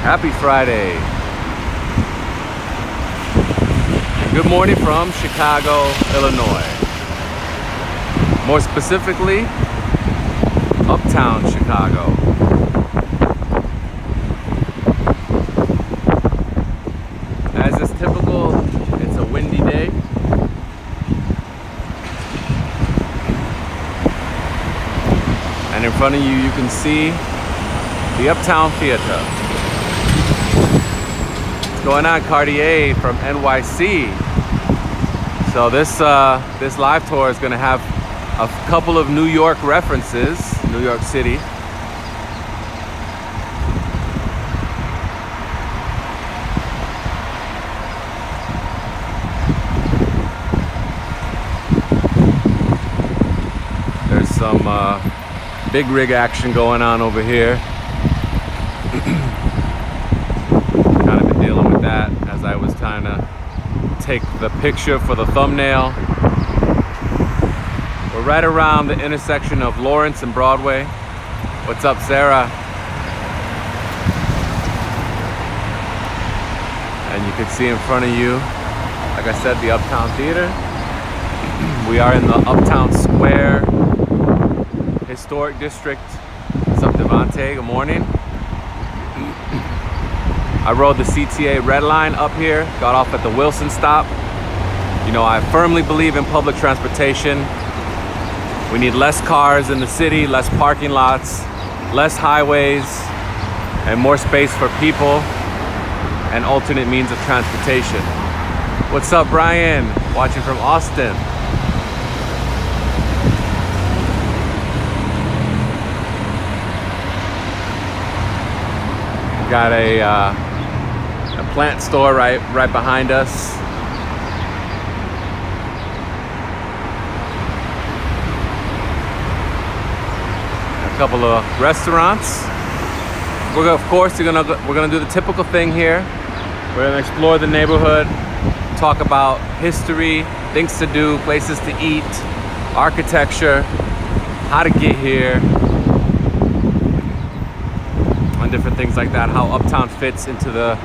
Happy Friday. Good morning from Chicago, Illinois. More specifically, Uptown Chicago. As is typical, it's a windy day. And in front of you, you can see the Uptown Theater. What's going on, Cartier from NYC? So this live tour is going to have a couple of New York references, New York City. There's some big rig action going on over here. Kind of been dealing with that as I was trying to take the picture for the thumbnail. We're right around the intersection of Lawrence and Broadway. What's up, Sarah? And you can see in front of you, like I said, the Uptown Theater. We are in the Uptown Square Historic District. What's up, Devante? Good morning. I rode the CTA Red Line up here, got off at the Wilson stop. You know, I firmly believe in public transportation. We need less cars in the city, less parking lots, less highways, and more space for people and alternate means of transportation. What's up, Brian? Watching from Austin. Got a plant store right behind us. A couple of restaurants. We're gonna do the typical thing here. We're gonna explore the neighborhood, talk about history, things to do, places to eat, architecture, how to get here, and different things like that, how Uptown fits into the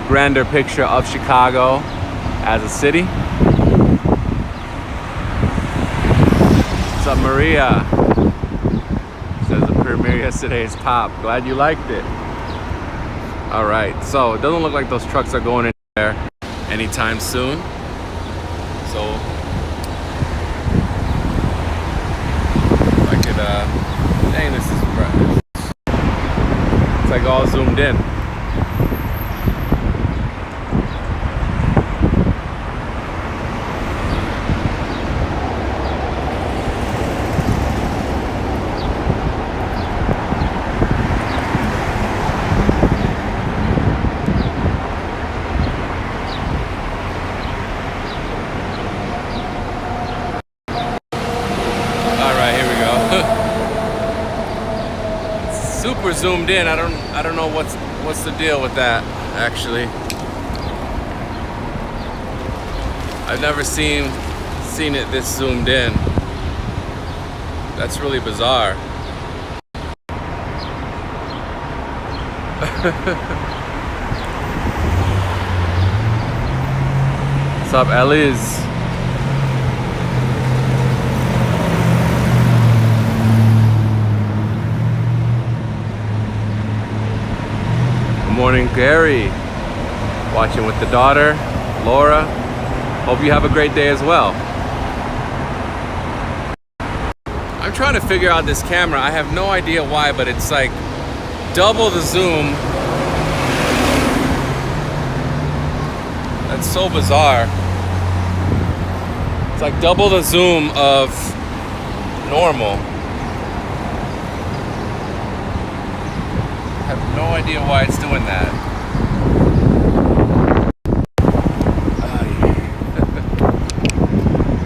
grander picture of Chicago as a city. What's up, Maria? Says the premiere yesterday's top. Glad you liked it. All right, so it doesn't look like those trucks are going in there anytime soon. So I could, dang, this is bright. It's like all zoomed in. Super zoomed in. I don't know what's the deal with that, actually. I've never seen it this zoomed in. That's really bizarre. What's up, Ellis? Good morning, Gary. Watching with the daughter, Laura. Hope you have a great day as well. I'm trying to figure out this camera. I have no idea why, but it's like double the zoom. That's so bizarre. It's like double the zoom of normal. I have no idea why it's doing that.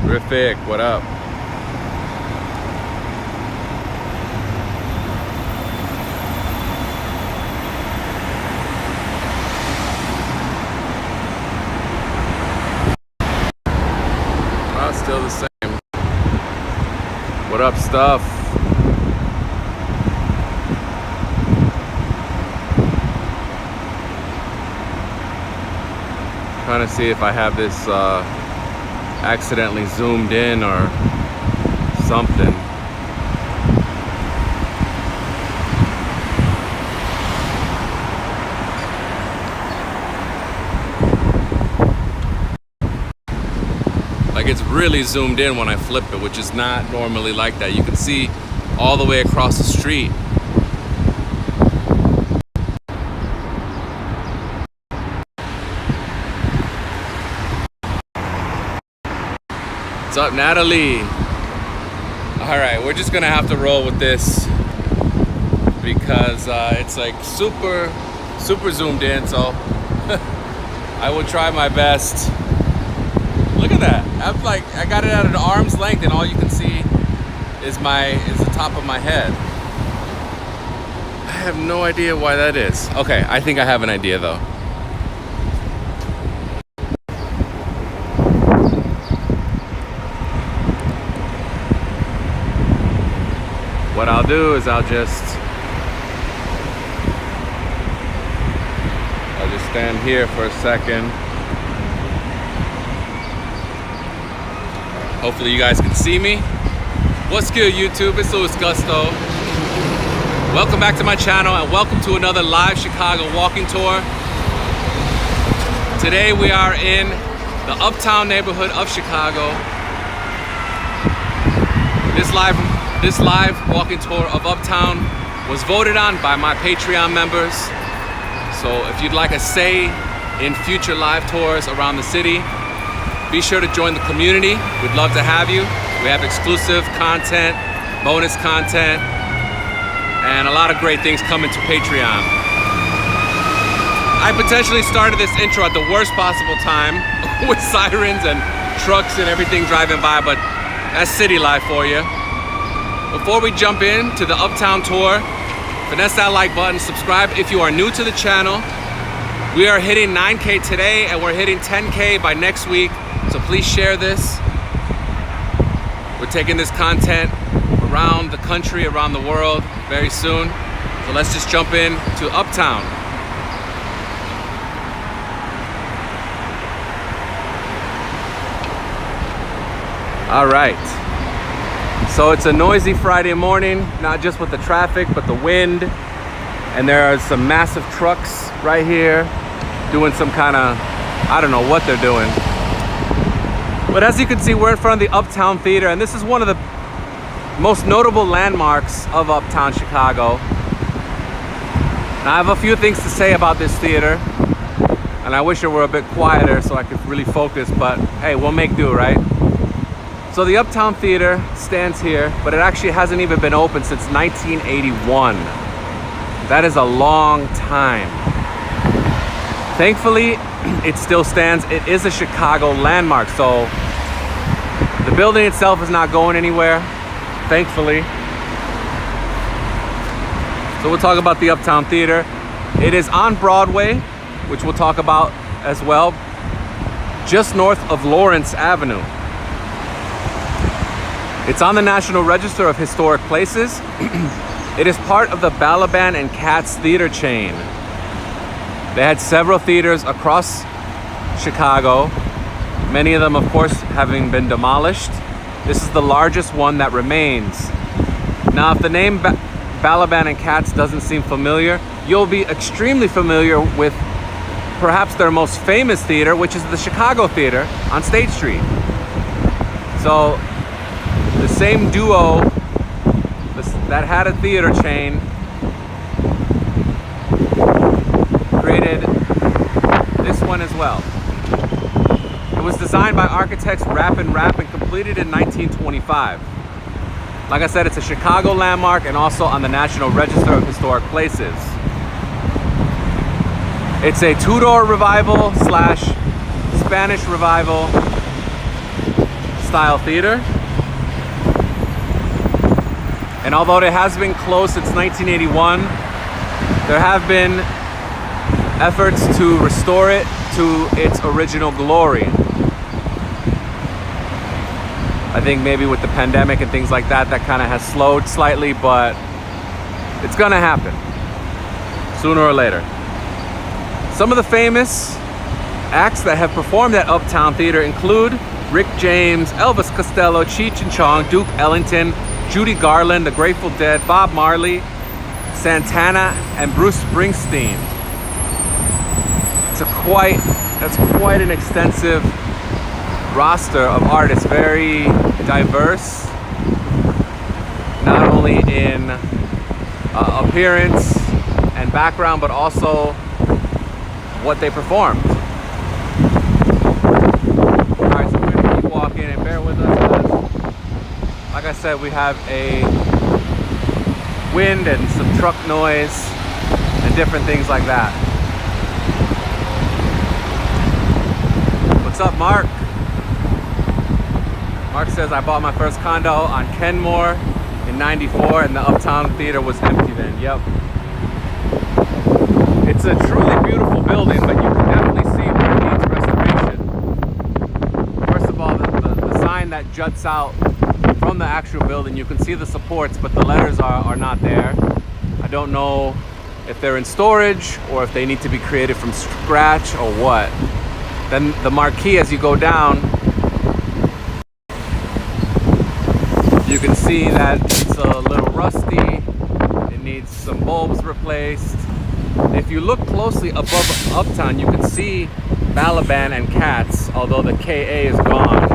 Terrific, what up? Oh, still the same. What up, stuff? Trying to see if I have this accidentally zoomed in or something. Like, it's really zoomed in when I flip it, which is not normally like that. You can see all the way across the street. What's up, Natalie? All right, we're just gonna have to roll with this because it's like super zoomed in, so I will try my best. Look at that. I got it at an arm's length and all you can see is the top of my head. I have no idea why that is. Okay, I think I have an idea though. What I'll do is I'll just stand here for a second. Hopefully you guys can see me. What's good, YouTube? It's Louis Gusto. Welcome back to my channel and welcome to another live Chicago walking tour. Today we are in the Uptown neighborhood of Chicago. This live walking tour of Uptown was voted on by my Patreon members. So if you'd like a say in future live tours around the city, be sure to join the community. We'd love to have you. We have exclusive content, bonus content, and a lot of great things coming to Patreon. I potentially started this intro at the worst possible time with sirens and trucks and everything driving by, but that's city life for you. Before we jump into the Uptown tour, finesse that like button, subscribe if you are new to the channel. We are hitting 9K today and we're hitting 10K by next week. So please share this. We're taking this content around the country, around the world very soon. So let's just jump in to Uptown. All right. So it's a noisy Friday morning, not just with the traffic, but the wind. And there are some massive trucks right here doing some kind of, I don't know what they're doing. But as you can see, we're in front of the Uptown Theater, and this is one of the most notable landmarks of Uptown Chicago. Now, I have a few things to say about this theater, and I wish it were a bit quieter so I could really focus, but hey, we'll make do, right? So the Uptown Theater stands here, but it actually hasn't even been open since 1981. That is a long time. Thankfully, it still stands. It is a Chicago landmark, so the building itself is not going anywhere, thankfully. So we'll talk about the Uptown Theater. It is on Broadway, which we'll talk about as well, just north of Lawrence Avenue. It's on the National Register of Historic Places. It is part of the Balaban and Katz theater chain. They had several theaters across Chicago, many of them, of course, having been demolished. This is the largest one that remains. Now, if the name Balaban and Katz doesn't seem familiar, you'll be extremely familiar with perhaps their most famous theater, which is the Chicago Theater on State Street. So, the same duo that had a theater chain created this one as well. It was designed by architects Rapp and completed in 1925. Like I said, it's a Chicago landmark and also on the National Register of Historic Places. It's a Tudor revival / Spanish revival style theater. And although it has been closed since 1981, there have been efforts to restore it to its original glory. I think maybe with the pandemic and things like that, that kind of has slowed slightly, but it's gonna happen sooner or later. Some of the famous Acts that have performed at Uptown Theater include Rick James, Elvis Costello, Cheech and Chong, Duke Ellington, Judy Garland, The Grateful Dead, Bob Marley, Santana, and Bruce Springsteen. That's quite an extensive roster of artists, very diverse, not only in appearance and background, but also what they performed. Alright, so we're gonna keep walking and bear with us. Like I said, we have a wind and some truck noise and different things like that. What's up, Mark? Mark says, I bought my first condo on Kenmore in '94 and the Uptown Theater was empty then. Yep. It's a truly beautiful building, but you can definitely see where it needs restoration. First of all, the sign that juts out from the actual building, you can see the supports, but the letters are not there. I don't know if they're in storage or if they need to be created from scratch or what. Then the marquee, as you go down, you can see that it's a little rusty. It needs some bulbs replaced. If you look closely above Uptown, you can see Balaban and Cats, although the KA is gone.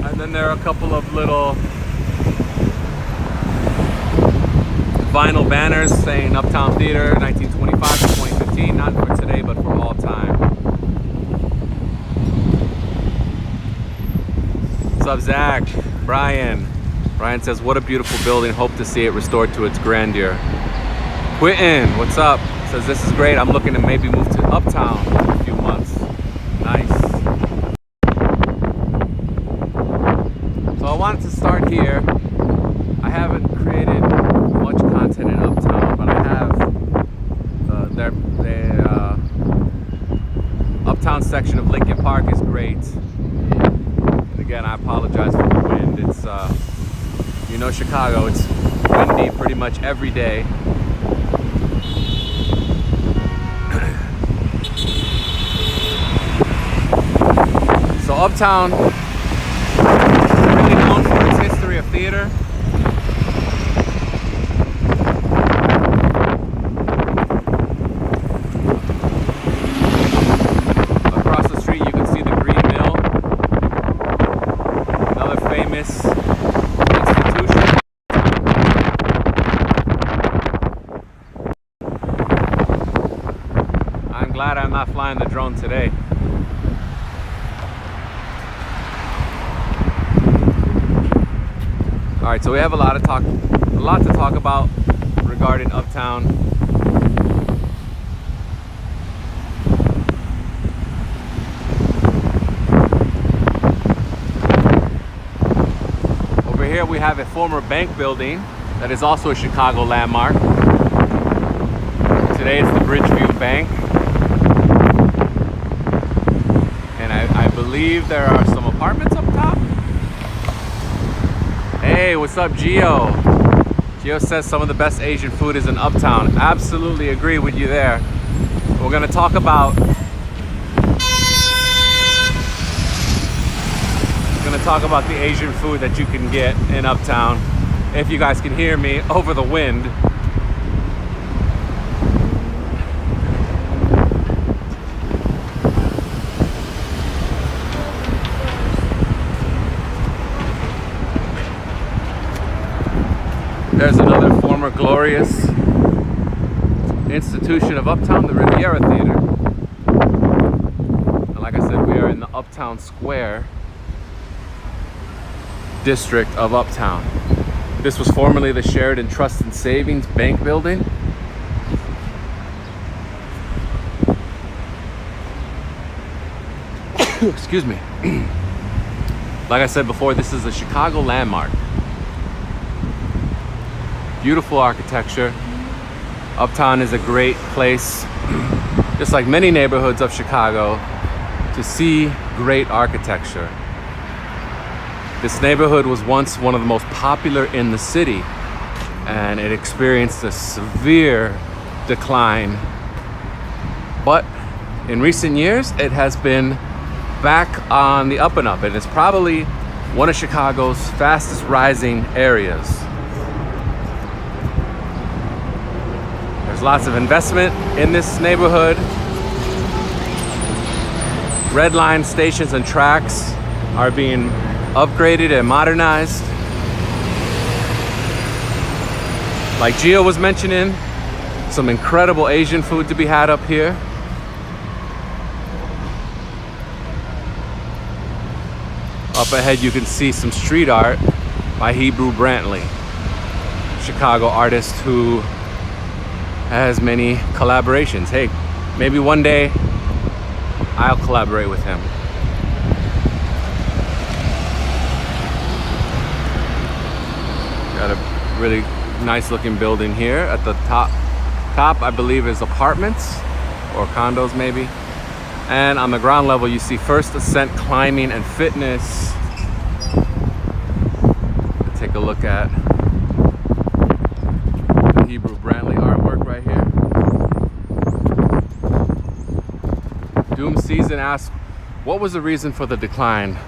And then there are a couple of little vinyl banners saying Uptown Theater 1925 to 2015, not for today, but for all time. What's up, Zach? Brian says, what a beautiful building. Hope to see it restored to its grandeur. Quentin, what's up? Says, this is great. I'm looking to maybe move to Uptown in a few months. Nice. So I wanted to start here. I haven't created much content in Uptown, but I have the Uptown section of Lincoln Park is great. And again, I apologize for the wind. It's you know, Chicago, it's windy pretty much every day. So Uptown, really known for its history of theater. Across the street you can see the Green Mill, another famous institution. I'm glad I'm not flying the drone today. All right, so we have a lot to talk about regarding Uptown. Over here we have a former bank building that is also a Chicago landmark. Today it's the Bridgeview Bank. And I believe there are some apartments up top. Hey, what's up, Gio? Gio says some of the best Asian food is in Uptown. Absolutely agree with you there. We're gonna talk about the Asian food that you can get in Uptown. If you guys can hear me over the wind. There's another former glorious institution of Uptown, the Riviera Theater. And like I said, we are in the Uptown Square district of Uptown. This was formerly the Sheridan Trust and Savings Bank building. Excuse me. Like I said before, this is a Chicago landmark. Beautiful architecture. Uptown is a great place, just like many neighborhoods of Chicago, to see great architecture. This neighborhood was once one of the most popular in the city, and it experienced a severe decline. But in recent years, it has been back on the up and up, and it's probably one of Chicago's fastest rising areas. There's lots of investment in this neighborhood. Red line stations and tracks are being upgraded and modernized. Like Gio was mentioning, some incredible Asian food to be had up here. Up ahead you can see some street art by Hebrew Brantley, Chicago artist who has many collaborations. Hey, maybe one day I'll collaborate with him. Got a really nice looking building here. At the top I believe is apartments or condos maybe. And on the ground level you see First Ascent Climbing and Fitness. Take a look at the Hebrew Brantley artwork right here. Doom Season asks, what was the reason for the decline?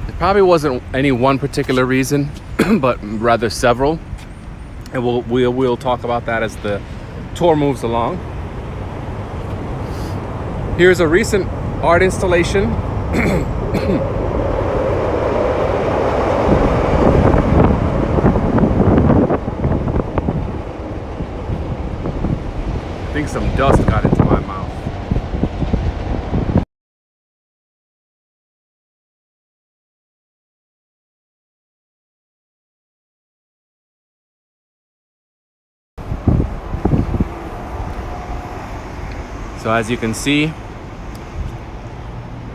It probably wasn't any one particular reason, but rather several. And we'll talk about that as the tour moves along. Here's a recent art installation. I think some dust got into my mouth. So as you can see,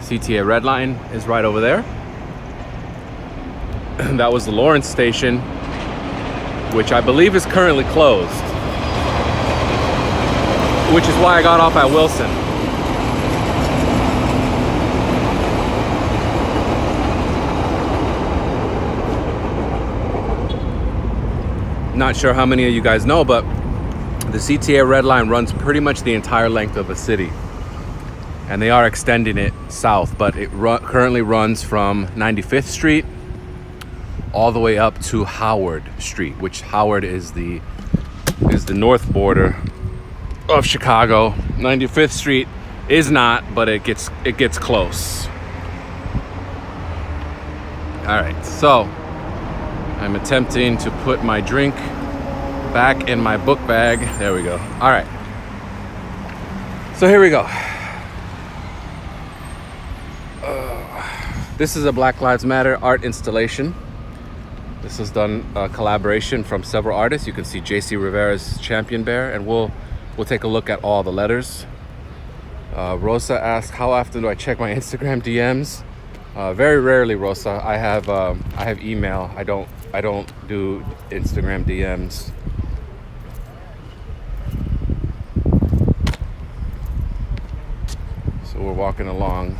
CTA Red Line is right over there. That was the Lawrence station, which I believe is currently closed, which is why I got off at Wilson. Not sure how many of you guys know, but the CTA Red Line runs pretty much the entire length of the city. And they are extending it south, but it currently runs from 95th Street all the way up to Howard Street, which Howard is the north border of Chicago. 95th Street is not, but it gets close. All right, so I'm attempting to put my drink back in my book bag. There we go. All right, so here we go. This is a Black Lives Matter art installation. This is done a collaboration from several artists. You can see JC Rivera's Champion Bear, and we'll take a look at all the letters. Rosa asked, how often do I check my Instagram DMs? Very rarely, Rosa. I have email. I don't do Instagram DMs. So we're walking along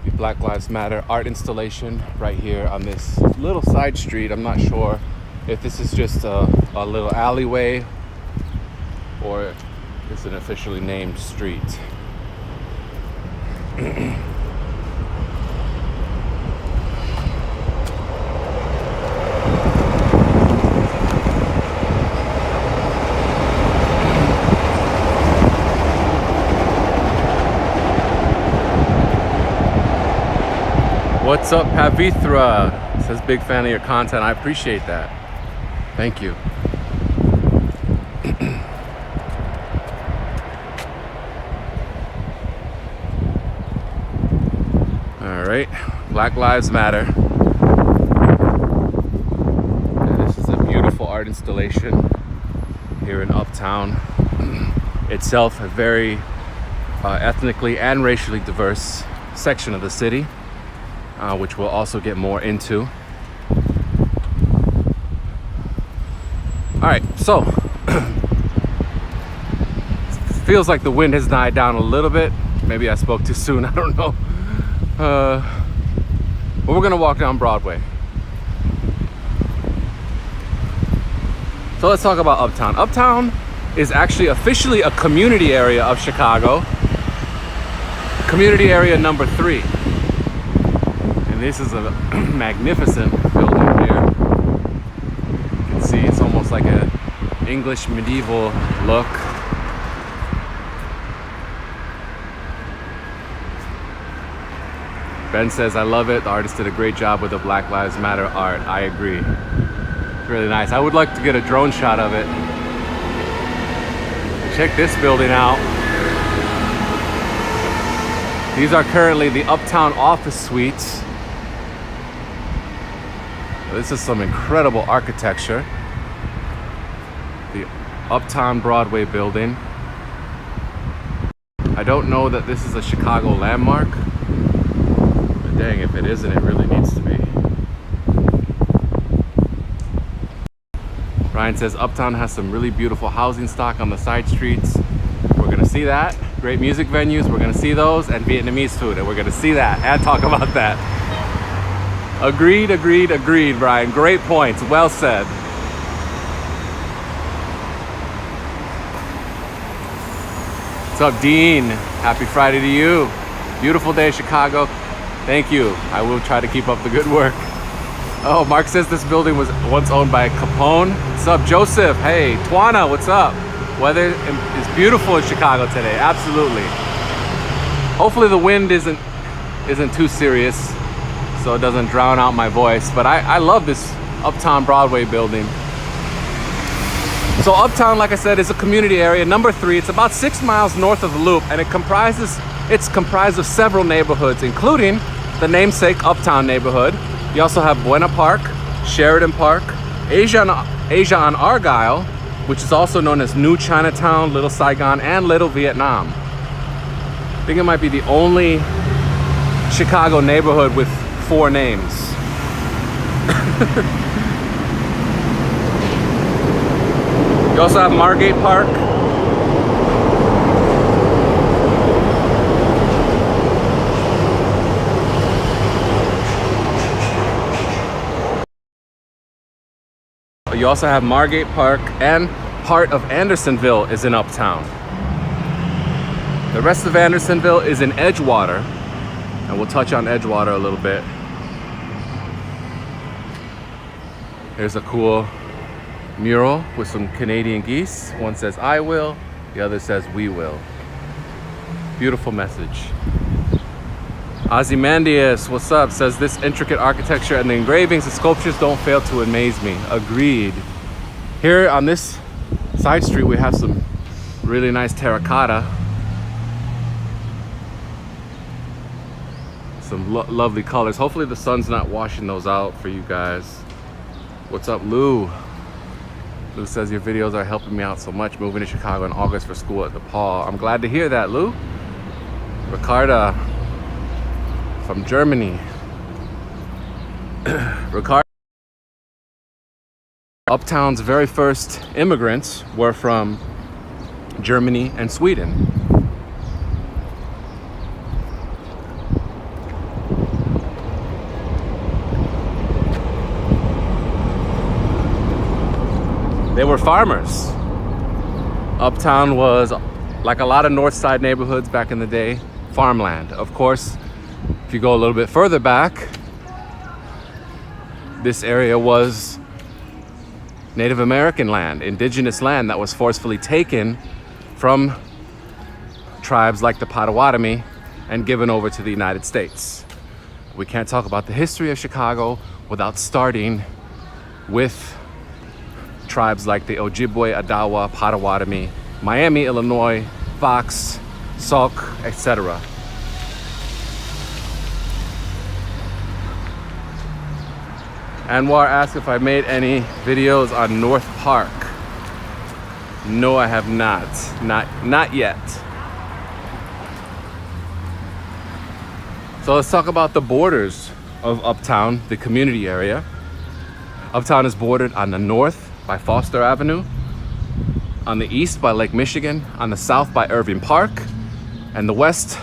the Black Lives Matter art installation right here on this little side street. I'm not sure if this is just a little alleyway or it's an officially named street. What's up, Pavithra? Says big fan of your content. I appreciate that. Thank you. All right, Black Lives Matter. And this is a beautiful art installation here in Uptown. Itself a very ethnically and racially diverse section of the city. Which we'll also get more into. All right, so feels like the wind has died down a little bit. Maybe I spoke too soon, I don't know. But we're gonna walk down Broadway. So let's talk about Uptown. Uptown is actually officially a community area of Chicago. community area number 3. And this is a magnificent building here. You can see it's almost like an English medieval look. Ben says, I love it. The artist did a great job with the Black Lives Matter art. I agree. Really nice. I would like to get a drone shot of it. Check this building out. These are currently the Uptown office suites. This is some incredible architecture. The Uptown Broadway building. I don't know that this is a Chicago landmark. But dang, if it isn't, it really needs to be. Ryan says Uptown has some really beautiful housing stock on the side streets. We're gonna see that. Great music venues, we're gonna see those, and Vietnamese food, and we're gonna see that and talk about that. Agreed, agreed, agreed, Brian. Great points, well said. What's up, Dean? Happy Friday to you. Beautiful day, Chicago. Thank you. I will try to keep up the good work. Oh, Mark says this building was once owned by Capone. What's up, Joseph? Hey, Twana, what's up? Weather is beautiful in Chicago today, absolutely. Hopefully the wind isn't too serious, so it doesn't drown out my voice. But I love this Uptown Broadway building. So Uptown, like I said, is a community area, number 3. It's about 6 miles north of the Loop, and it's comprised of several neighborhoods, including the namesake Uptown neighborhood. You also have Buena Park, Sheridan Park, Asia on Argyle, which is also known as New Chinatown, Little Saigon, and Little Vietnam. I think it might be the only Chicago neighborhood with 4 names. You also have Margate Park. You also have Margate Park, and part of Andersonville is in Uptown. The rest of Andersonville is in Edgewater, and we'll touch on Edgewater a little bit. Here's a cool mural with some Canadian geese. One says, I will, the other says, we will. Beautiful message. Ozymandias, what's up? Says this intricate architecture and the engravings and sculptures don't fail to amaze me. Agreed. Here on this side street, we have some really nice terracotta. Some lovely colors. Hopefully the sun's not washing those out for you guys. What's up, Lou? Lou says your videos are helping me out so much moving to Chicago in August for school at DePaul. I'm glad to hear that, Lou. Ricarda from Germany. Ricardo. Uptown's very first immigrants were from Germany and Sweden. They were farmers. Uptown was, like a lot of North Side neighborhoods back in the day, farmland. Of course, if you go a little bit further back, this area was Native American land, indigenous land that was forcefully taken from tribes like the Potawatomi and given over to the United States. We can't talk about the history of Chicago without starting with tribes like the Ojibwe, Adawa, Potawatomi, Miami, Illinois, Fox, Sauk, etc. Anwar asked if I made any videos on North Park. No, I have not. Not yet. So let's talk about the borders of Uptown, the community area. Uptown is bordered on the north by Foster Avenue, on the east by Lake Michigan, on the south by Irving Park, and the west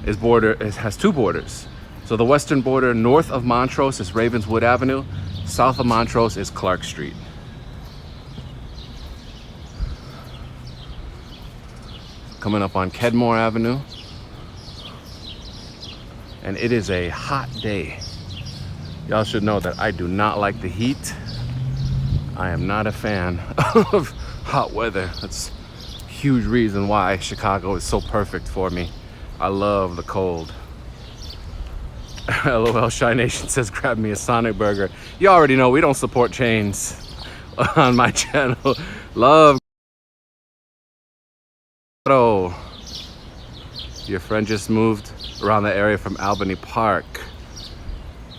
has 2 borders. So the western border north of Montrose is Ravenswood Avenue, south of Montrose is Clark Street. Coming up on Kedmore Avenue. and it is a hot day. Y'all should know that I do not like the heat. I am not a fan of hot weather. That's a huge reason why Chicago is so perfect for me. I love the cold. LOL Shy Nation says grab me a Sonic burger. You already know we don't support chains on my channel. Love. Oh, your friend just moved around the area from Albany Park.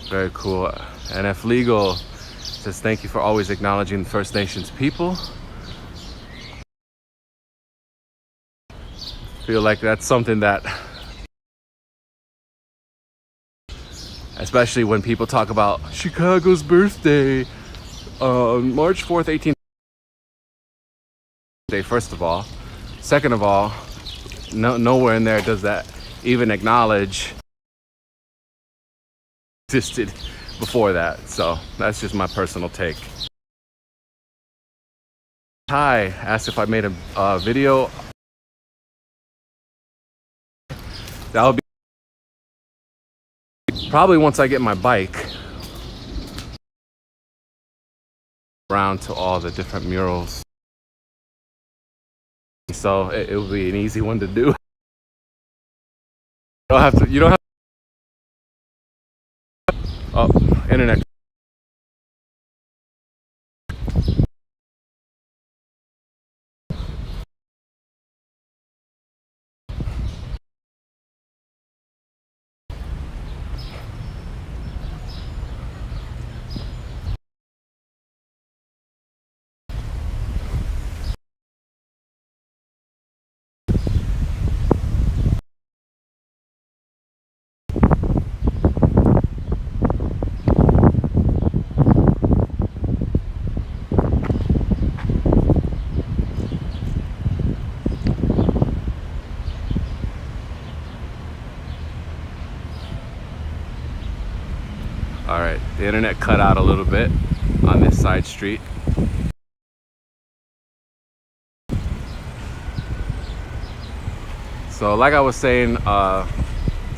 Very cool. NF Legal says thank you for always acknowledging the First Nations people. Feel like that's something that, especially when people talk about Chicago's birthday on March 4th, 18th. First of all. Second of all, nowhere in there does that even acknowledge existed before that. So that's just my personal take. Ty asked if I made a video. That'll be probably once I get my bike around to all the different murals. So it will be an easy one to do. You don't have oh, internet. All right, the internet cut out a little bit on this side street. So like I was saying, to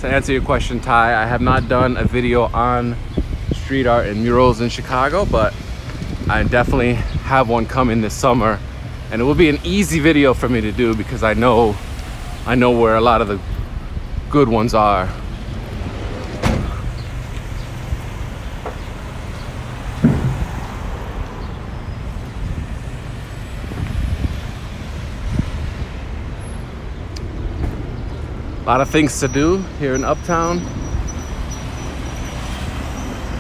answer your question, Ty, I have not done a video on street art and murals in Chicago, but I definitely have one coming this summer, and it will be an easy video for me to do because I know where a lot of the good ones are. A lot of things to do here in Uptown.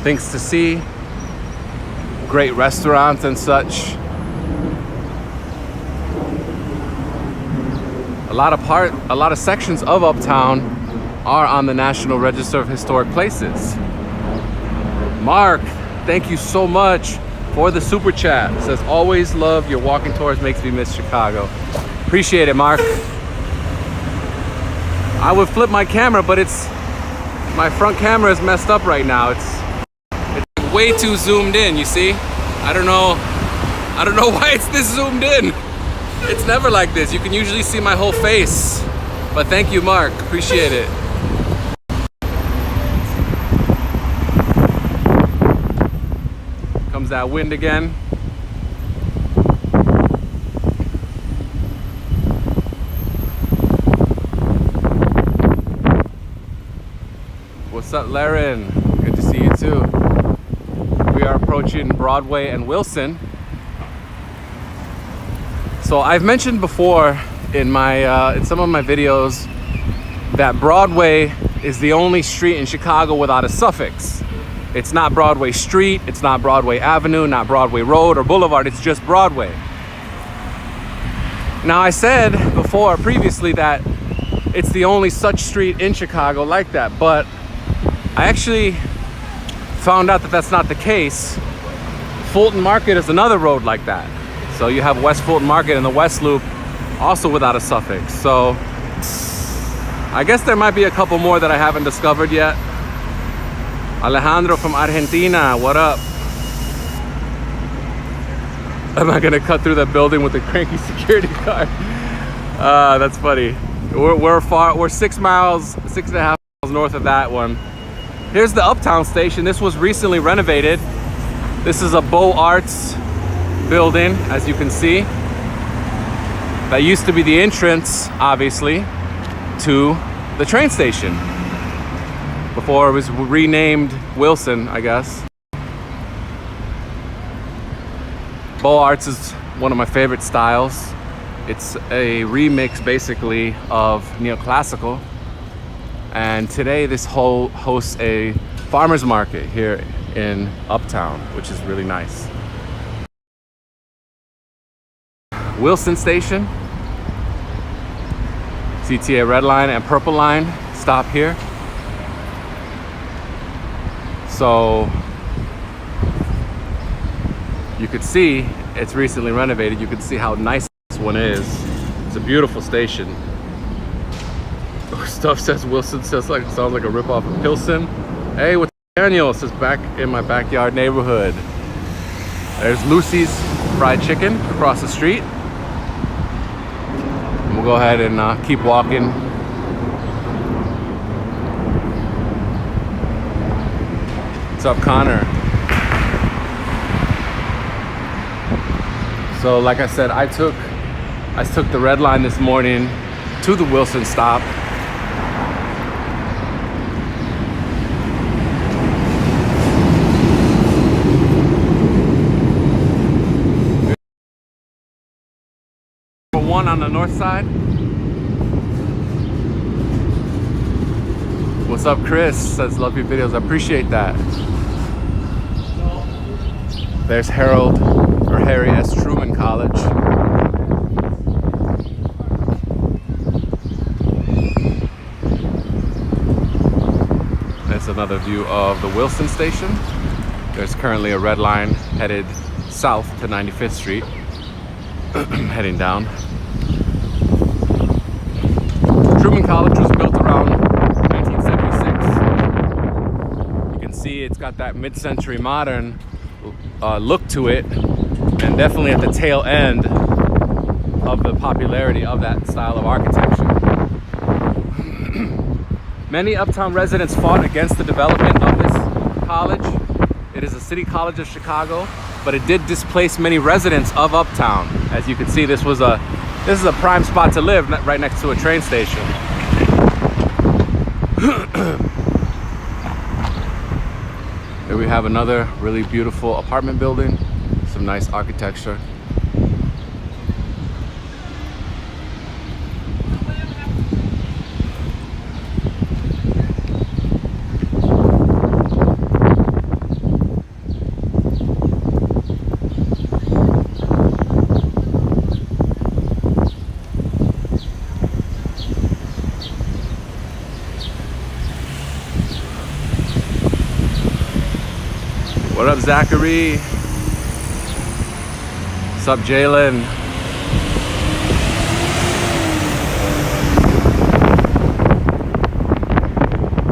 Things to see. Great restaurants and such. A lot of sections of Uptown are on the National Register of Historic Places. Mark, thank you so much for the super chat. It says, always love your walking tours, makes me miss Chicago. Appreciate it, Mark. I would flip my camera, but my front camera is messed up right now. It's way too zoomed in, you see? I don't know why it's this zoomed in. It's never like this. You can usually see my whole face. But thank you, Mark. Appreciate it. Comes that wind again. What's up, Laren? Good to see you too. We are approaching Broadway and Wilson. So I've mentioned before in some of my videos that Broadway is the only street in Chicago without a suffix. It's not Broadway Street, it's not Broadway Avenue, not Broadway Road or Boulevard, it's just Broadway. Now I said before previously that it's the only such street in Chicago like that, but I actually found out that that's not the case. Fulton Market is another road like that. So you have West Fulton Market and the West Loop also without a suffix. So I guess there might be a couple more that I haven't discovered yet. Alejandro from Argentina, what up? Am I gonna cut through that building with a cranky security guard? That's funny. We're 6.5 miles north of that one. Here's the Uptown station. This was recently renovated. This is a Beaux Arts building, as you can see. That used to be the entrance, obviously, to the train station before it was renamed Wilson, I guess. Beaux Arts is one of my favorite styles. It's a remix basically of neoclassical. And today this hosts a farmer's market here in Uptown, which is really nice. Wilson Station, CTA Red Line and Purple Line stop here. So you could see it's recently renovated. You can see how nice this one is. It's a beautiful station. Stuff says Wilson sounds like a ripoff of Pilsen. Hey, what's Daniel? It says back in my backyard neighborhood. There's Lucy's Fried Chicken across the street. And we'll go ahead and keep walking. What's up, Connor? So like I said, I took the Red Line this morning to the Wilson stop. One on the north side. What's up, Chris? Says love your videos. I appreciate that. There's Harry S. Truman College. There's another view of the Wilson station. There's currently a red line headed south to 95th Street. Heading down. Truman College was built around 1976. You can see it's got that mid-century modern look to it, and definitely at the tail end of the popularity of that style of architecture. Many Uptown residents fought against the development of this college. It is a city college of Chicago, but it did displace many residents of Uptown. As you can see, this is a prime spot to live right next to a train station. Here we have another really beautiful apartment building, some nice architecture. What up, Zachary? What's up, Jalen?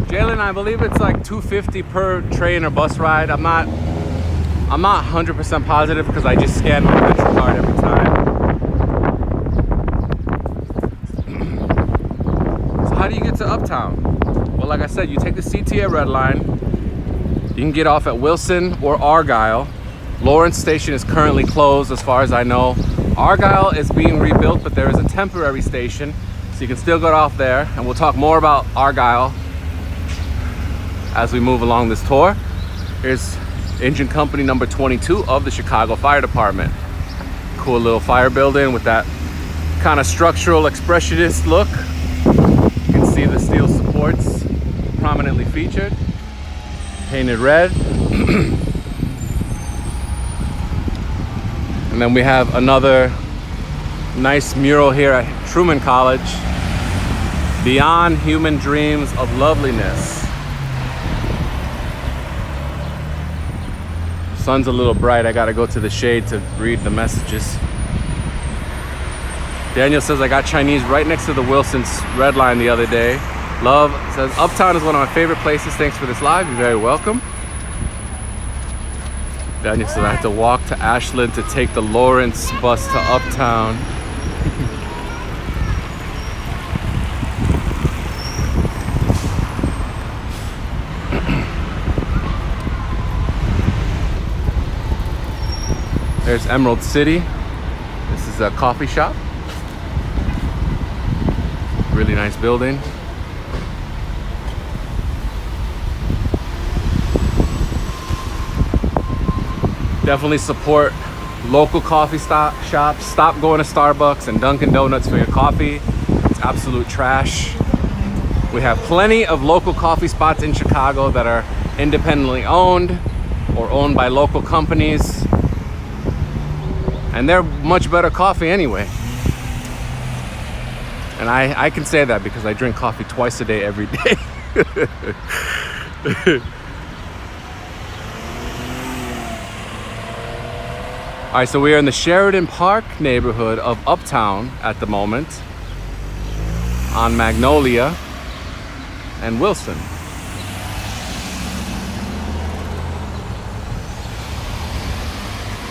Jalen, I believe it's like $2.50 per train or bus ride. I'm not 100% positive because I just scan my Metro card every time. So how do you get to Uptown? Well, like I said, you take the CTA Red Line. You can get off at Wilson or Argyle. Lawrence Station is currently closed as far as I know. Argyle is being rebuilt, but there is a temporary station, so you can still get off there. And we'll talk more about Argyle as we move along this tour. Here's engine company number 22 of the Chicago Fire Department. Cool little fire building with that kind of structural expressionist look. You can see the steel supports prominently featured. Painted red. And then we have another nice mural here at Truman College. Beyond human dreams of loveliness. Sun's a little bright. I gotta go to the shade to read the messages. Daniel says I got Chinese right next to the Wilson's Red Line the other day. Love says Uptown is one of my favorite places. Thanks for this live. You're very welcome. Daniel says I had to walk to Ashland to take the Lawrence bus to Uptown. There's Emerald City. This is a coffee shop. Really nice building. Definitely support local coffee shops. Stop going to Starbucks and Dunkin' Donuts for your coffee. It's absolute trash. We have plenty of local coffee spots in Chicago that are independently owned or owned by local companies. And they're much better coffee anyway. And I can say that because I drink coffee twice a day, every day. All right, so we are in the Sheridan Park neighborhood of Uptown at the moment, on Magnolia and Wilson.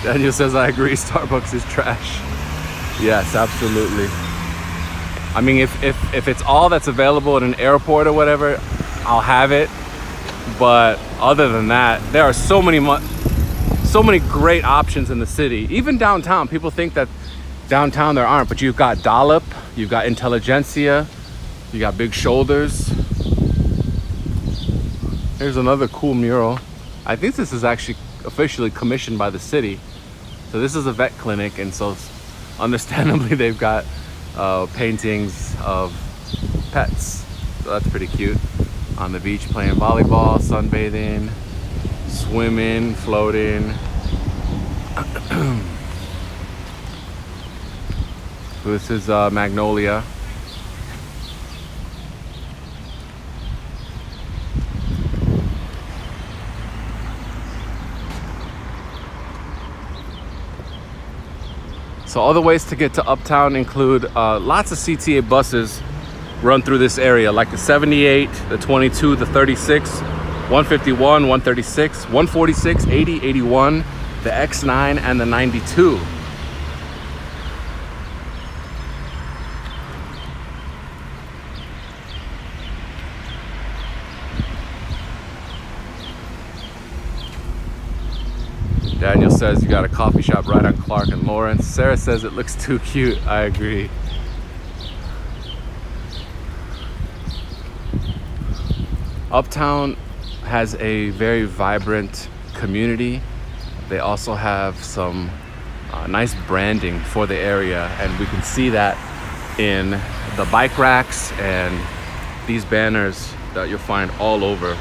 Daniel says, I agree, Starbucks is trash. Yes, absolutely. I mean, if it's all that's available at an airport or whatever, I'll have it. But other than that, there are so many great options in the city. Even downtown, people think that downtown there aren't, but you've got Dollop, you've got Intelligentsia, you got Big Shoulders. Here's another cool mural. I think this is actually officially commissioned by the city. So this is a vet clinic, and so understandably they've got paintings of pets. So that's pretty cute. On the beach playing volleyball, sunbathing, swimming, floating. So this is Magnolia. So other ways to get to Uptown include lots of CTA buses run through this area, like the 78, the 22, the 36, 151, 136, 146, 80, 81, the X9, and the 92. Daniel says you got a coffee shop right on Clark and Lawrence. Sarah says it looks too cute. I agree. Uptown has a very vibrant community. They also have some nice branding for the area, and we can see that in the bike racks and these banners that you'll find all over.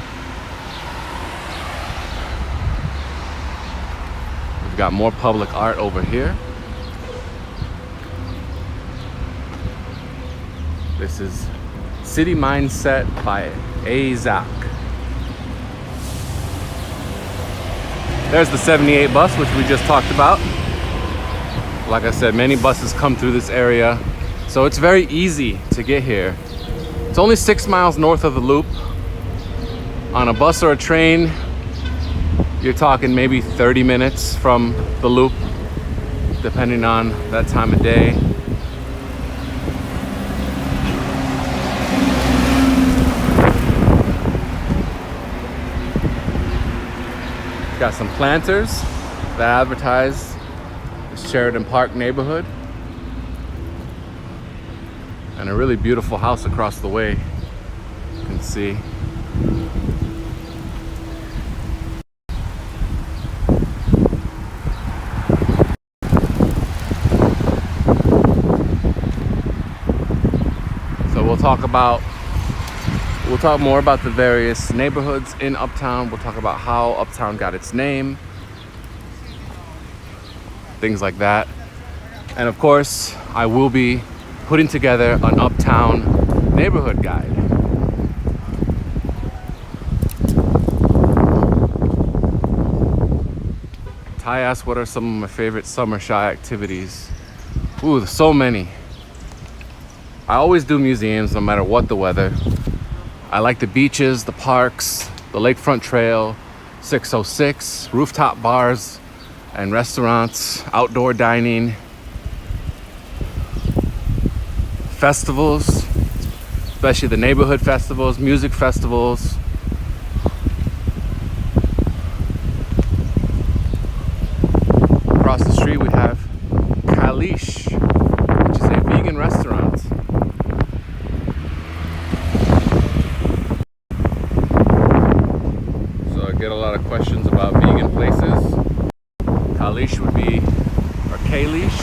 We've got more public art over here. This is City Mindset by Azak. There's the 78 bus, which we just talked about. Like I said, many buses come through this area, so it's very easy to get here. It's only 6 miles north of the Loop. On a bus or a train, you're talking maybe 30 minutes from the Loop, depending on that time of day. Got some planters that advertise the Sheridan Park neighborhood, and a really beautiful house across the way, you can see. So we'll talk more about the various neighborhoods in Uptown. We'll talk about how Uptown got its name, things like that. And of course, I will be putting together an Uptown neighborhood guide. Ty asked what are some of my favorite summer shy activities. Ooh, there's so many. I always do museums no matter what the weather. I like the beaches, the parks, the Lakefront Trail, 606, rooftop bars and restaurants, outdoor dining, festivals, especially the neighborhood festivals, music festivals. Across the street Kalish, which is a vegan restaurant. So I get a lot of questions about vegan places. Kalish would be, or Kalish,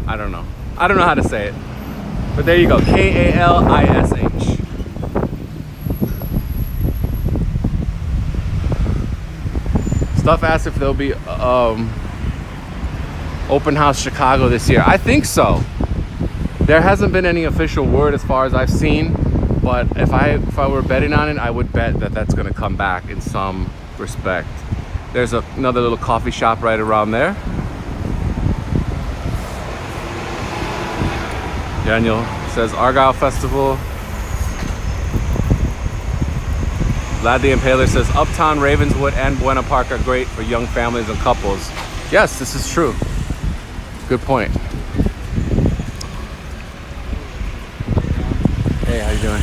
I don't know how to say it, but there you go, Kalish. Stuff asked if there'll be open house Chicago this year. I think so. There hasn't been any official word as far as I've seen, but if I were betting on it, I would bet that that's going to come back in some respect. There's another little coffee shop right around there. Daniel says Argyle Festival. Vlad the Impaler says Uptown, Ravenswood, and Buena Park are great for young families and couples. Yes, this is true. Good point. Hey, how you doing?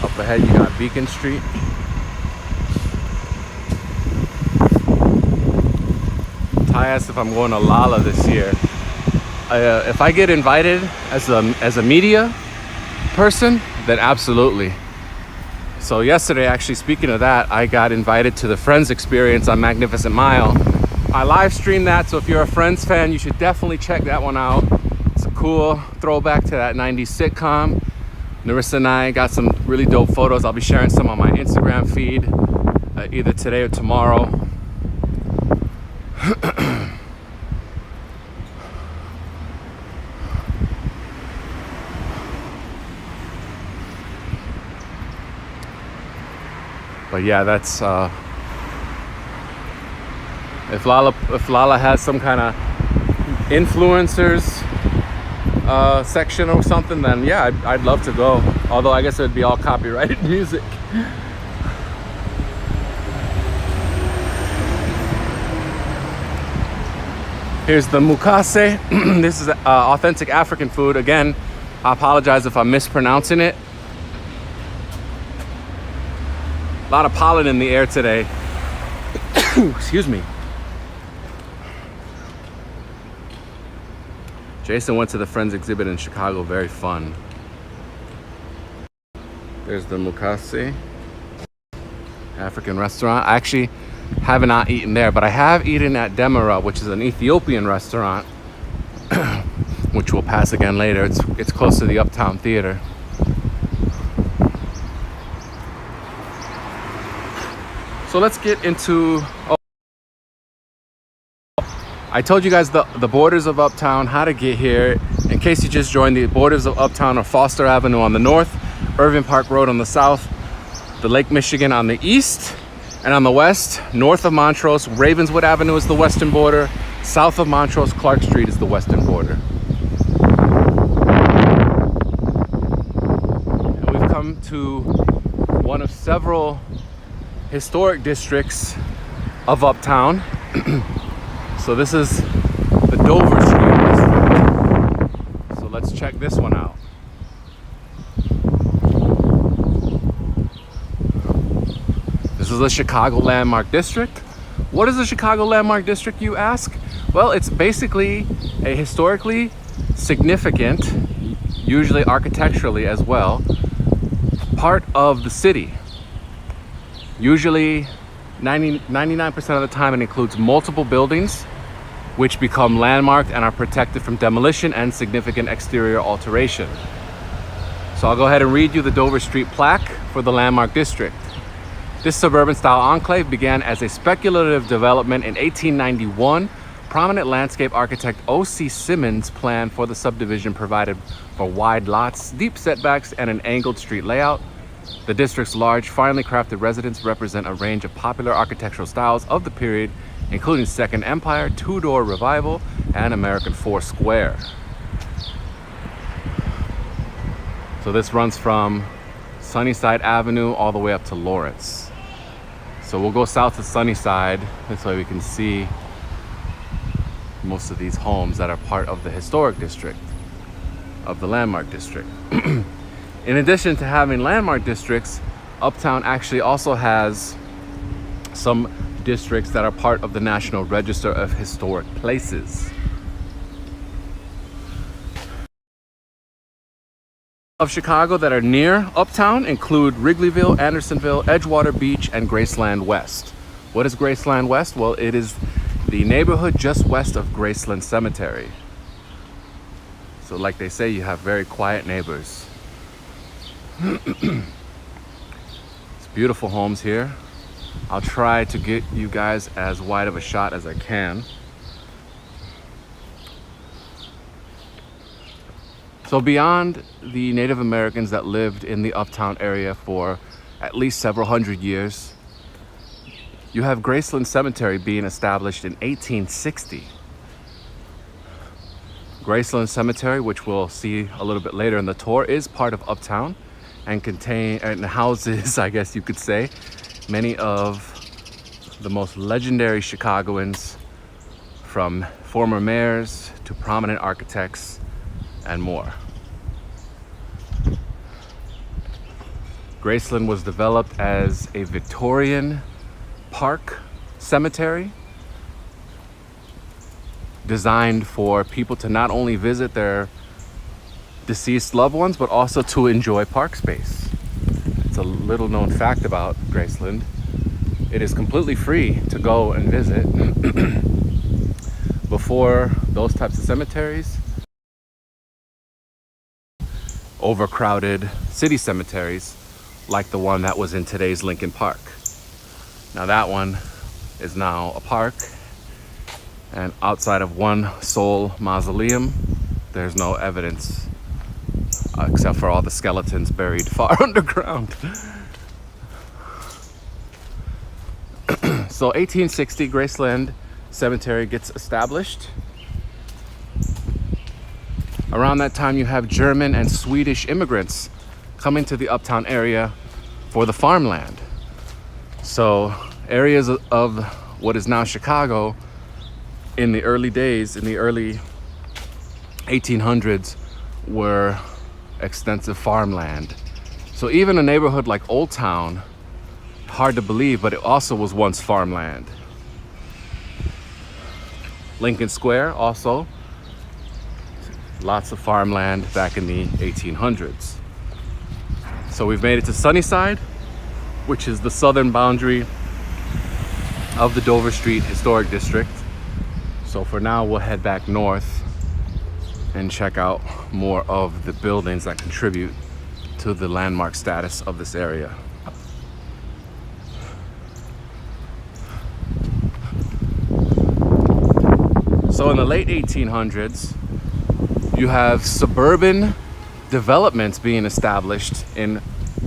Up ahead, you got Beacon Street. Ty asked if I'm going to Lala this year. If I get invited as a media person, then absolutely. So yesterday, actually, speaking of that, I got invited to the Friends experience on Magnificent Mile. I live streamed that, so if you're a Friends fan, you should definitely check that one out. It's a cool throwback to that 90s sitcom. Narissa and I got some really dope photos. I'll be sharing some on my Instagram feed either today or tomorrow. But yeah, that's if Lala has some kind of influencers section or something, then yeah, I'd love to go. Although I guess it would be all copyrighted music. Here's the mukase. This is authentic African food. Again, I apologize if I'm mispronouncing it. A lot of pollen in the air today. Excuse me. Jason went to the Friends exhibit in Chicago. Very fun. There's the mukase African restaurant. I actually have not eaten there, but I have eaten at Demira, which is an Ethiopian restaurant, which we'll pass again later. It's close to the Uptown Theater. So let's get into, I told you guys the borders of Uptown, how to get here. In case you just joined, the borders of Uptown are Foster Avenue on the north, Irving Park Road on the south, the Lake Michigan on the east, and on the west, north of Montrose, Ravenswood Avenue is the western border, south of Montrose, Clark Street is the western border. And we've come to one of several historic districts of Uptown. So this is the Dover Street district. So let's check this one out. This is the Chicago Landmark District. What is the Chicago Landmark District, you ask? Well, it's basically a historically significant, usually architecturally as well, part of the city. Usually 99% of the time it includes multiple buildings which become landmarked and are protected from demolition and significant exterior alteration. So I'll go ahead and read you the Dover Street plaque for the Landmark District. This suburban style enclave began as a speculative development in 1891. Prominent landscape architect O.C. Simmons' plan for the subdivision provided for wide lots, deep setbacks, and an angled street layout. The district's large, finely crafted residences represent a range of popular architectural styles of the period, including Second Empire, Tudor Revival, and American Foursquare. So this runs from Sunnyside Avenue all the way up to Lawrence. So we'll go south to Sunnyside, this way we can see most of these homes that are part of the historic district of the Landmark District. In addition to having landmark districts, Uptown actually also has some districts that are part of the National Register of Historic Places. Of Chicago that are near Uptown include Wrigleyville, Andersonville, Edgewater Beach, and Graceland West. What is Graceland West? Well, it is the neighborhood just west of Graceland Cemetery. So like they say, you have very quiet neighbors. It's beautiful homes here. I'll try to get you guys as wide of a shot as I can. So beyond the Native Americans that lived in the Uptown area for at least several hundred years, you have Graceland Cemetery being established in 1860. Graceland Cemetery, which we'll see a little bit later in the tour, is part of Uptown and houses, I guess you could say, many of the most legendary Chicagoans, from former mayors to prominent architects and more. Graceland was developed as a Victorian park cemetery designed for people to not only visit their deceased loved ones, but also to enjoy park space. It's a little known fact about Graceland. It is completely free to go and visit. Before those types of cemeteries, overcrowded city cemeteries like the one that was in today's Lincoln Park. Now that one is now a park, and outside of one sole mausoleum, there's no evidence except for all the skeletons buried far underground. So 1860, Graceland Cemetery gets established. Around that time, you have German and Swedish immigrants coming to the Uptown area for the farmland. So areas of what is now Chicago in the early days, in the early 1800s, were extensive farmland. So even a neighborhood like Old Town, hard to believe, but it also was once farmland. Lincoln Square also, lots of farmland back in the 1800s. So we've made it to Sunnyside, which is the southern boundary of the Dover Street Historic District. So for now, we'll head back north and check out more of the buildings that contribute to the landmark status of this area. So in the late 1800s, you have suburban developments being established in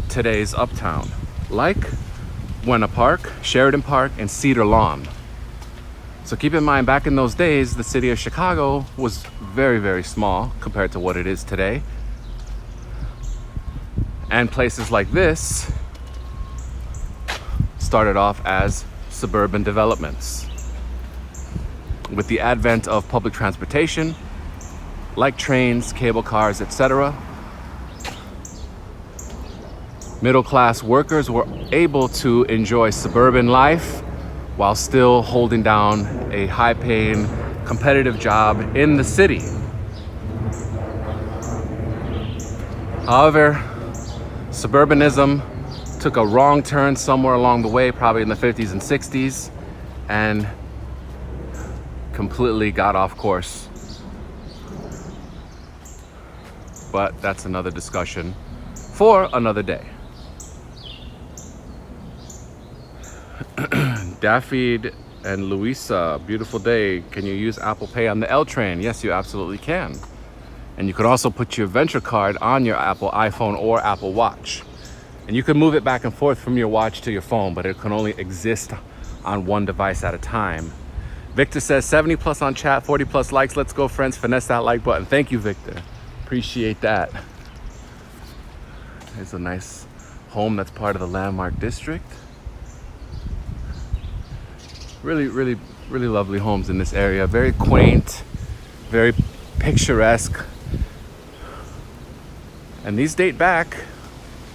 today's Uptown, like Buena Park, Sheridan Park, and Cedar Lawn. So keep in mind, back in those days, the city of Chicago was very, very small compared to what it is today. And places like this started off as suburban developments. With the advent of public transportation, like trains, cable cars, etc., middle-class workers were able to enjoy suburban life while still holding down a high-paying, competitive job in the city. However, suburbanism took a wrong turn somewhere along the way, probably in the 50s and 60s, and completely got off course. But that's another discussion for another day. Daffy and Louisa, beautiful day. Can you use Apple Pay on the L train? Yes, you absolutely can. And you could also put your Venture card on your Apple iPhone or Apple Watch. And you can move it back and forth from your watch to your phone, but it can only exist on one device at a time. Victor says 70 plus on chat, 40 plus likes. Let's go, friends. Finesse that like button. Thank you, Victor. Appreciate that. There's a nice home that's part of the Landmark District. Really, really, really lovely homes in this area. Very quaint, very picturesque. And these date back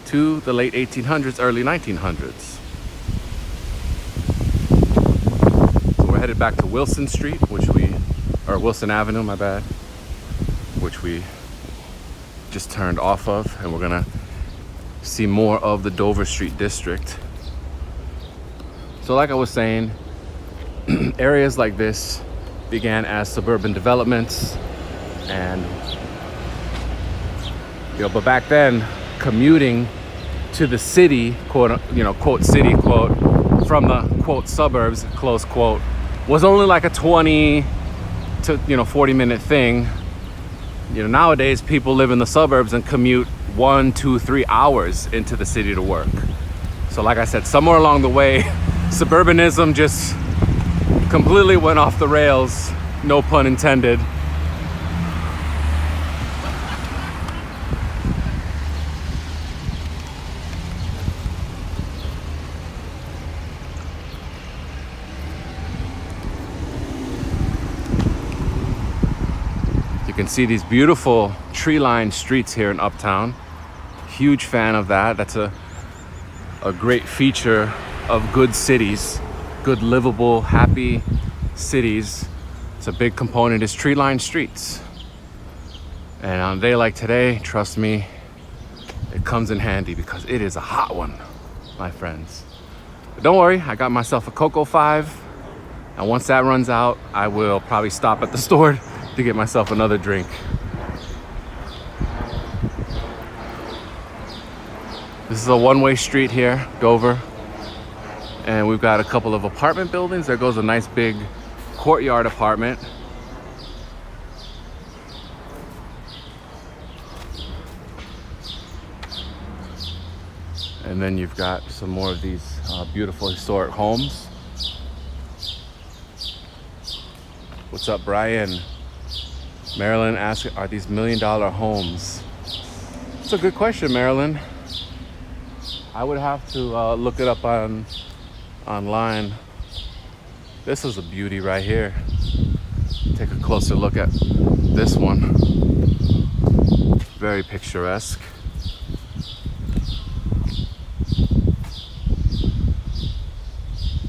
to the late 1800s, early 1900s. headed back to Wilson Street, or Wilson Avenue, my bad, which we just turned off of, and we're gonna see more of the Dover Street district. So like I was saying, areas like this began as suburban developments, and but back then commuting to the city, quote city, quote, from the quote suburbs, close quote, was only like a 20 to 40 minute thing. Nowadays people live in the suburbs and commute 1, 2, 3 hours into the city to work. So like I said, somewhere along the way, suburbanism just completely went off the rails, no pun intended. You can see these beautiful tree-lined streets here in Uptown. Huge fan of that. That's a great feature of good cities, good livable, happy cities. It's a big component is tree-lined streets. And on a day like today, trust me, it comes in handy because it is a hot one, my friends. But don't worry, I got myself a Cocoa 5. And once that runs out, I will probably stop at the store to get myself another drink. This is a one-way street here, Dover. And we've got a couple of apartment buildings. There goes a nice big courtyard apartment. And then you've got some more of these beautiful historic homes. What's up, Brian? Marilyn asks, are these $1 million homes? It's a good question, Marilyn. I would have to look it up online. This is a beauty right here. Take a closer look at this one. Very picturesque.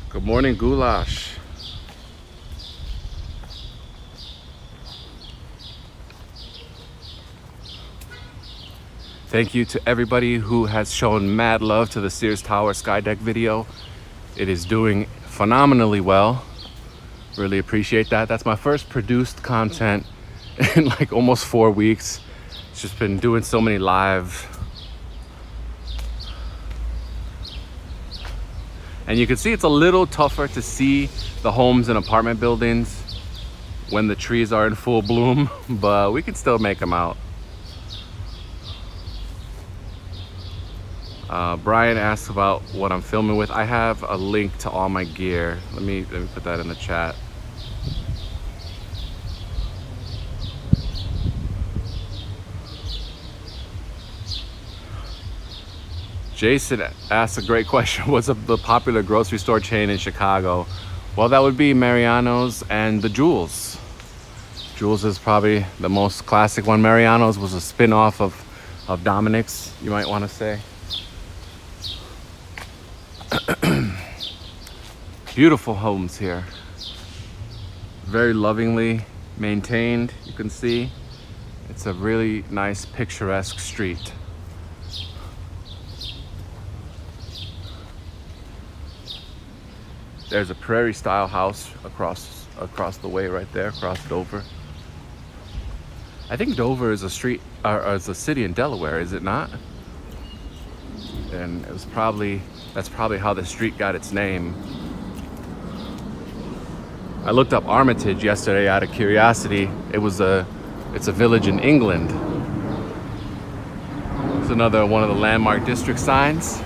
Good morning, Goulash. Thank you to everybody who has shown mad love to the Sears Tower Skydeck video. It is doing phenomenally well. Really appreciate that. That's my first produced content in like almost 4 weeks. It's just been doing so many live. And you can see it's a little tougher to see the homes and apartment buildings when the trees are in full bloom, but we can still make them out. Brian asks about what I'm filming with. I have a link to all my gear. Let me put that in the chat. Jason asked a great question. What's the popular grocery store chain in Chicago? Well, that would be Mariano's and the Jewels. Jewels is probably the most classic one. Mariano's was a spin-off of Dominic's, you might want to say. Beautiful homes here, very lovingly maintained. You can see it's a really nice picturesque street. There's a prairie style house across the way right there, across Dover. I think Dover is a street or is a city in Delaware, is it not? And that's probably how the street got its name. I looked up Armitage yesterday out of curiosity. It's a village in England. It's another one of the landmark district signs,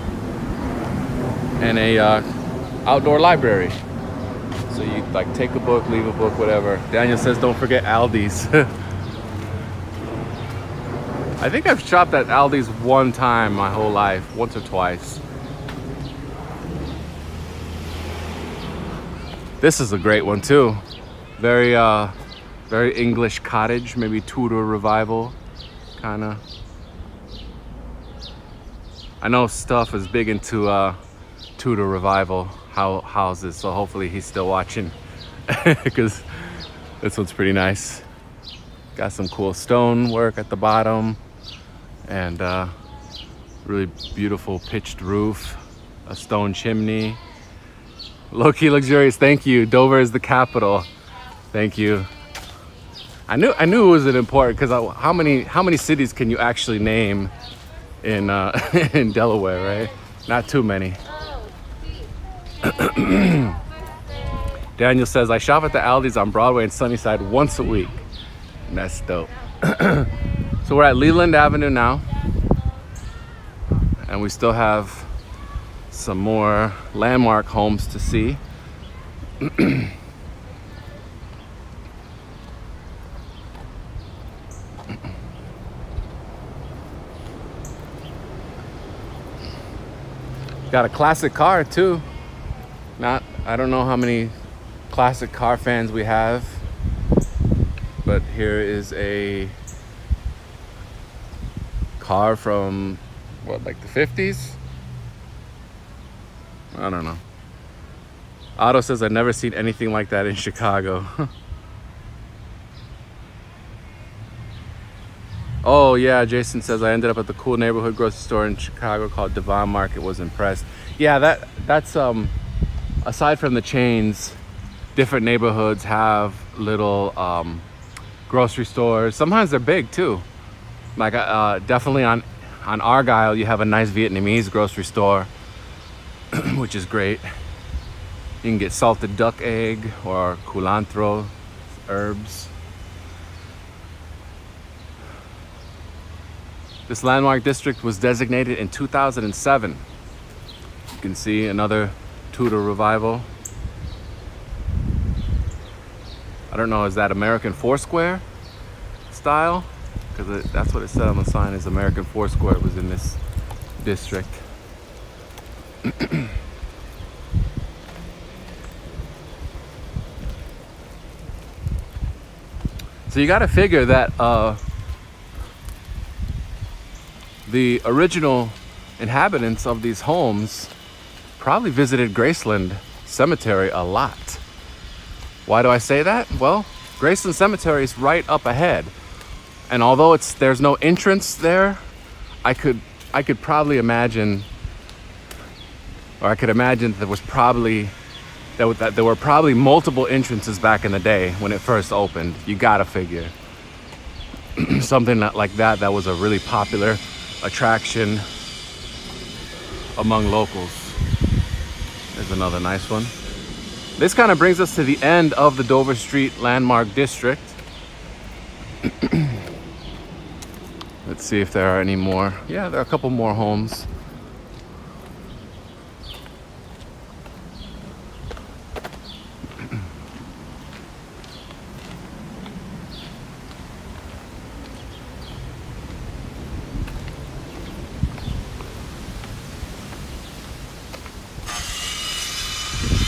and a outdoor library. So you like take a book, leave a book, whatever. Daniel says don't forget Aldi's. I think I've shopped at Aldi's one time my whole life, once or twice. This is a great one too. Very English cottage, maybe Tudor revival, kind of. I know Stuff is big into Tudor revival houses, so hopefully he's still watching because this one's pretty nice. Got some cool stone work at the bottom and really beautiful pitched roof, a stone chimney. Low-key luxurious. Thank you. Dover is the capital. Thank you. I knew it was an important, because how many cities can you actually name in in Delaware, right? Not too many. Daniel says, I shop at the Aldi's on Broadway and Sunnyside once a week. And that's dope. So we're at Leland Avenue now. And we still have some more landmark homes to see. Got a classic car too. I don't know how many classic car fans we have, but here is a car from what, like the 50s? I don't know. Otto says, I've never seen anything like that in Chicago. Oh yeah, Jason says, I ended up at the cool neighborhood grocery store in Chicago called Devon Market. Was impressed. Yeah, that's aside from the chains, different neighborhoods have little grocery stores. Sometimes they're big too. Like definitely on Argyle, you have a nice Vietnamese grocery store, which is great. You can get salted duck egg or culantro, herbs. This landmark district was designated in 2007. You can see another Tudor revival. I don't know, is that American Foursquare style? Because that's what it said on the sign, is American Foursquare was in this district. So you got to figure that the original inhabitants of these homes probably visited Graceland Cemetery a lot. Why do I say that? Well, Graceland Cemetery is right up ahead. And although there's no entrance there, I could probably imagine, or I could imagine that there were probably multiple entrances back in the day when it first opened. You gotta figure. Something like that was a really popular attraction among locals. There's another nice one. This kind of brings us to the end of the Dover Street Landmark District. Let's see if there are any more. Yeah, there are a couple more homes.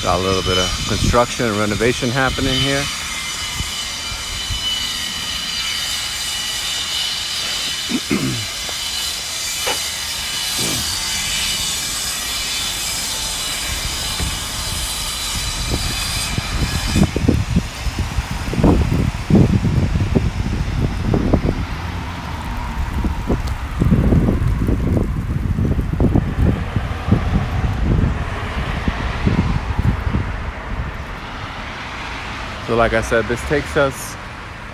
Got a little bit of construction and renovation happening here. So like I said, this takes us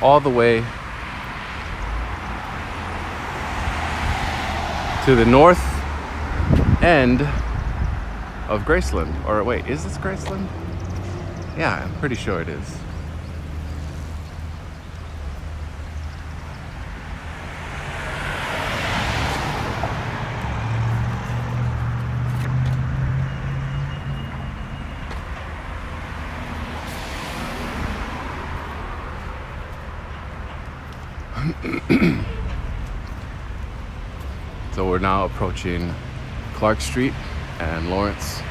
all the way to the north end of Graceland. Or wait, is this Graceland? Yeah, I'm pretty sure it is. So we're now approaching Clark Street and Lawrence.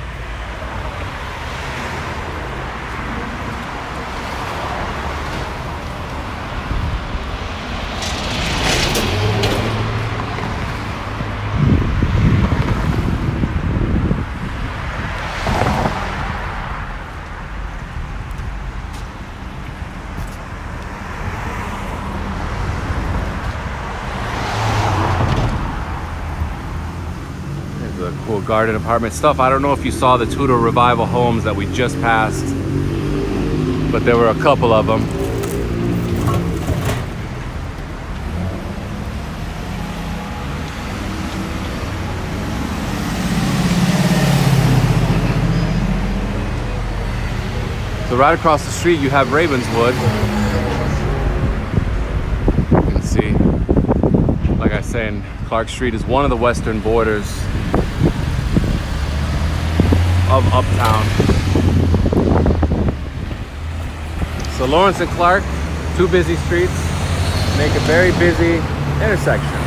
garden apartment stuff. I don't know if you saw the Tudor Revival homes that we just passed, but there were a couple of them. So right across the street you have Ravenswood. You can see, like I was saying, Clark Street is one of the western borders of Uptown. So Lawrence and Clark, two busy streets, make a very busy intersection.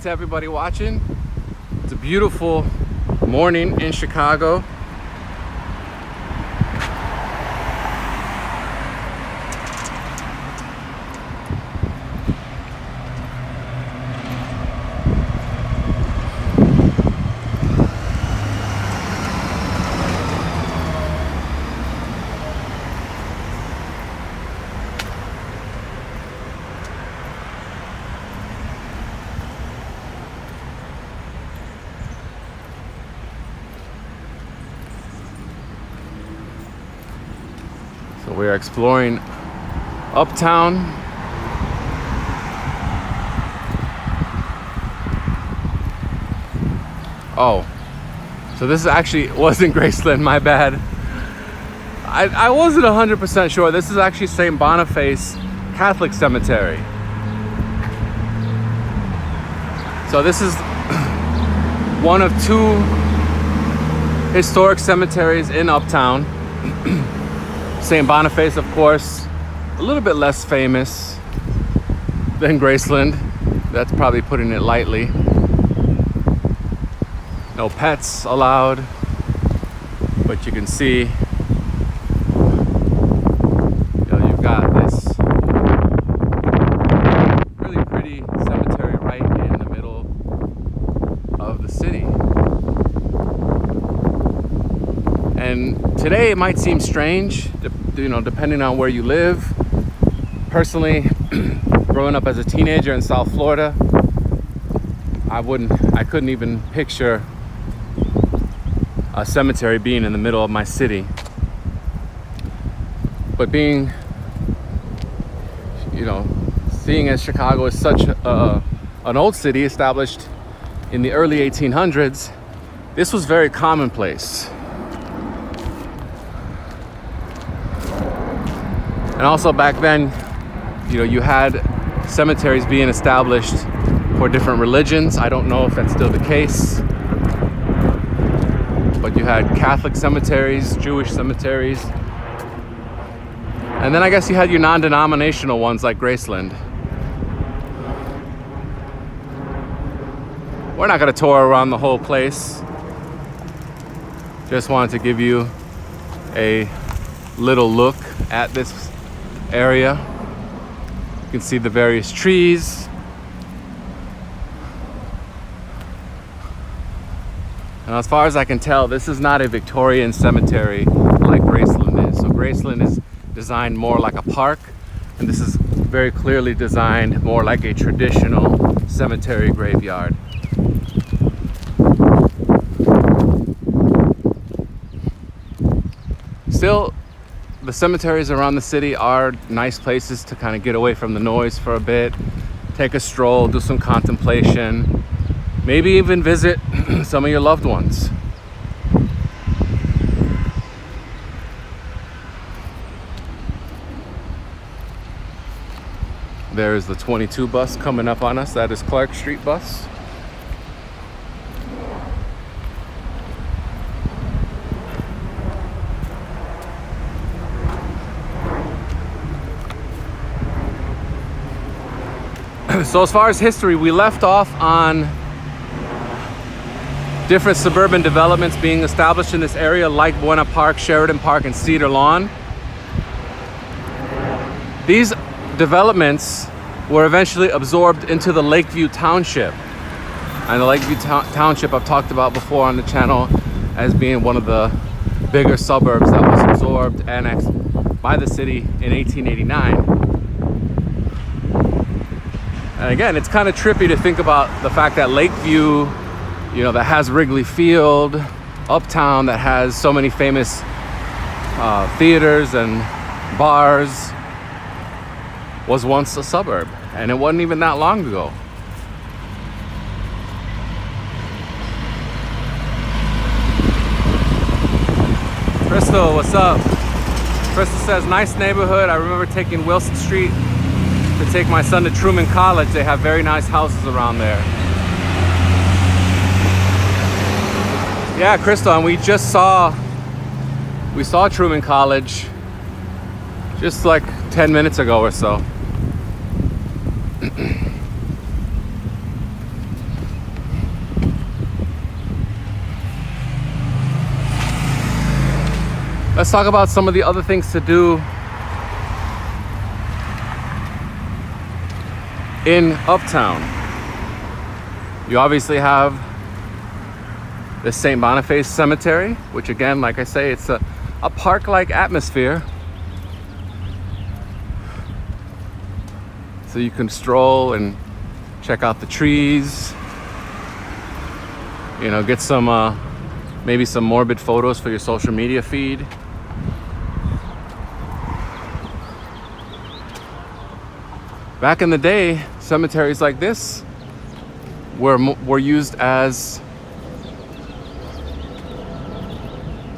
To everybody watching. It's a beautiful morning in Chicago. So we're exploring Uptown. Oh, so this actually wasn't Graceland, my bad. I wasn't 100% sure. This is actually St. Boniface Catholic Cemetery. So this is one of two historic cemeteries in Uptown. St. Boniface, of course, a little bit less famous than Graceland. That's probably putting it lightly. No pets allowed, but you can see, you've got this really pretty cemetery right in the middle of the city. And today it might seem strange, depending on where you live. Personally, growing up as a teenager in South Florida, I couldn't even picture a cemetery being in the middle of my city. But seeing as Chicago is such an old city established in the early 1800s, this was very commonplace. And also back then, you had cemeteries being established for different religions. I don't know if that's still the case, but you had Catholic cemeteries, Jewish cemeteries, and then I guess you had your non-denominational ones like Graceland. We're not going to tour around the whole place. Just wanted to give you a little look at this area. You can see the various trees. And as far as I can tell, this is not a Victorian cemetery like Graceland is. So Graceland is designed more like a park, and this is very clearly designed more like a traditional cemetery graveyard. Still, the cemeteries around the city are nice places to kind of get away from the noise for a bit, take a stroll, do some contemplation, maybe even visit some of your loved ones. There's the 22 bus coming up on us. That is Clark Street bus. So as far as history, we left off on different suburban developments being established in this area, like Buena Park, Sheridan Park, and Cedar Lawn. These developments were eventually absorbed into the Lakeview Township. And the Lakeview Township I've talked about before on the channel as being one of the bigger suburbs that was absorbed, annexed by the city in 1889. And again, it's kind of trippy to think about the fact that Lakeview, you know, that has Wrigley Field, Uptown, that has so many famous theaters and bars, was once a suburb, and it wasn't even that long ago. Crystal, what's up? Crystal says, nice neighborhood. I remember taking Wilson Street to take my son to Truman College. They have very nice houses around there. Yeah, Crystal, and we saw Truman College just like 10 minutes ago or so. Let's talk about some of the other things to do in Uptown. You obviously have the St. Boniface Cemetery, which again, like I say, it's a park-like atmosphere. So you can stroll and check out the trees, you know, get some maybe some morbid photos for your social media feed. Back in the day, cemeteries like this were used as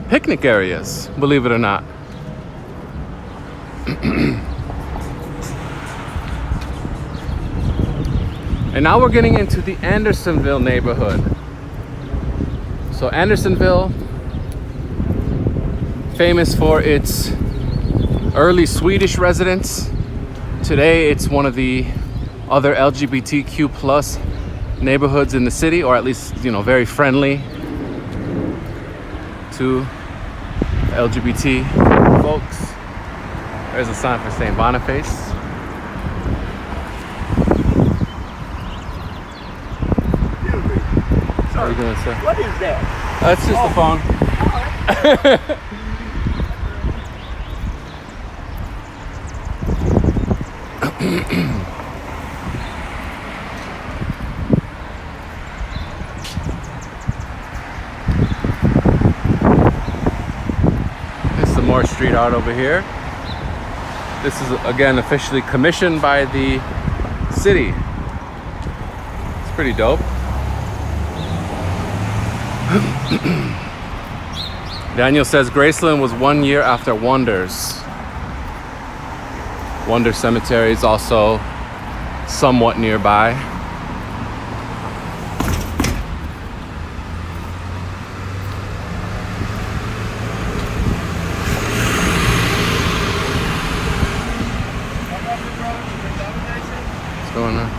picnic areas, believe it or not. And now we're getting into the Andersonville neighborhood. So Andersonville, famous for its early Swedish residents. Today it's one of the other LGBTQ plus neighborhoods in the city, or at least, you know, very friendly to LGBT folks. There's a sign for St. Boniface. What are you gonna say? What is that? That's just the phone. There's some more street art over here. This is again officially commissioned by the city. It's pretty dope. Daniel says Graceland was 1 year after Wonders. Wonder Cemetery is also somewhat nearby. What's going on?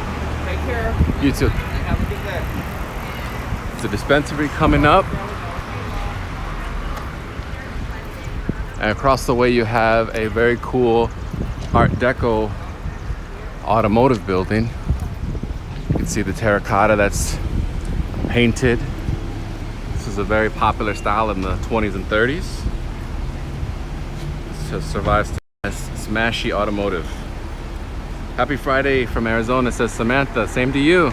Take care. You too. Have a good day. It's a dispensary coming up. And across the way you have a very cool Art Deco automotive building. You can see the terracotta that's painted. This is a very popular style in the 20s and 30s. This just survives as Smashy Automotive. Happy Friday from Arizona, says Samantha. Same to you.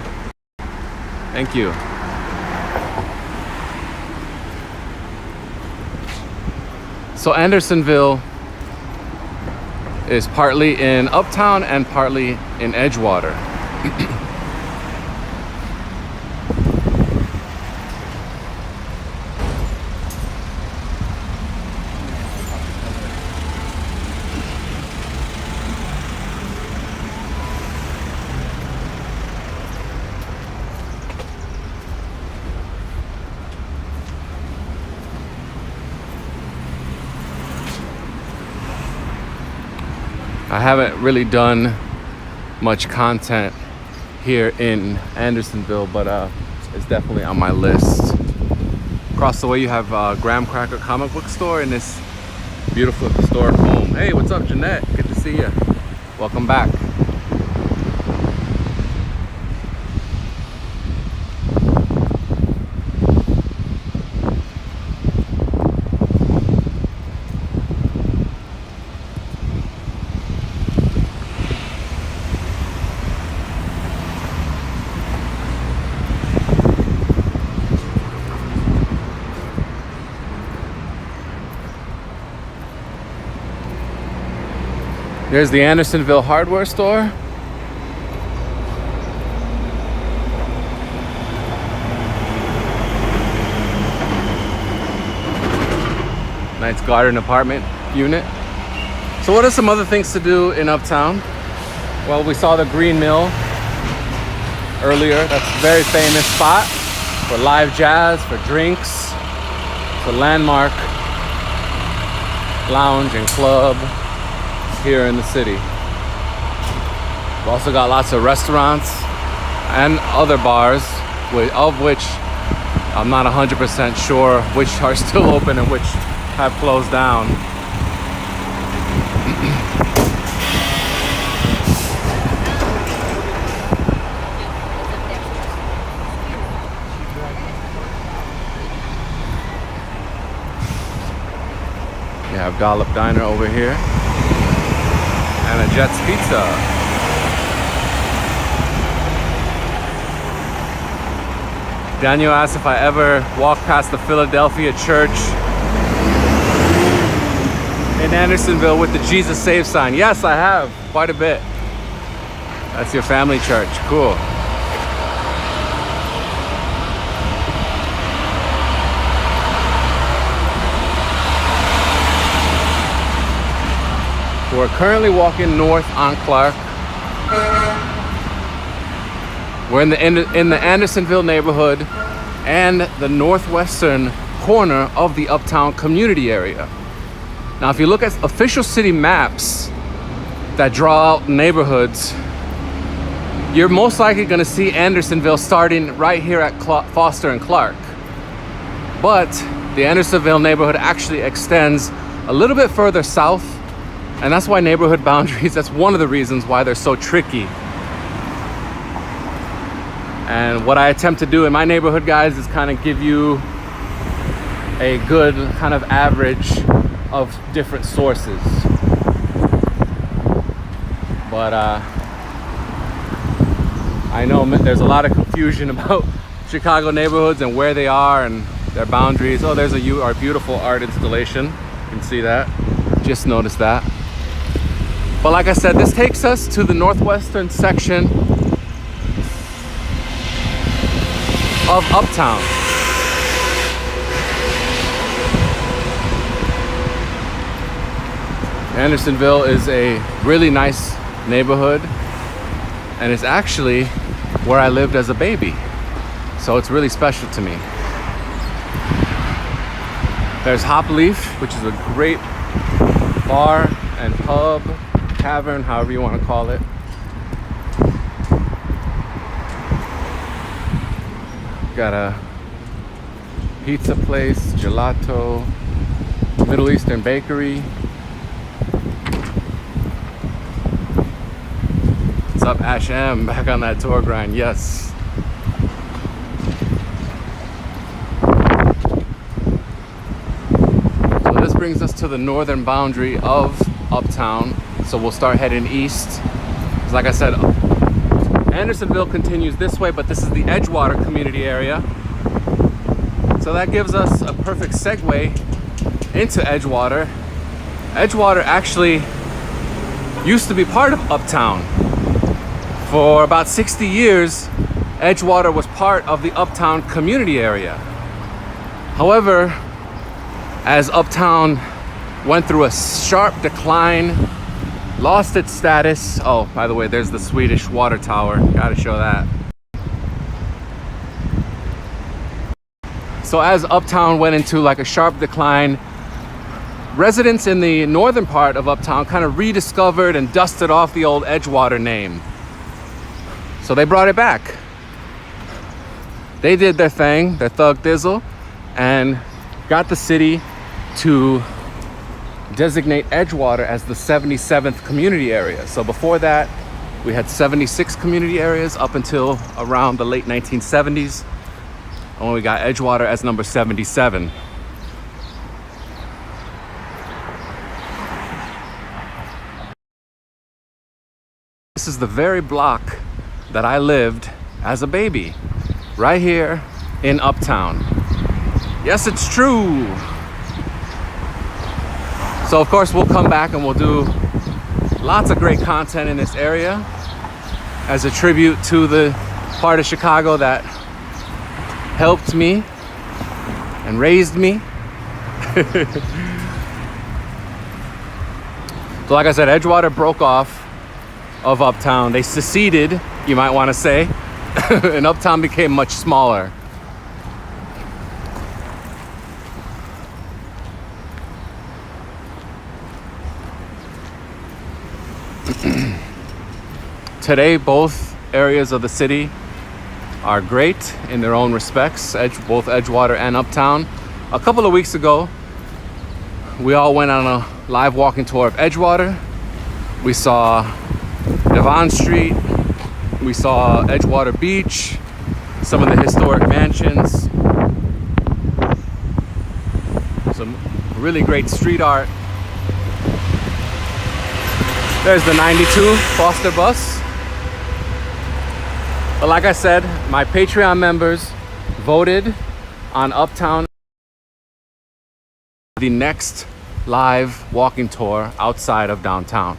Thank you. So Andersonville is partly in Uptown and partly in Edgewater. I haven't really done much content here in Andersonville, but it's definitely on my list. Across the way you have Graham Cracker comic book store and this beautiful historic home. Hey, what's up, Jeanette? Good to see you. Welcome back. There's the Andersonville hardware store. Nice garden apartment unit. So what are some other things to do in Uptown? Well, we saw the Green Mill earlier. That's a very famous spot for live jazz, for drinks. It's a landmark lounge and club here in the city. We've also got lots of restaurants and other bars, of which I'm not 100% sure which are still open and which have closed down. You have Dollop Diner over here. And a Jet's Pizza. Daniel asked if I ever walked past the Philadelphia church in Andersonville with the Jesus Save sign. Yes, I have, quite a bit. That's your family church, cool. We're currently walking north on Clark. We're in the Andersonville neighborhood and the northwestern corner of the Uptown community area. Now, if you look at official city maps that draw out neighborhoods, you're most likely going to see Andersonville starting right here at Foster and Clark. But the Andersonville neighborhood actually extends a little bit further south. And that's why neighborhood boundaries, that's one of the reasons why they're so tricky. And what I attempt to do in my neighborhood, guys, is kind of give you a good kind of average of different sources. But I know there's a lot of confusion about Chicago neighborhoods and where they are and their boundaries. Oh, there's our beautiful art installation. You can see that. Just noticed that. But like I said, this takes us to the northwestern section of Uptown. Andersonville is a really nice neighborhood, and it's actually where I lived as a baby. So it's really special to me. There's Hop Leaf, which is a great bar and pub, tavern, however you want to call it. Got a pizza place, gelato, Middle Eastern bakery. What's up, Ash M? Back on that tour grind, yes. So this brings us to the northern boundary of Uptown. So we'll start heading east. Because like I said, Andersonville continues this way, but this is the Edgewater community area. So that gives us a perfect segue into Edgewater. Edgewater actually used to be part of Uptown. For about 60 years, Edgewater was part of the Uptown community area. However, as Uptown went through a sharp decline, lost its status. Oh, by the way, there's the Swedish water tower. Gotta show that. So as Uptown went into like a sharp decline, residents in the northern part of Uptown kind of rediscovered and dusted off the old Edgewater name. So they brought it back. They did their thing, their thug thizzle, and got the city to designate Edgewater as the 77th community area. So before that, we had 76 community areas up until around the late 1970s, when we got Edgewater as number 77. This is the very block that I lived as a baby, right here in Uptown. Yes, it's true. So of course we'll come back and we'll do lots of great content in this area as a tribute to the part of Chicago that helped me and raised me. So like I said, Edgewater broke off of Uptown. They seceded, you might want to say, and Uptown became much smaller. Today, both areas of the city are great in their own respects, both Edgewater and Uptown. A couple of weeks ago, we all went on a live walking tour of Edgewater. We saw Devon Street, we saw Edgewater Beach, some of the historic mansions, some really great street art. There's the 92 Foster bus. But like I said, my Patreon members voted on Uptown the next live walking tour outside of downtown.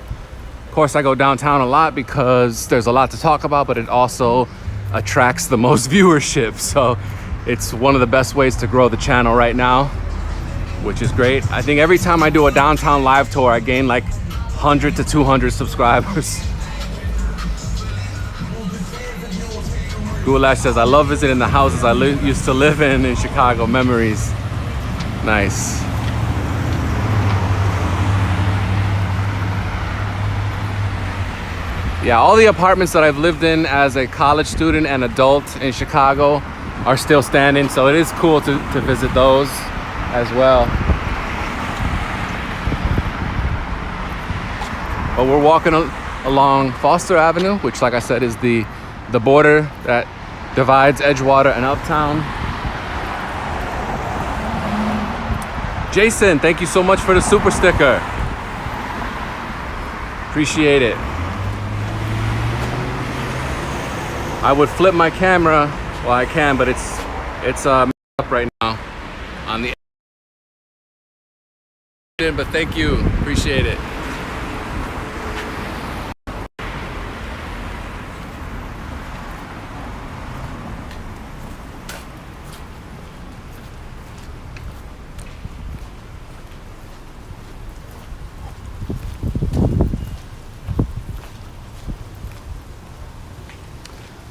Of course, I go downtown a lot because there's a lot to talk about, but it also attracts the most viewership. So it's one of the best ways to grow the channel right now, which is great. I think every time I do a downtown live tour, I gain like 100 to 200 subscribers. Goulash says, I love visiting the houses I used to live in Chicago. Memories. Nice. Yeah, all the apartments that I've lived in as a college student and adult in Chicago are still standing, so it is cool to visit those as well. But we're walking along Foster Avenue, which, like I said, is the border that divides Edgewater and Uptown. Jason, thank you so much for the super sticker. Appreciate it. I would flip my camera, well I can, but it's up right now on the end, but thank you, appreciate it.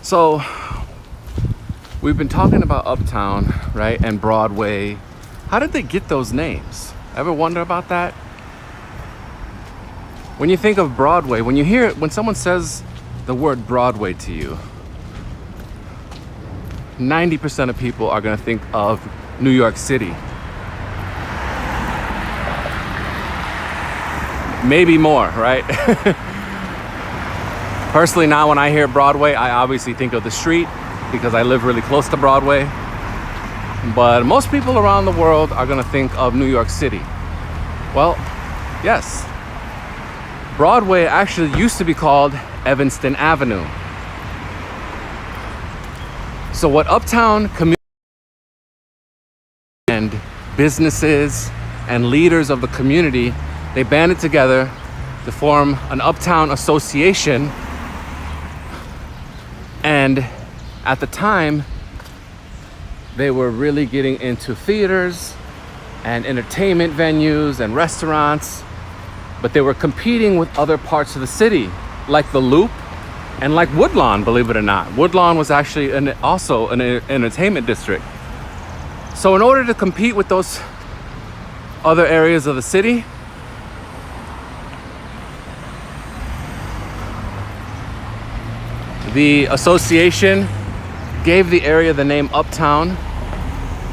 So we've been talking about Uptown, right, and Broadway. How did they get those names? Ever wonder about that? When you think of Broadway, when you hear it, when someone says the word Broadway to you, 90% of people are going to think of New York City. Maybe more, right? Personally, now when I hear Broadway, I obviously think of the street because I live really close to Broadway. But most people around the world are going to think of New York City. Well, yes. Broadway actually used to be called Evanston Avenue. So what Uptown community and businesses and leaders of the community, they banded together to form an Uptown Association. And at the time, they were really getting into theaters and entertainment venues and restaurants, but they were competing with other parts of the city, like the Loop and like Woodlawn, believe it or not. Woodlawn was actually also an entertainment district. So in order to compete with those other areas of the city, The association gave the area the name Uptown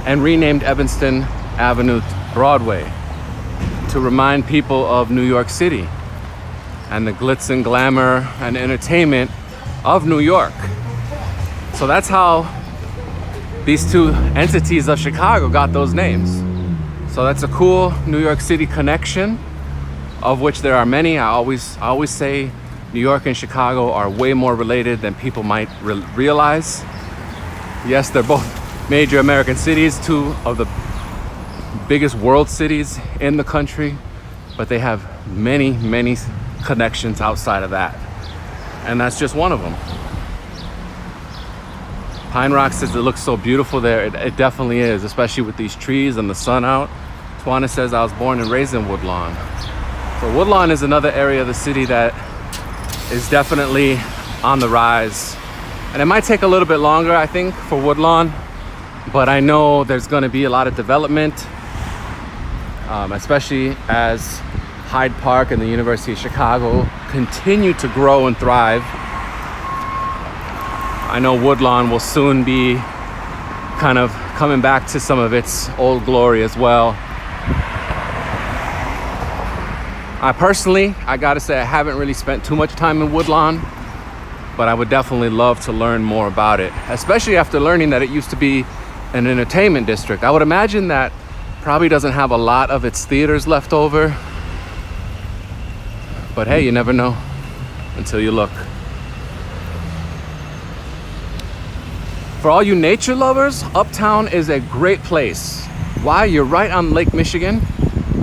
and renamed Evanston Avenue Broadway to remind people of New York City and the glitz and glamour and entertainment of New York. So that's how these two entities of Chicago got those names. So that's a cool New York City connection, of which there are many. I always say New York and Chicago are way more related than people might realize. Yes, they're both major American cities, two of the biggest world cities in the country, but they have many, many connections outside of that. And that's just one of them. Pine Rock says it looks so beautiful there. It definitely is, especially with these trees and the sun out. Tawana says I was born and raised in Woodlawn. So Woodlawn is another area of the city that is definitely on the rise. And it might take a little bit longer, I think, for Woodlawn, but I know there's gonna be a lot of development, especially as Hyde Park and the University of Chicago continue to grow and thrive. I know Woodlawn will soon be kind of coming back to some of its old glory as well. I personally, I gotta say, I haven't really spent too much time in Woodlawn, but I would definitely love to learn more about it, especially after learning that it used to be an entertainment district. I would imagine that probably doesn't have a lot of its theaters left over, but hey, you never know until you look. For all you nature lovers, Uptown is a great place. Why? You're right on Lake Michigan.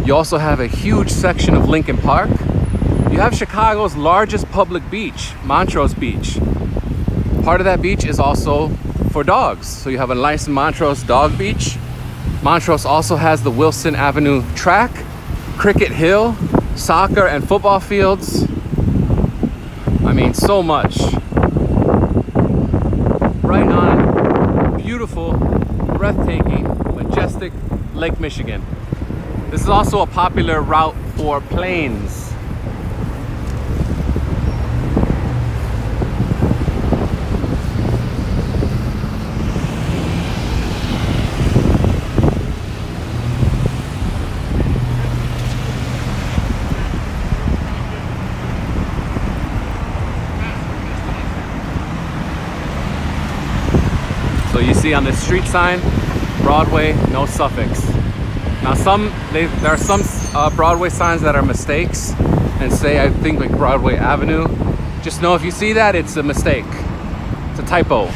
You also have a huge section of Lincoln Park. You have Chicago's largest public beach, Montrose Beach. Part of that beach is also for dogs. So you have a nice Montrose dog beach. Montrose also has the Wilson Avenue track, Cricket Hill, soccer and football fields. I mean, so much. Right on beautiful, breathtaking, majestic Lake Michigan. This is also a popular route for planes. So you see on the street sign, Broadway, no suffix. Now there are some Broadway signs that are mistakes and say, I think, like Broadway Avenue. Just know if you see that, it's a mistake. It's a typo.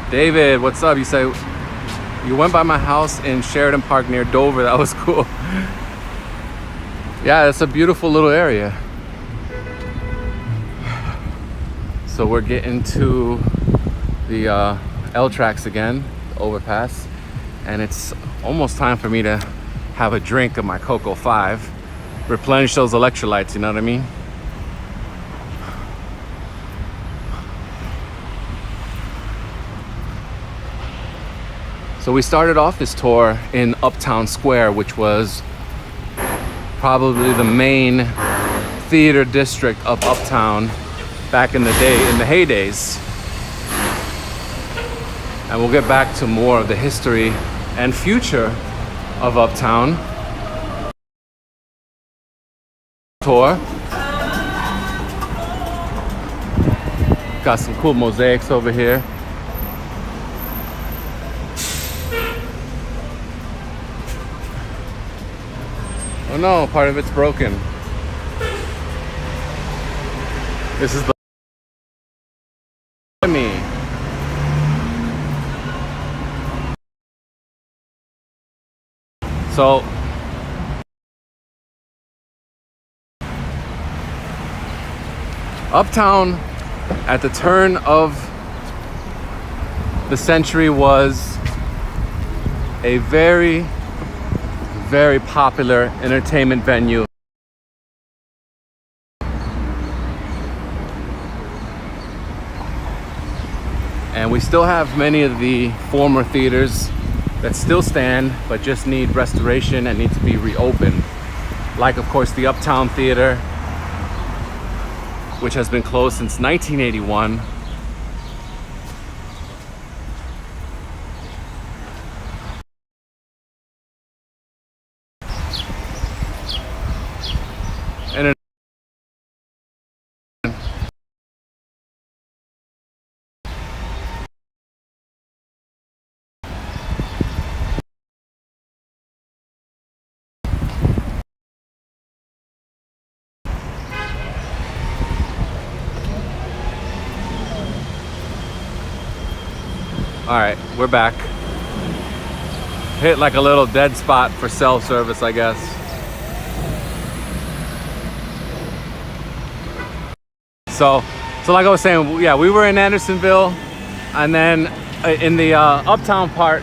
David, what's up? You say, you went by my house in Sheridan Park near Dover. That was cool. Yeah, it's a beautiful little area. So we're getting to the L tracks again, the overpass, and it's almost time for me to have a drink of my Cocoa 5, replenish those electrolytes, you know what I mean? So we started off this tour in Uptown Square, which was probably the main theater district of Uptown back in the day, in the heydays. And we'll get back to more of the history and future of Uptown. Tour. Got some cool mosaics over here. Oh no, part of it's broken. This is the me. So Uptown at the turn of the century was a very, very popular entertainment venue. And we still have many of the former theaters that still stand, but just need restoration and need to be reopened. Like, of course, the Uptown Theater, which has been closed since 1981. And all right, we're back. Hit like a little dead spot for self-service, I guess. So like I was saying, yeah, we were in Andersonville, and then in the Uptown part,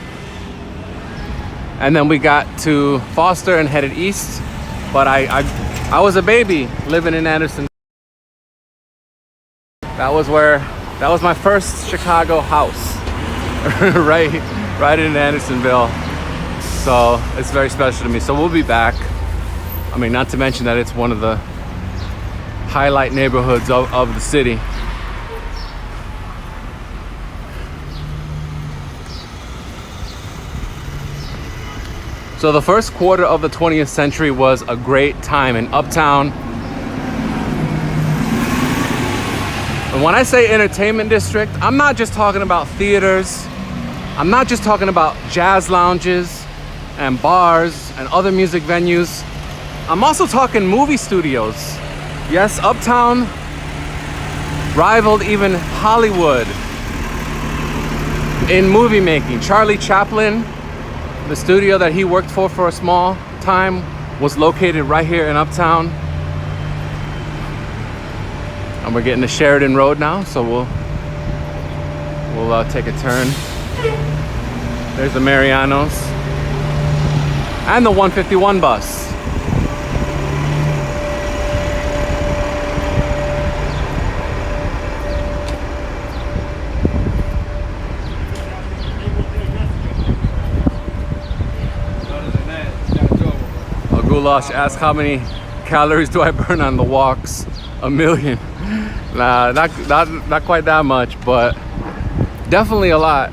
and then we got to Foster and headed east. But I was a baby living in Andersonville. That was my first Chicago house, right in Andersonville. So it's very special to me. So we'll be back. I mean, not to mention that it's one of the highlight neighborhoods of the city. So the first quarter of the 20th century was a great time in Uptown. And when I say entertainment district, I'm not just talking about theaters. I'm not just talking about jazz lounges and bars and other music venues. I'm also talking movie studios. Yes, Uptown rivaled even Hollywood in movie making. Charlie Chaplin, the studio that he worked for a small time, was located right here in Uptown. And we're getting to Sheridan Road now, so we'll take a turn. There's the Marianos and the 151 bus. Goulash asked how many calories do I burn on the walks? 1 million. Nah, not quite that much, but definitely a lot.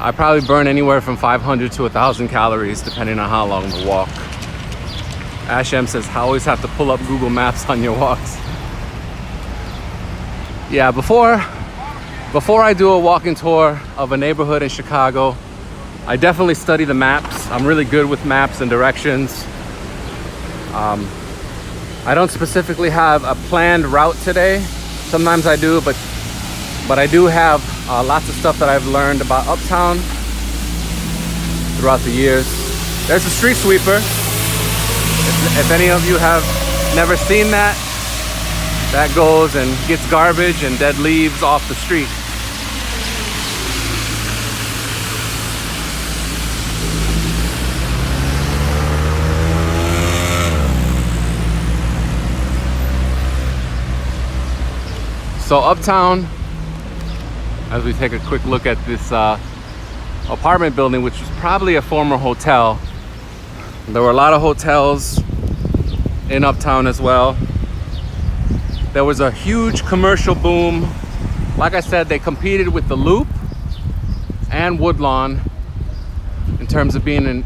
I probably burn anywhere from 500 to 1,000 calories depending on how long the walk. Ash M says, I always have to pull up Google Maps on your walks. Yeah, before I do a walking tour of a neighborhood in Chicago, I definitely study the maps. I'm really good with maps and directions. I don't specifically have a planned route today. Sometimes I do, but I do have lots of stuff that I've learned about Uptown throughout the years. There's a street sweeper. If any of you have never seen that, that goes and gets garbage and dead leaves off the street. So Uptown, as we take a quick look at this apartment building, which was probably a former hotel. There were a lot of hotels in Uptown as well. There was a huge commercial boom. Like I said, they competed with the Loop and Woodlawn in terms of being an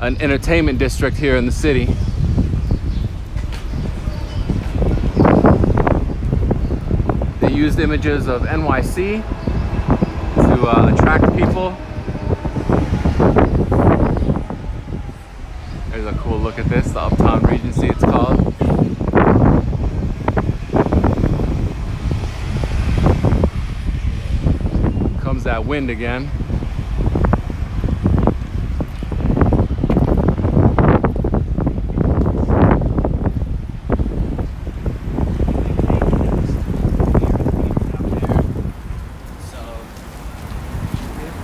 entertainment district here in the city. They used images of NYC to attract people. There's a cool look at this, the Uptown Regency it's called. Comes that wind again.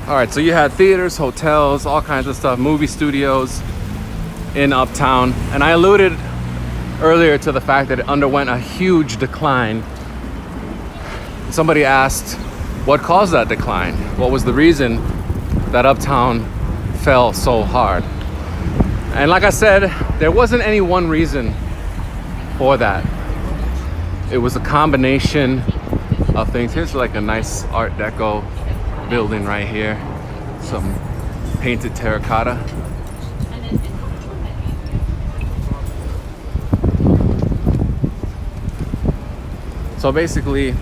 All right, so you had theaters, hotels, all kinds of stuff, movie studios in Uptown. And I alluded earlier to the fact that it underwent a huge decline. Somebody asked, what caused that decline? What was the reason that Uptown fell so hard? And like I said, there wasn't any one reason for that. it was a combination of things. Here's like a nice Art Deco building right here. Some painted terracotta. So basically,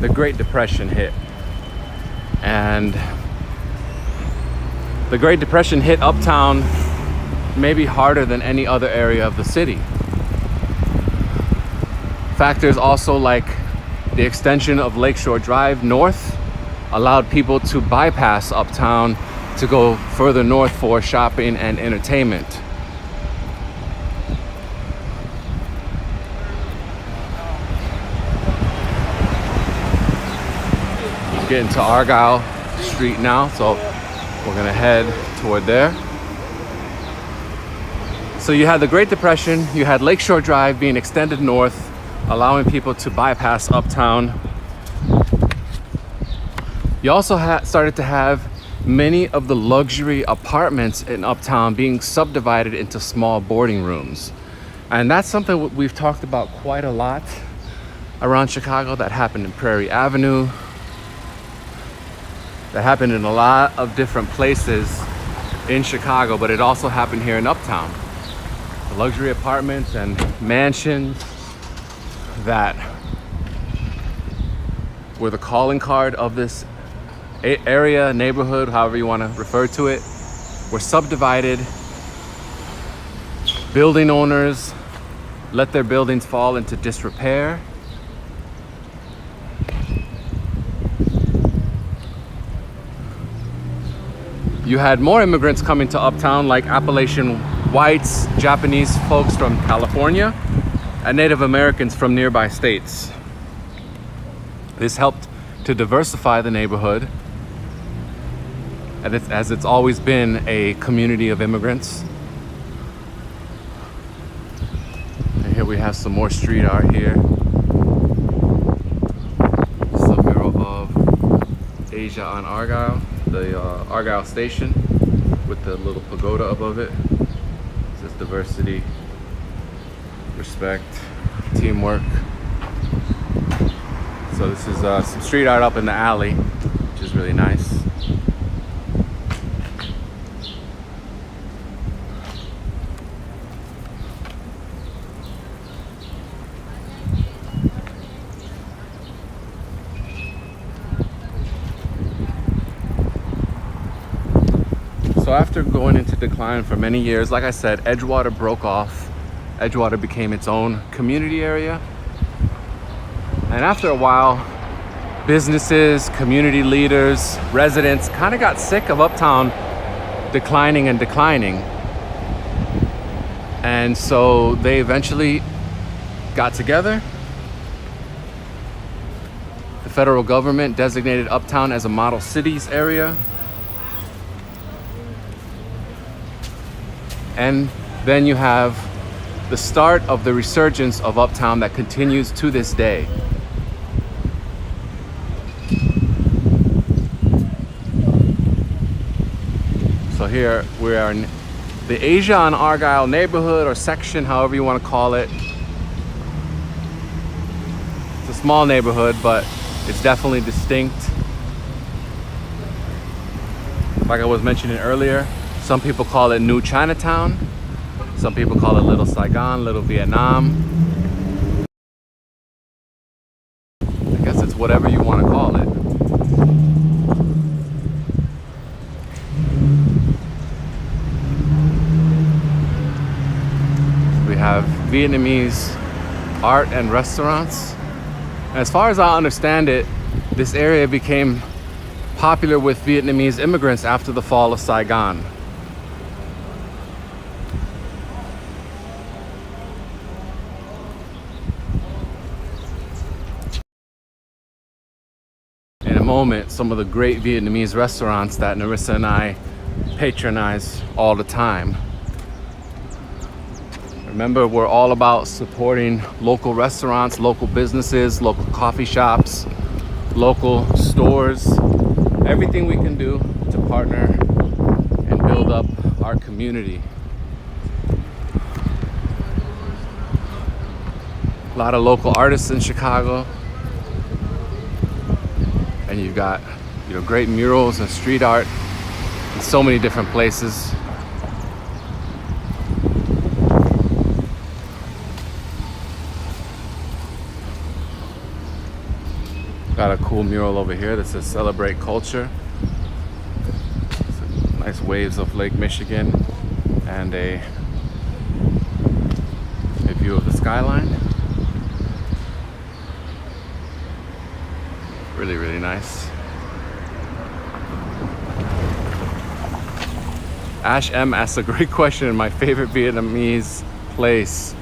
the Great Depression hit. And the Great Depression hit Uptown maybe harder than any other area of the city. Factors also like the extension of Lakeshore Drive north allowed people to bypass Uptown to go further north for shopping and entertainment. Getting to Argyle Street now, so we're gonna head toward there. So you had the Great Depression, you had Lakeshore Drive being extended north, allowing people to bypass Uptown. You also started to have many of the luxury apartments in Uptown being subdivided into small boarding rooms. And that's something we've talked about quite a lot around Chicago. That happened in Prairie Avenue. That happened in a lot of different places in Chicago, but it also happened here in Uptown. The luxury apartments and mansions that were the calling card of this area, neighborhood, however you want to refer to it, were subdivided. Building owners let their buildings fall into disrepair. You had more immigrants coming to Uptown, like Appalachian whites, Japanese folks from California, and Native Americans from nearby states. This helped to diversify the neighborhood, as it's always been a community of immigrants. And here we have some more street art here. Some mural of Asia on Argyle, the Argyle station with the little pagoda above it. It says diversity, respect, teamwork. So this is some street art up in the alley, which is really nice. So after going into decline for many years, like I said, Edgewater broke off. Edgewater became its own community area. And after a while, businesses, community leaders, residents kind of got sick of Uptown declining and declining. And so they eventually got together. The federal government designated Uptown as a model cities area. And then you have the start of the resurgence of Uptown that continues to this day. So here we are in the Asia on Argyle neighborhood or section, however you want to call it. It's a small neighborhood, but it's definitely distinct. Like I was mentioning earlier, some people call it New Chinatown. Some people call it Little Saigon, Little Vietnam. I guess it's whatever you want to call it. We have Vietnamese art and restaurants. And as far as I understand it, this area became popular with Vietnamese immigrants after the fall of Saigon. In a moment, some of the great Vietnamese restaurants that Narissa and I patronize all the time. Remember, we're all about supporting local restaurants, local businesses, local coffee shops, local stores, everything we can do to partner and build up our community. A lot of local artists in Chicago. And you've got, you know, great murals and street art in so many different places. Got a cool mural over here that says "Celebrate Culture." Nice waves of Lake Michigan and a view of the skyline. Really, really nice. Ash M asks a great question. My favorite Vietnamese place.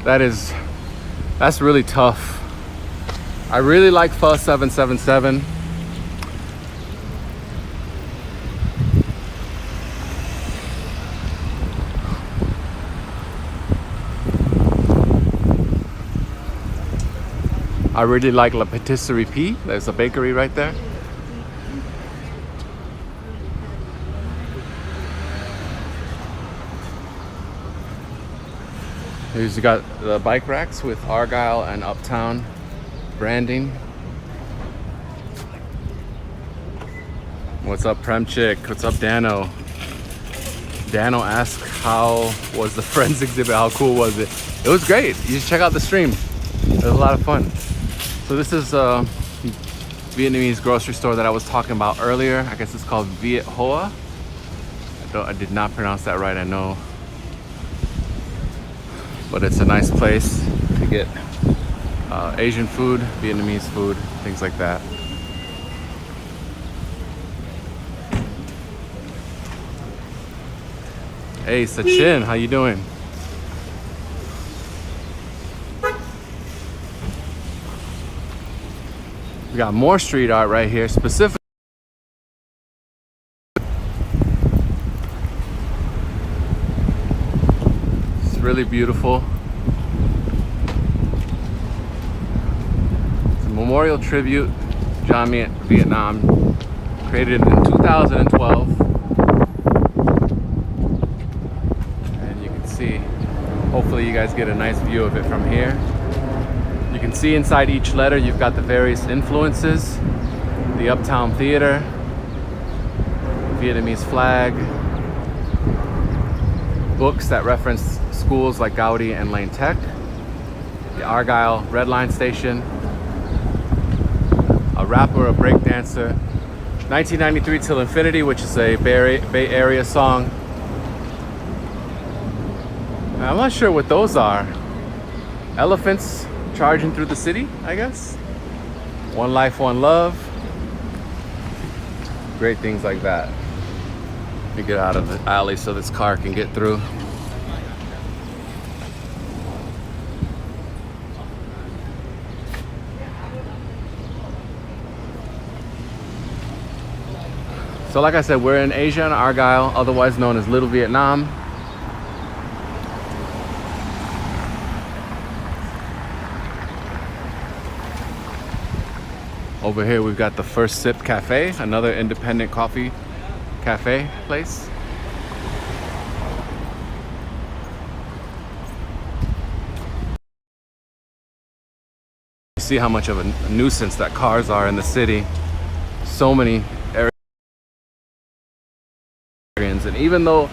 That's really tough. I really like Pho 777. I really like La Patisserie P. There's a bakery right there. Here's you got the bike racks with Argyle and Uptown branding. What's up, Premchick? What's up, Dano? Dano asked, how was the Friends exhibit? How cool was it? It was great. You should check out the stream. It was a lot of fun. So this is a Vietnamese grocery store that I was talking about earlier. I guess it's called Viet Hoa. I did not pronounce that right, I know. But it's a nice place to get Asian food, Vietnamese food, things like that. Hey Sachin, how you doing? We got more street art right here, specifically. It's really beautiful. It's a memorial tribute, John Vietnam, created in 2012. And you can see, hopefully you guys get a nice view of it from here. You can see inside each letter you've got the various influences, the Uptown Theater, Vietnamese flag, books that reference schools like Gaudi and Lane Tech, the Argyle Red Line Station, a rapper, a breakdancer, 1993 Till Infinity, which is a Bay Area song. I'm not sure what those are. Elephants charging through the city, I guess. One life, one love. Great things like that. Let me get out of the alley so this car can get through. So like I said, we're in Asia and Argyle, otherwise known as Little Vietnam. Over here we've got the First Sip Cafe, another independent coffee cafe place. You see how much of a nuisance that cars are in the city. So many areas, and even though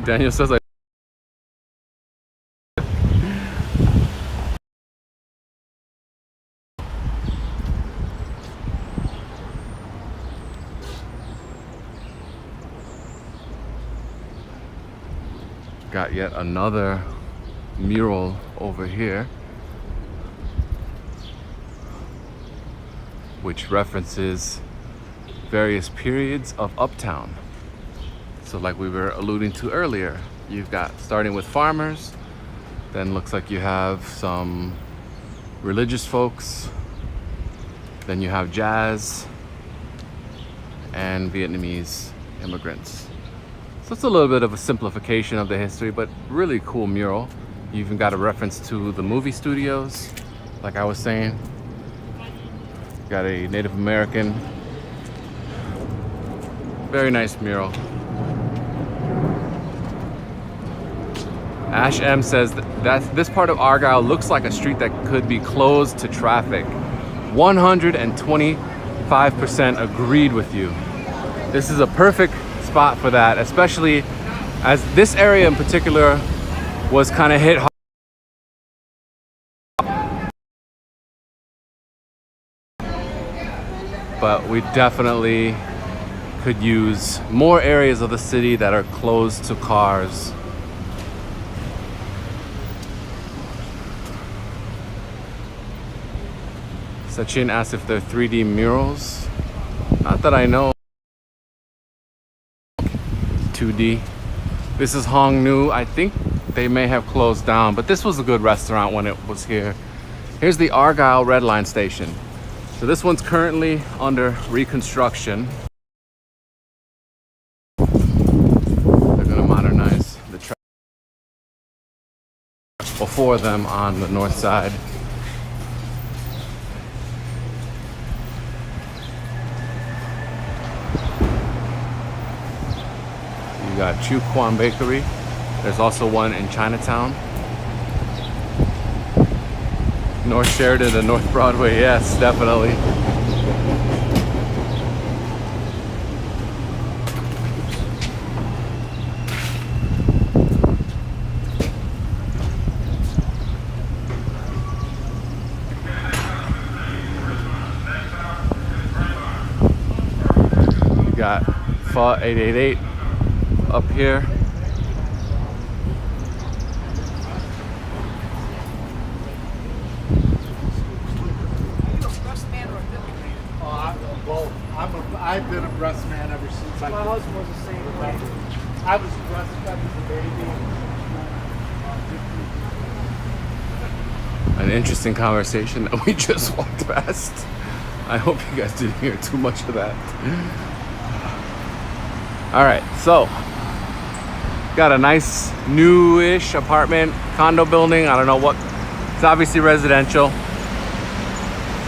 Daniel says I got yet another mural over here which references various periods of Uptown. So like we were alluding to earlier, you've got starting with farmers, then looks like you have some religious folks, Then you have jazz and Vietnamese immigrants. So it's a little bit of a simplification of the history, but really cool mural. You even got a reference to the movie studios, like I was saying. Got a Native American. Very nice mural. Ash M says that this part of Argyle looks like a street that could be closed to traffic. 125% agreed with you. This is a perfect spot for that, especially as this area in particular was kind of hit hard. But we definitely could use more areas of the city that are closed to cars. Sachin asked if they're 3D murals. Not that I know. 2D. This is Hong Nu. I think they may have closed down, but this was a good restaurant when it was here. Here's the Argyle Red Line station. So this one's currently under reconstruction. They're gonna modernize the track before them on the north side. You got Chu Kwan Bakery. There's also one in Chinatown. North Sheridan and North Broadway, yes, definitely. You got Pho 888 up here. I've been a breast man ever since my husband was the same way. I was breastfed as a baby. An interesting conversation that we just walked past. I hope you guys didn't hear too much of that. All right, so got a nice newish apartment condo building. I don't know what. It's obviously residential.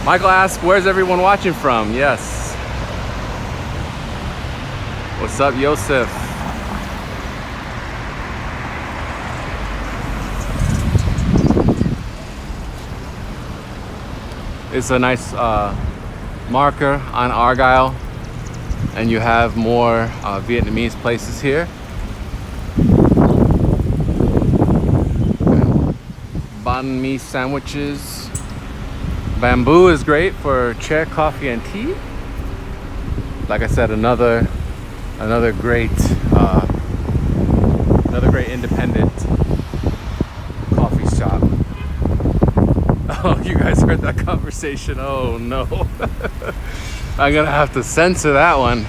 Michael asked, "Where's everyone watching from?" Yes. What's up, Yosef? It's a nice marker on Argyle, and you have more Vietnamese places here. Banh mi sandwiches. Bamboo is great for chair, coffee, and tea. Like I said, another great independent coffee shop. Oh, you guys heard that conversation? Oh no. I'm gonna have to censor that one.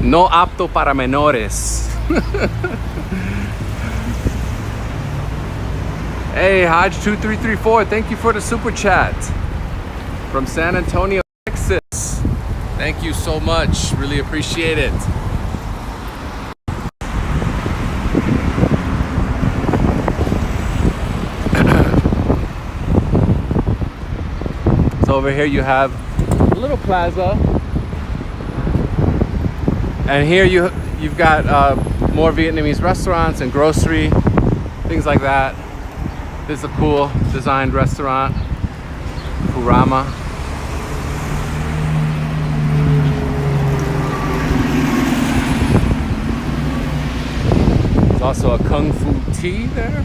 No apto para menores. Hey, Hodge2334, thank you for the super chat from San Antonio, Texas. Thank you so much. Really appreciate it. So over here you have a little plaza, and here you've got more Vietnamese restaurants and grocery, things like that. This is a cool designed restaurant, Kurama. There's also a Kung Fu Tea there.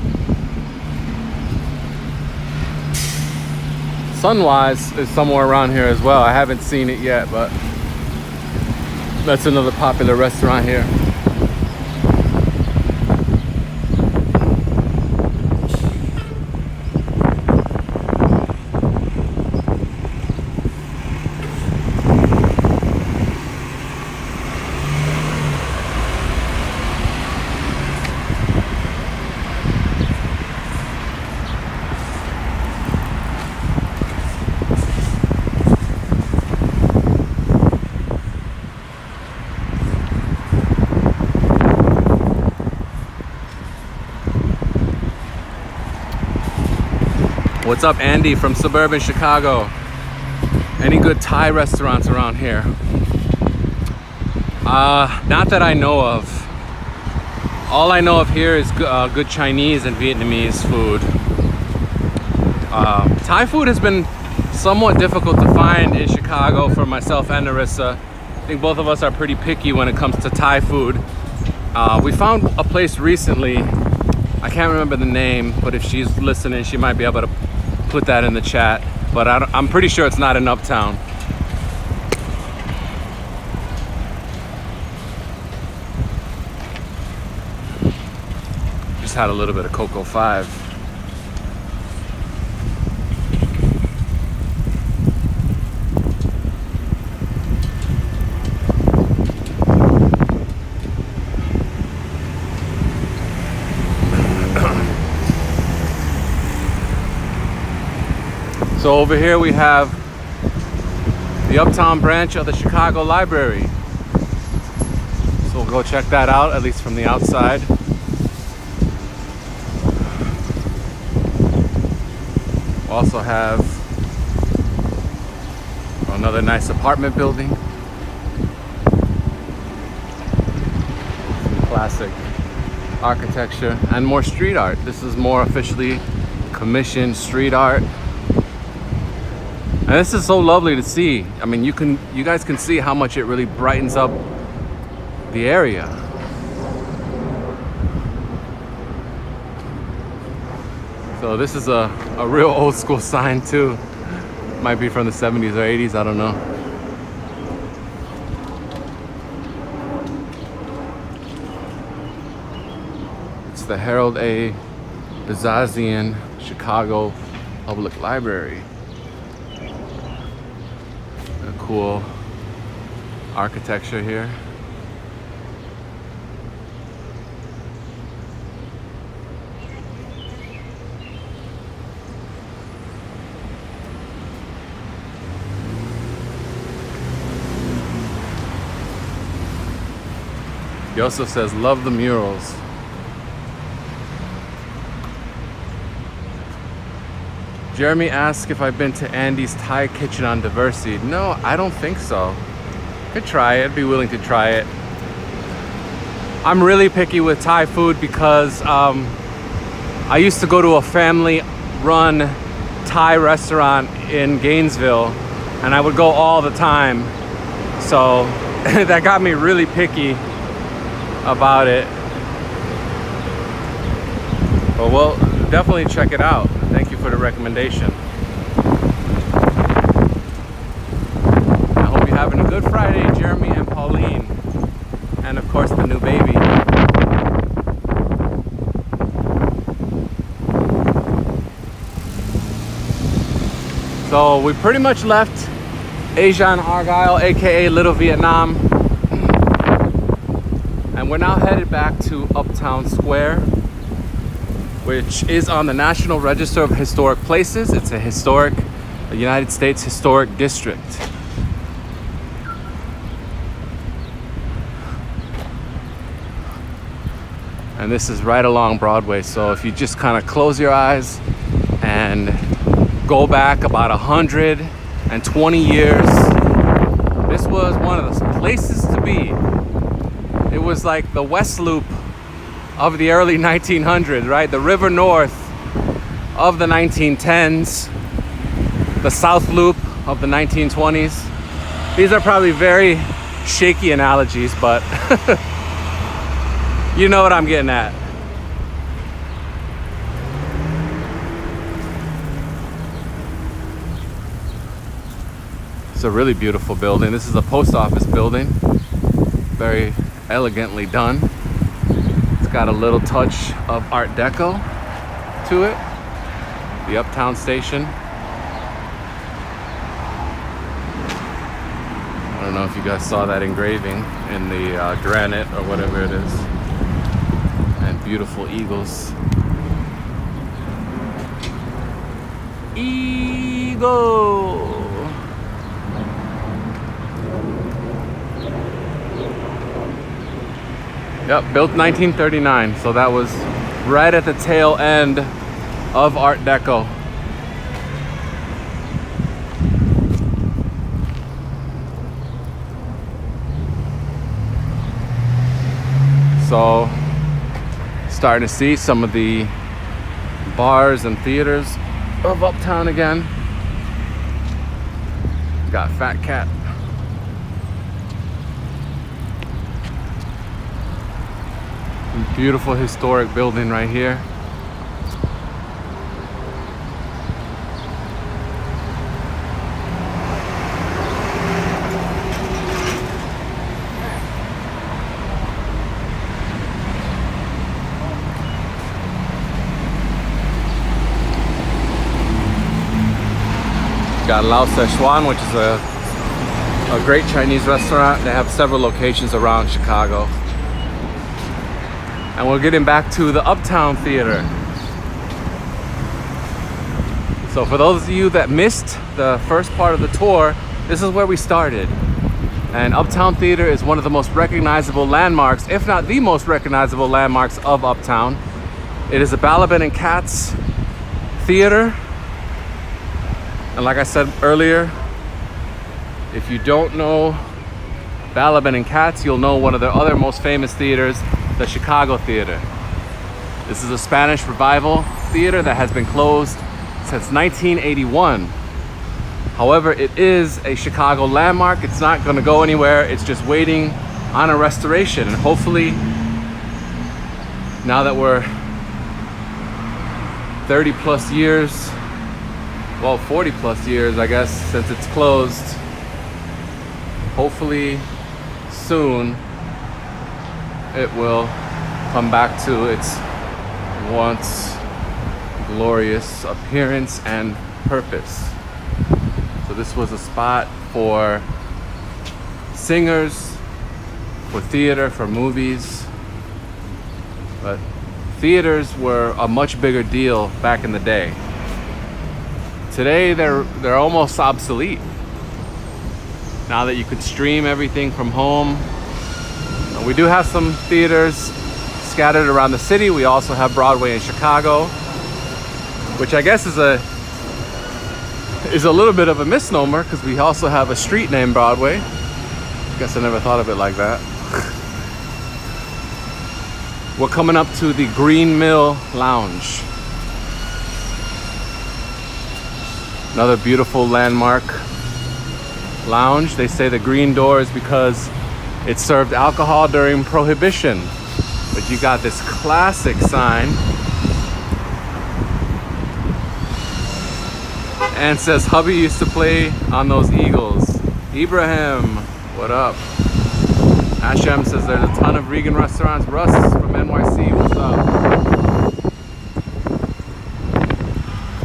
Sunwise is somewhere around here as well. I haven't seen it yet, but that's another popular restaurant here. What's up, Andy from suburban Chicago? Any good Thai restaurants around here? Not that I know of. All I know of here is good Chinese and Vietnamese food. Thai food has been somewhat difficult to find in Chicago for myself and Narissa. I think both of us are pretty picky when it comes to Thai food. We found a place recently, I can't remember the name, but if she's listening, she might be able to put that in the chat. But I'm pretty sure it's not in Uptown. Just had a little bit of Cocoa 5. So over here we have the Uptown branch of the Chicago Library. So we'll go check that out, at least from the outside. We also have another nice apartment building. Some classic architecture and more street art. This is more officially commissioned street art. And this is so lovely to see. I mean, you guys can see how much it really brightens up the area. So this is a real old school sign too. Might be from the 70s or 80s, I don't know. It's the Harold A. Bazazian Chicago Public Library. Cool architecture here. He also says, love the murals. Jeremy asked if I've been to Andy's Thai Kitchen on Diversity. No, I don't think so. Could try it, be willing to try it. I'm really picky with Thai food because I used to go to a family-run Thai restaurant in Gainesville, and I would go all the time. So that got me really picky about it. But we'll definitely check it out. Thank you for the recommendation. I hope you're having a good Friday, Jeremy and Pauline. And of course, the new baby. So we pretty much left Asia and Argyle, aka Little Vietnam. And we're now headed back to Uptown Square, which is on the National Register of Historic Places. It's a United States historic district. And this is right along Broadway. So if you just kind of close your eyes and go back about 120 years, this was one of the places to be. It was like the West Loop of the early 1900s, right? The River North of the 1910s, the South Loop of the 1920s. These are probably very shaky analogies, but you know what I'm getting at. It's a really beautiful building. This is a post office building. Very elegantly done. It's got a little touch of Art Deco to it. The Uptown station. I don't know if you guys saw that engraving in the granite or whatever it is. And beautiful eagles. Eagle! Yep, built 1939, so that was right at the tail end of Art Deco. So starting to see some of the bars and theaters of Uptown again. Got Fat Cat. Beautiful historic building right here. Got Lao Szechuan, which is a great Chinese restaurant. They have several locations around Chicago. And we're getting back to the Uptown Theater. So for those of you that missed the first part of the tour, this is where we started. And Uptown Theater is one of the most recognizable landmarks, if not the most recognizable landmarks of Uptown. It is a Balaban and Katz theater. And like I said earlier, if you don't know Balaban and Katz, you'll know one of their other most famous theaters, the Chicago Theater. This is a Spanish revival theater that has been closed since 1981. However, it is a Chicago landmark. It's not going to go anywhere. It's just waiting on a restoration. And hopefully, now that we're 30 plus years, well, 40 plus years, I guess, since it's closed, hopefully soon it will come back to its once glorious appearance and purpose. So this was a spot for singers, for theater, for movies. But theaters were a much bigger deal back in the day. Today they're almost obsolete. Now that you could stream everything from home. We do have some theaters scattered around the city. We also have Broadway in Chicago, which I guess is a little bit of a misnomer because we also have a street named Broadway. Guess I never thought of it like that. We're coming up to the Green Mill Lounge. Another beautiful landmark lounge. They say the green door is because it served alcohol during Prohibition. But you got this classic sign and says hubby used to play on those Eagles. Ibrahim, what up? Hashem says there's a ton of vegan restaurants. Russ from NYC, what's up?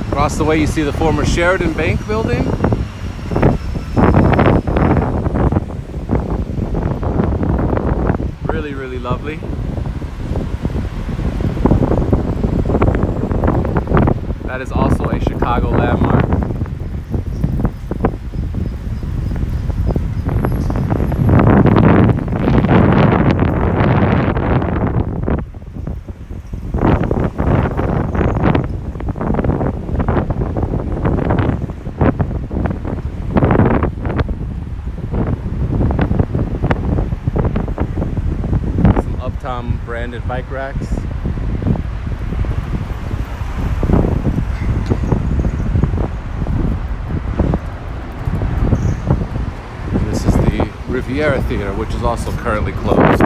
Across the way you see the former Sheridan Bank building. Really, really lovely. That is also a Chicago landmark. Branded bike racks. And this is the Riviera Theater, which is also currently closed.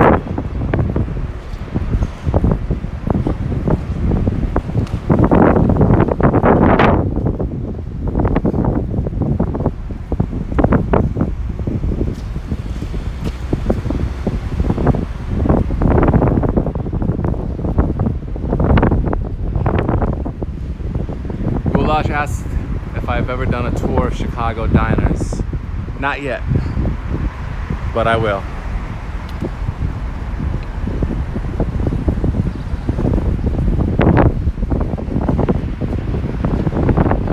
Asked if I've ever done a tour of Chicago diners. Not yet, but I will.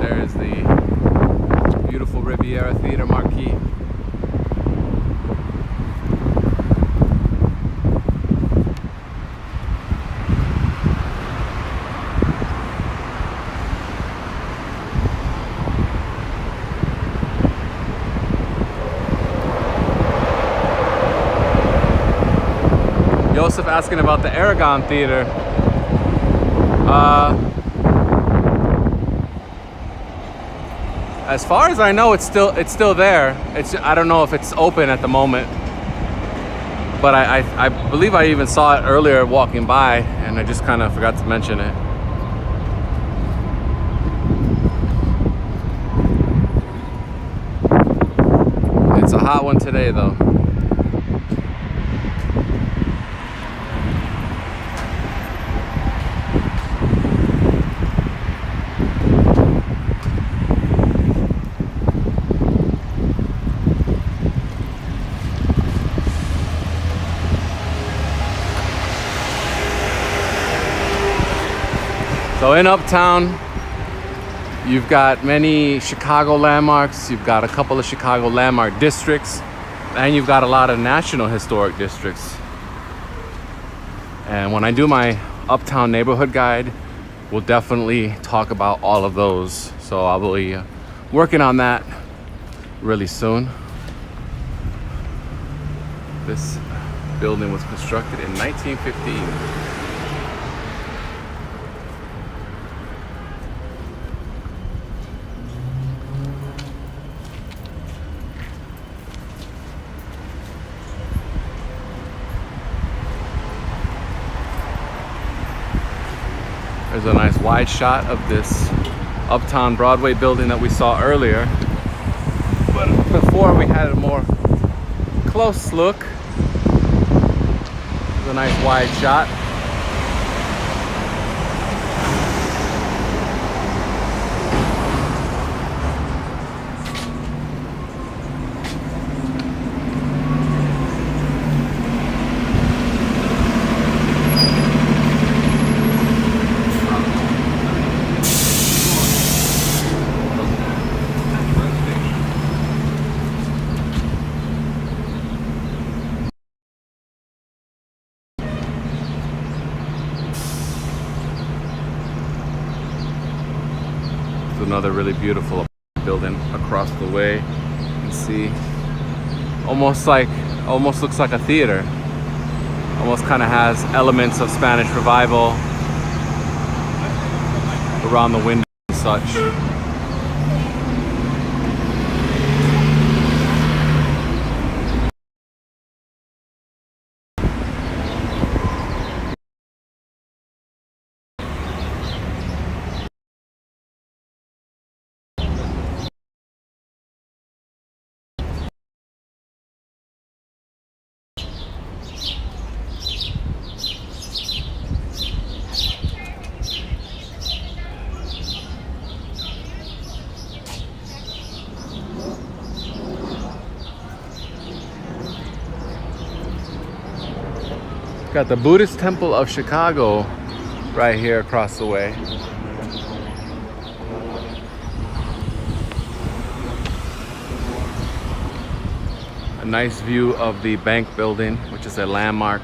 There is the beautiful Riviera Theater marquee. Joseph asking about the Aragon Theater. As far as I know, it's still there. I don't know if it's open at the moment, but I believe I even saw it earlier walking by, and I just kind of forgot to mention it. It's a hot one today, though. So in Uptown, you've got many Chicago landmarks, you've got a couple of Chicago landmark districts, and you've got a lot of national historic districts. And when I do my Uptown neighborhood guide, we'll definitely talk about all of those. So I'll be working on that really soon. This building was constructed in 1915. There's a nice wide shot of this Uptown Broadway building that we saw earlier. But before we had a more close look. There's a nice wide shot. Another really beautiful building across the way. You can see almost looks like a theater. Almost kind of has elements of Spanish Revival around the window and such. Got the Buddhist Temple of Chicago right here across the way. A nice view of the bank building, which is a landmark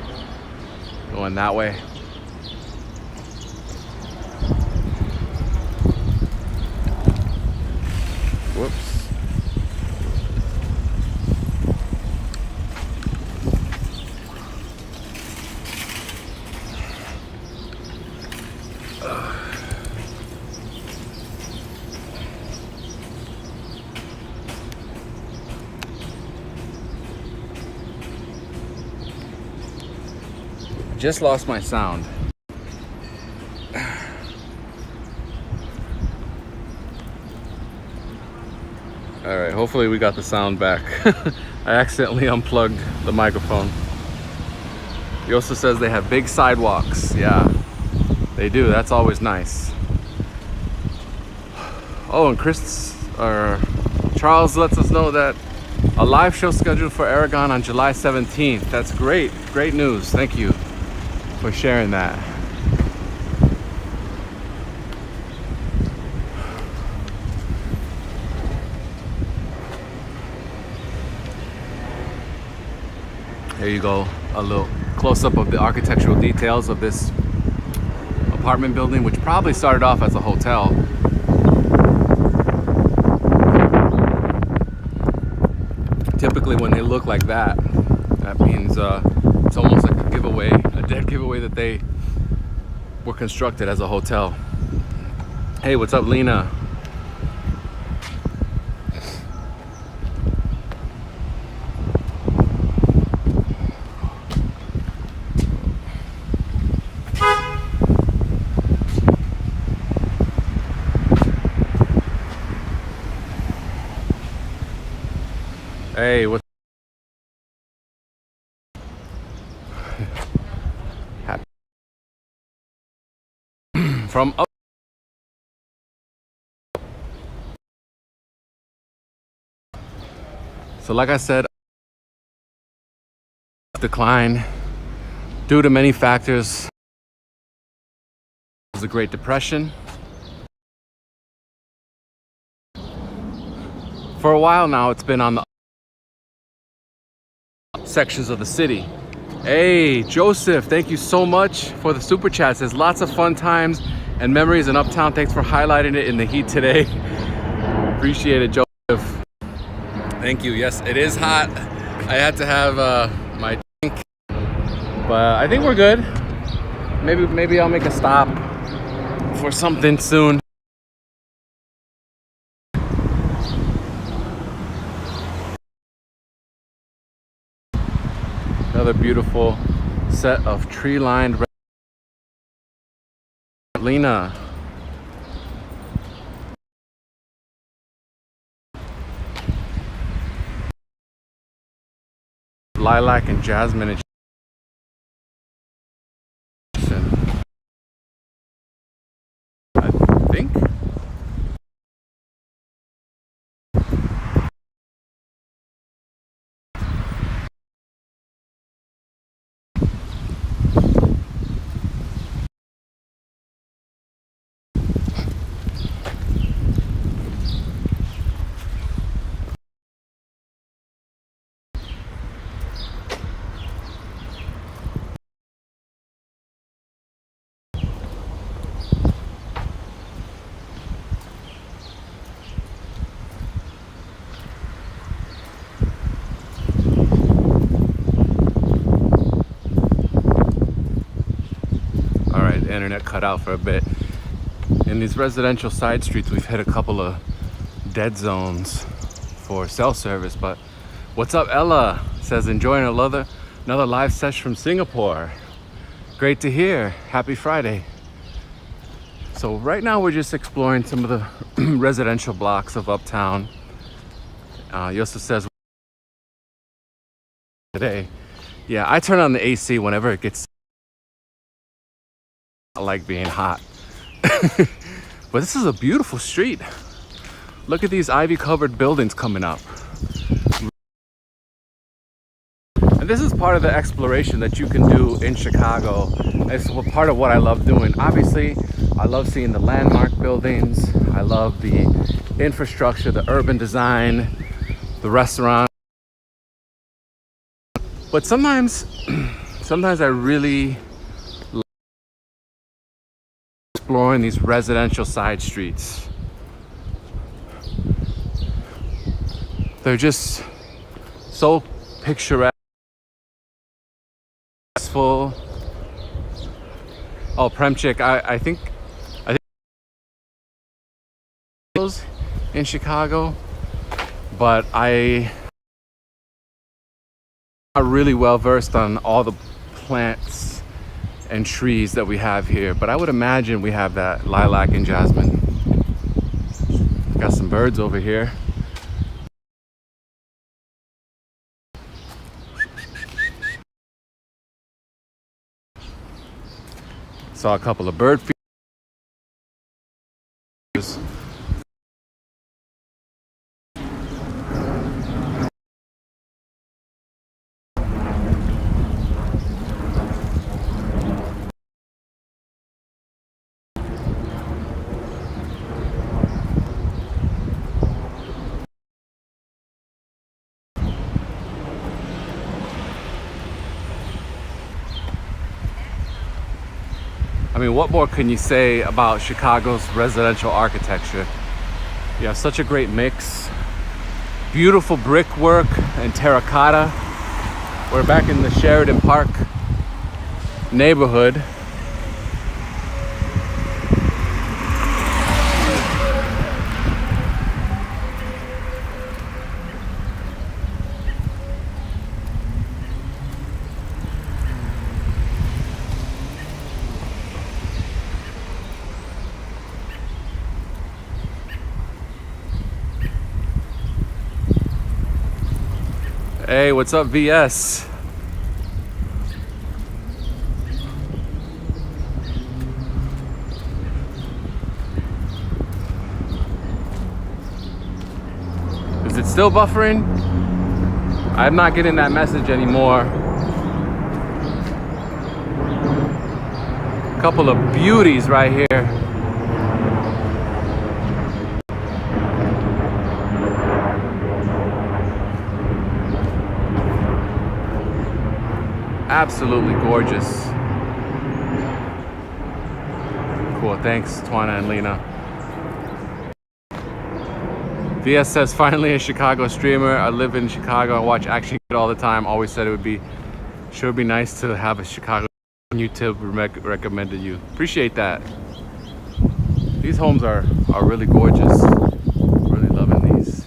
going that way. Whoops. Just lost my sound. All right, hopefully we got the sound back. I accidentally unplugged the microphone. He also says they have big sidewalks. Yeah, they do. That's always nice. Oh, and Charles lets us know that a live show scheduled for Aragon on July 17th. That's great. Great news. Thank you for sharing that. There you go, a little close-up of the architectural details of this apartment building, which probably started off as a hotel. Typically when they look like that, that means it's almost like a giveaway can't give away that they were constructed as a hotel. Hey, what's up, Lena? Hey, what's from up? So like I said, decline due to many factors. The Great Depression. For a while now, it's been on the sections of the city. Hey, Joseph, thank you so much for the super chat. Says lots of fun times and memories in Uptown. Thanks for highlighting it in the heat today. Appreciate it, Joseph. Thank you. Yes, it is hot. I had to have my drink, but I think we're good. Maybe I'll make a stop for something soon. Another beautiful set of tree-lined Lena. Lilac and jasmine and I think. Internet cut out for a bit. In these residential side streets, we've hit a couple of dead zones for cell service, but what's up, Ella? Says enjoying another live session from Singapore. Great to hear. Happy Friday. So right now we're just exploring some of the residential blocks of Uptown. Yosa says today, yeah, I turn on the AC whenever it gets I like being hot. But this is a beautiful street. Look at these ivy covered buildings coming up. And this is part of the exploration that you can do in Chicago. It's part of what I love doing. Obviously, I love seeing the landmark buildings. I love the infrastructure, the urban design, the restaurant. But sometimes I really exploring these residential side streets. They're just so picturesque. Oh, Premchik, I think in Chicago, but I'm not really well versed on all the plants and trees that we have here, but I would imagine we have that lilac and jasmine. Got some birds over here. Saw a couple of bird feeders. I mean, what more can you say about Chicago's residential architecture? You have such a great mix. Beautiful brickwork and terracotta. We're back in the Sheridan Park neighborhood. Hey, what's up, VS? Is it still buffering? I'm not getting that message anymore. A couple of beauties right here. Absolutely gorgeous. Cool, thanks Twana and Lena. VS says, finally a Chicago streamer. I live in Chicago. I watch Action Kid all the time. Always said it would be nice to have a Chicago YouTube recommended you. Appreciate that. These homes are really gorgeous. Really loving these.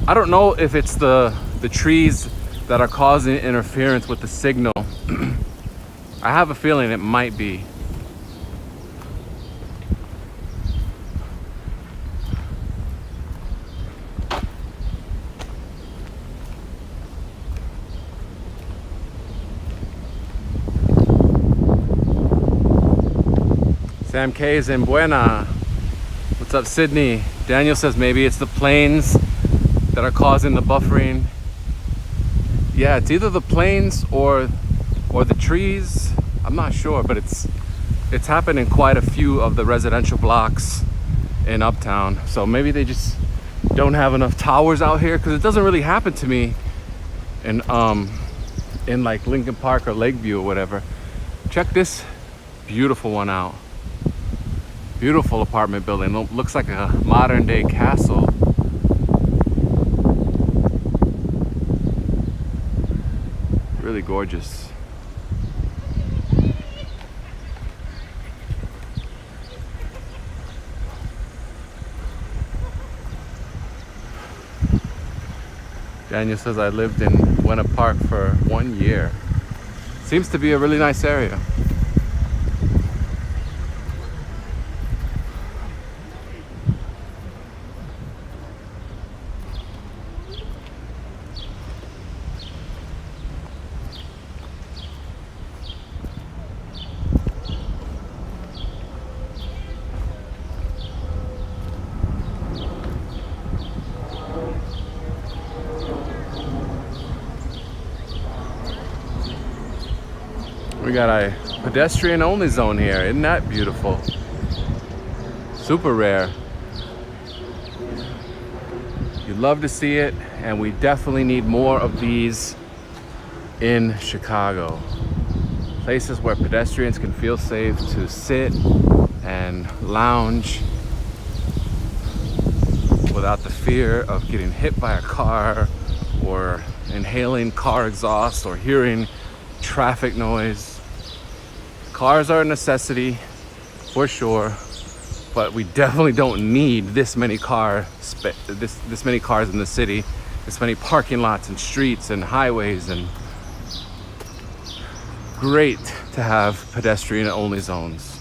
I don't know if it's the trees that are causing interference with the signal. I have a feeling it might be. Sam K is in Buena. What's up, Sydney? Daniel says maybe it's the planes that are causing the buffering. Yeah, it's either the planes or the trees. I'm not sure, but it's happened in quite a few of the residential blocks in Uptown. So maybe they just don't have enough towers out here, because it doesn't really happen to me in like Lincoln Park or Lakeview or whatever. Check this beautiful one out. Beautiful apartment building. Looks like a modern day castle. Really gorgeous. Daniel says, I lived in Buena Park for 1 year. Seems to be a really nice area. We got a pedestrian only zone here. Isn't that beautiful? Super rare. You'd love to see it, and we definitely need more of these in Chicago. Places where pedestrians can feel safe to sit and lounge without the fear of getting hit by a car or inhaling car exhaust or hearing traffic noise. Cars are a necessity for sure, but we definitely don't need this many this many cars in the city, this many parking lots and streets and highways. And great to have pedestrian only zones.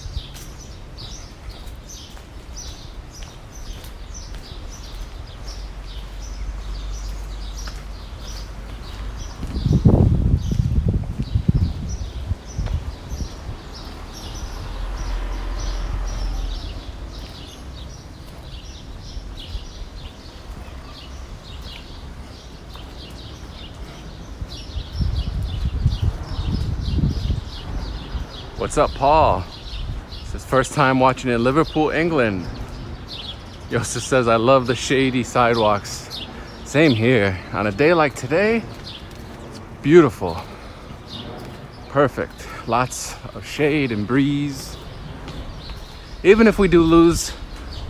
What's up, Paul? It's his first time watching in Liverpool, England. Joseph says, I love the shady sidewalks. Same here. On a day like today, it's beautiful. Perfect. Lots of shade and breeze. Even if we do lose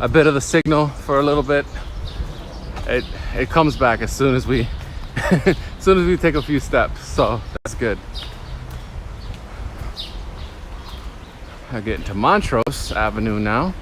a bit of the signal for a little bit, it comes back as soon as we take a few steps. So that's good. I get into Montrose Avenue now.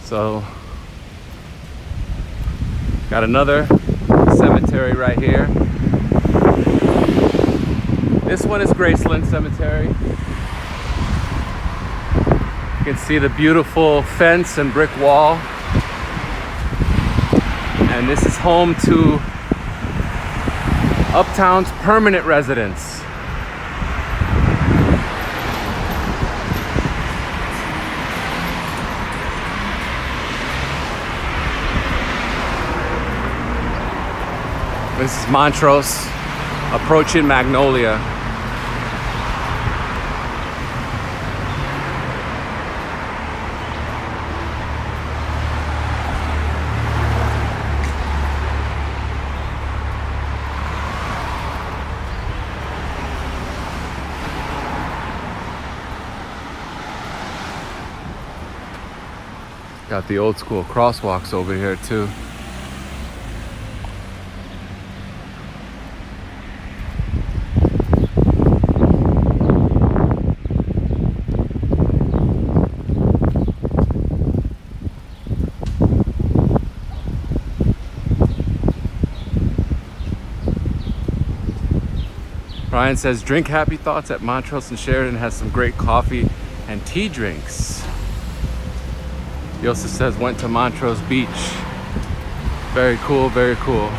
So, got another cemetery right here. This one is Graceland Cemetery. You can see the beautiful fence and brick wall. And this is home to Uptown's permanent residents. This is Montrose, approaching Magnolia. Got the old school crosswalks over here too. Ryan says, drink happy thoughts at Montrose and Sheridan has some great coffee and tea drinks. He also says, went to Montrose Beach. Very cool, very cool.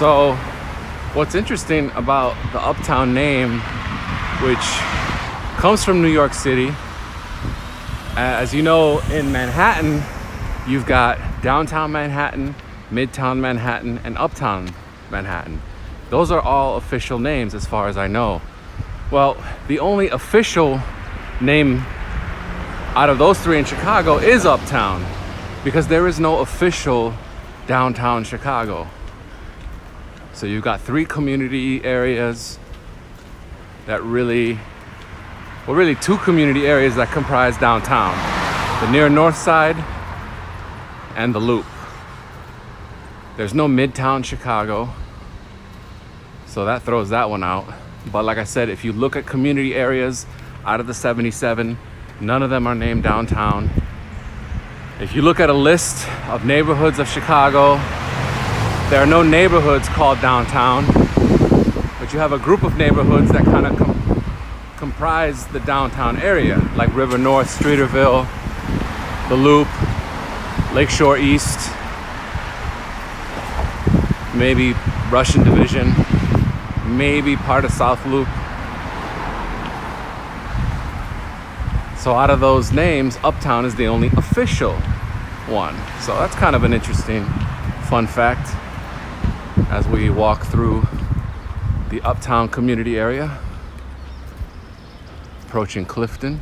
So what's interesting about the Uptown name, which comes from New York City, as you know, in Manhattan, you've got downtown Manhattan, midtown Manhattan, and uptown Manhattan. Those are all official names as far as I know. Well, the only official name out of those three in Chicago is Uptown, because there is no official downtown Chicago. So you've got three community areas that really two community areas that comprise downtown. The near north side and the Loop. There's no midtown Chicago, so that throws that one out. But like I said, if you look at community areas out of the 77, none of them are named downtown. If you look at a list of neighborhoods of Chicago, there are no neighborhoods called downtown, but you have a group of neighborhoods that kind of comprise the downtown area, like River North, Streeterville, the Loop, Lakeshore East, maybe Russian Division, maybe part of South Loop. So out of those names, Uptown is the only official one. So that's kind of an interesting fun fact as we walk through the Uptown community area, approaching Clifton.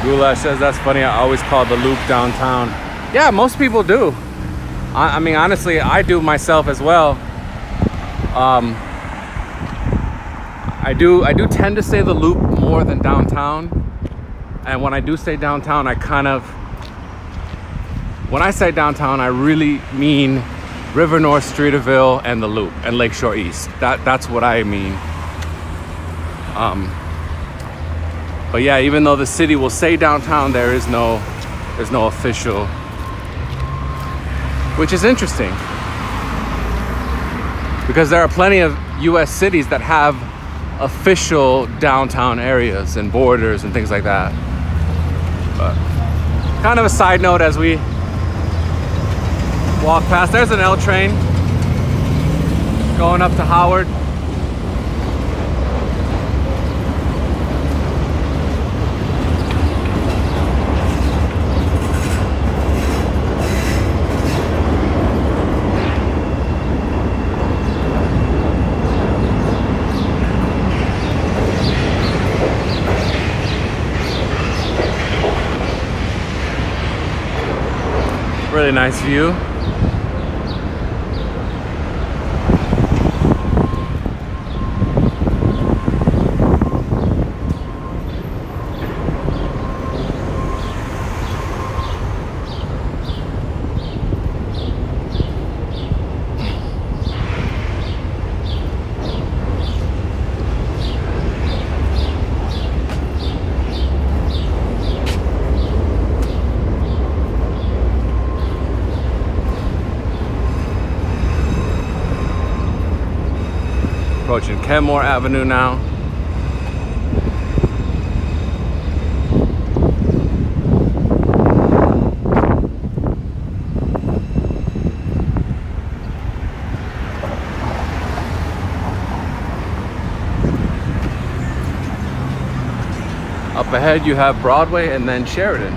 Goulash says, that's funny, I always call the Loop downtown. Yeah, most people do. I mean, honestly, I do myself as well. I do tend to say the Loop more than downtown. And when I do say downtown, when I say downtown, I really mean River North, Streeterville, and the Loop, and Lakeshore East. That's what I mean. But yeah, even though the city will say downtown, there's no official, which is interesting, because there are plenty of U.S. cities that have official downtown areas and borders and things like that. But kind of a side note as we walk past, there's an L train going up to Howard. Really nice view. Approaching Kenmore Avenue now. Up ahead you have Broadway and then Sheridan.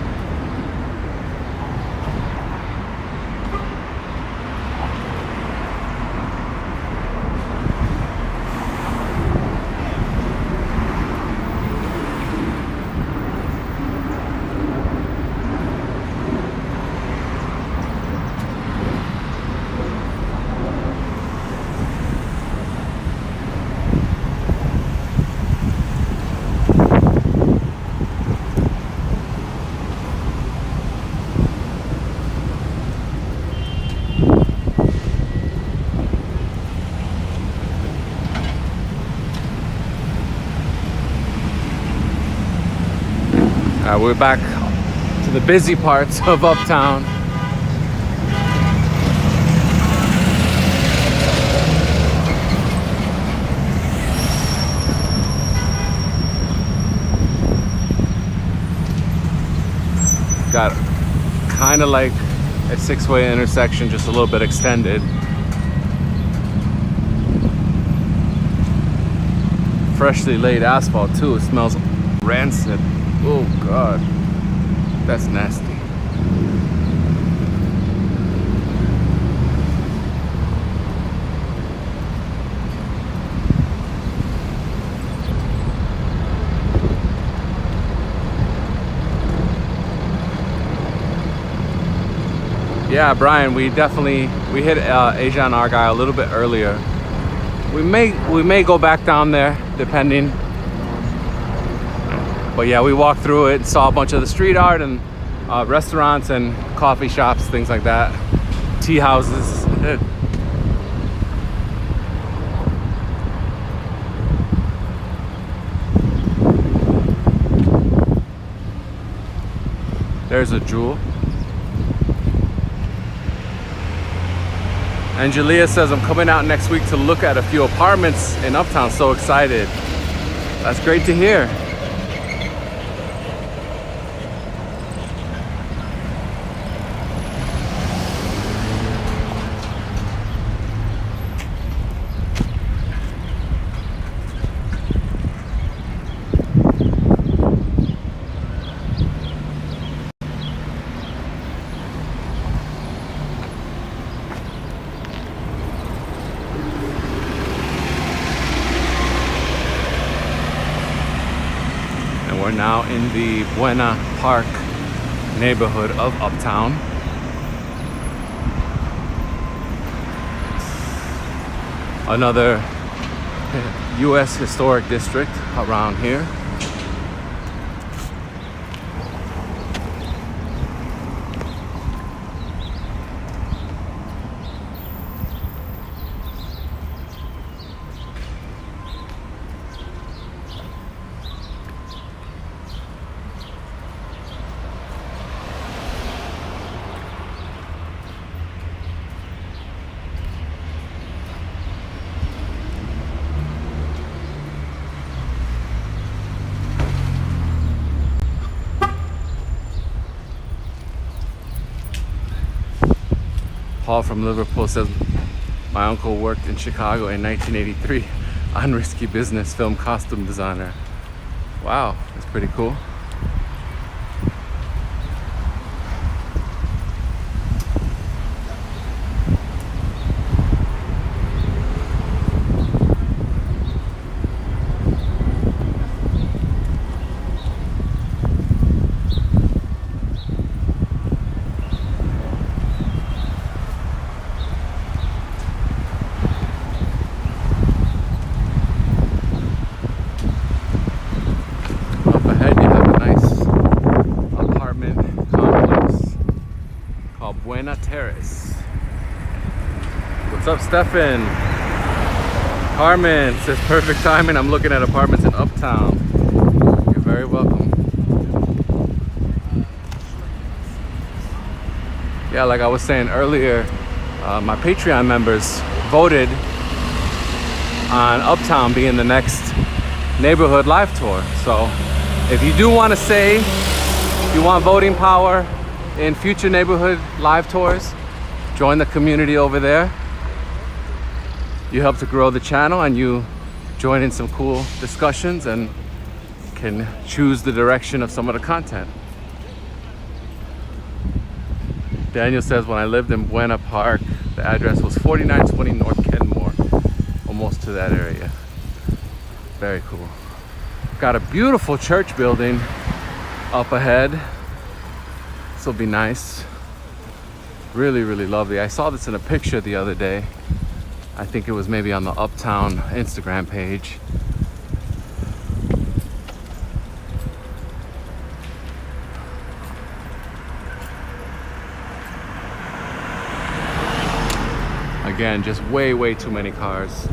We're back to the busy parts of Uptown. Got kind of like a six-way intersection, just a little bit extended. Freshly laid asphalt too. It smells rancid. Oh God, that's nasty. Yeah, Brian, we hit Asia and Argyle a little bit earlier. We may go back down there depending. But yeah, we walked through it and saw a bunch of the street art and restaurants and coffee shops, things like that. Tea houses. There's a Jewel. And Julia says, I'm coming out next week to look at a few apartments in Uptown. So excited. That's great to hear. We're now in the Buena Park neighborhood of Uptown. Another U.S. historic district around here. Paul from Liverpool says, my uncle worked in Chicago in 1983 on Risky Business, film costume designer. Wow, that's pretty cool. Buena Terrace. What's up, Stefan? Carmen says perfect timing. I'm looking at apartments in Uptown. You're very welcome. Yeah, like I was saying earlier, my Patreon members voted on Uptown being the next neighborhood live tour. So if you do want to say you want voting power in future neighborhood live tours, join the community over there. You help to grow the channel and you join in some cool discussions and can choose the direction of some of the content. Daniel says, when I lived in Buena Park, the address was 4920 North Kenmore, almost to that area. Very cool. Got a beautiful church building up ahead. This will be nice. Really, really lovely. I saw this in a picture the other day. I think it was maybe on the Uptown Instagram page. Again, just way too many cars.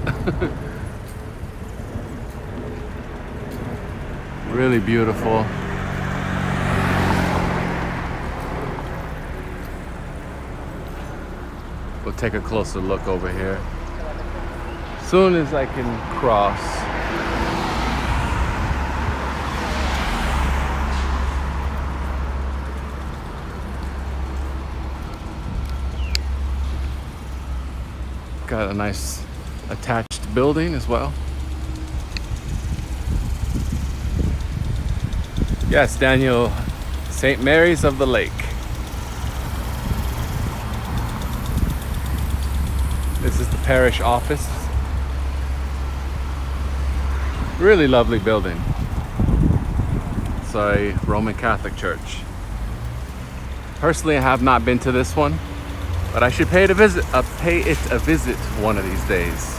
Really beautiful. We'll take a closer look over here. Soon as I can cross. Got a nice attached building as well. Yes, Daniel, St. Mary's of the Lake. This is the parish office. Really lovely building. It's a Roman Catholic church. Personally, I have not been to this one, but I should pay it a visit one of these days.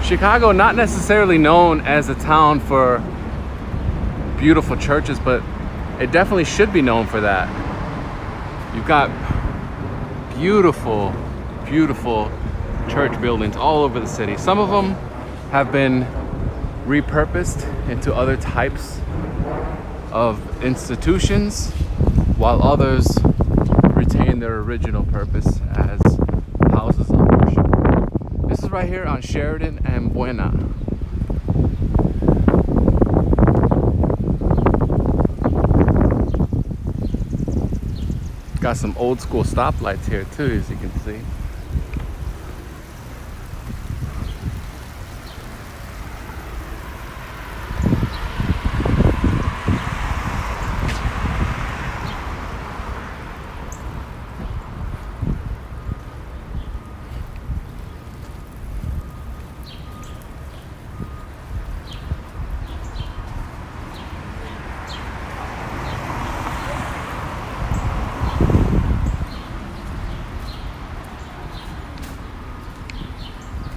Chicago, not necessarily known as a town for beautiful churches, but it definitely should be known for that. You've got beautiful church buildings all over the city. Some of them have been repurposed into other types of institutions, while others retain their original purpose as houses of worship. This is right here on Sheridan and Buena. Got some old school stoplights here too, as you can see.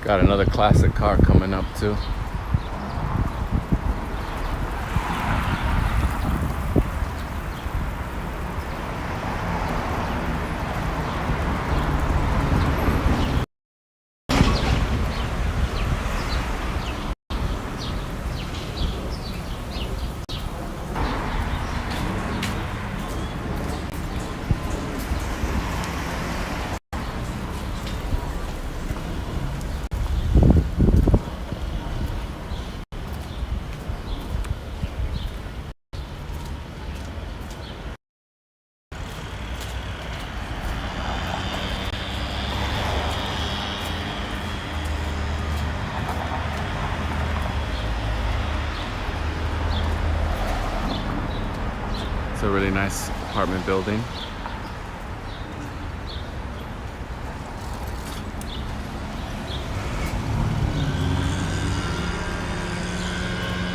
Got another classic car coming up too. It's a really nice apartment building.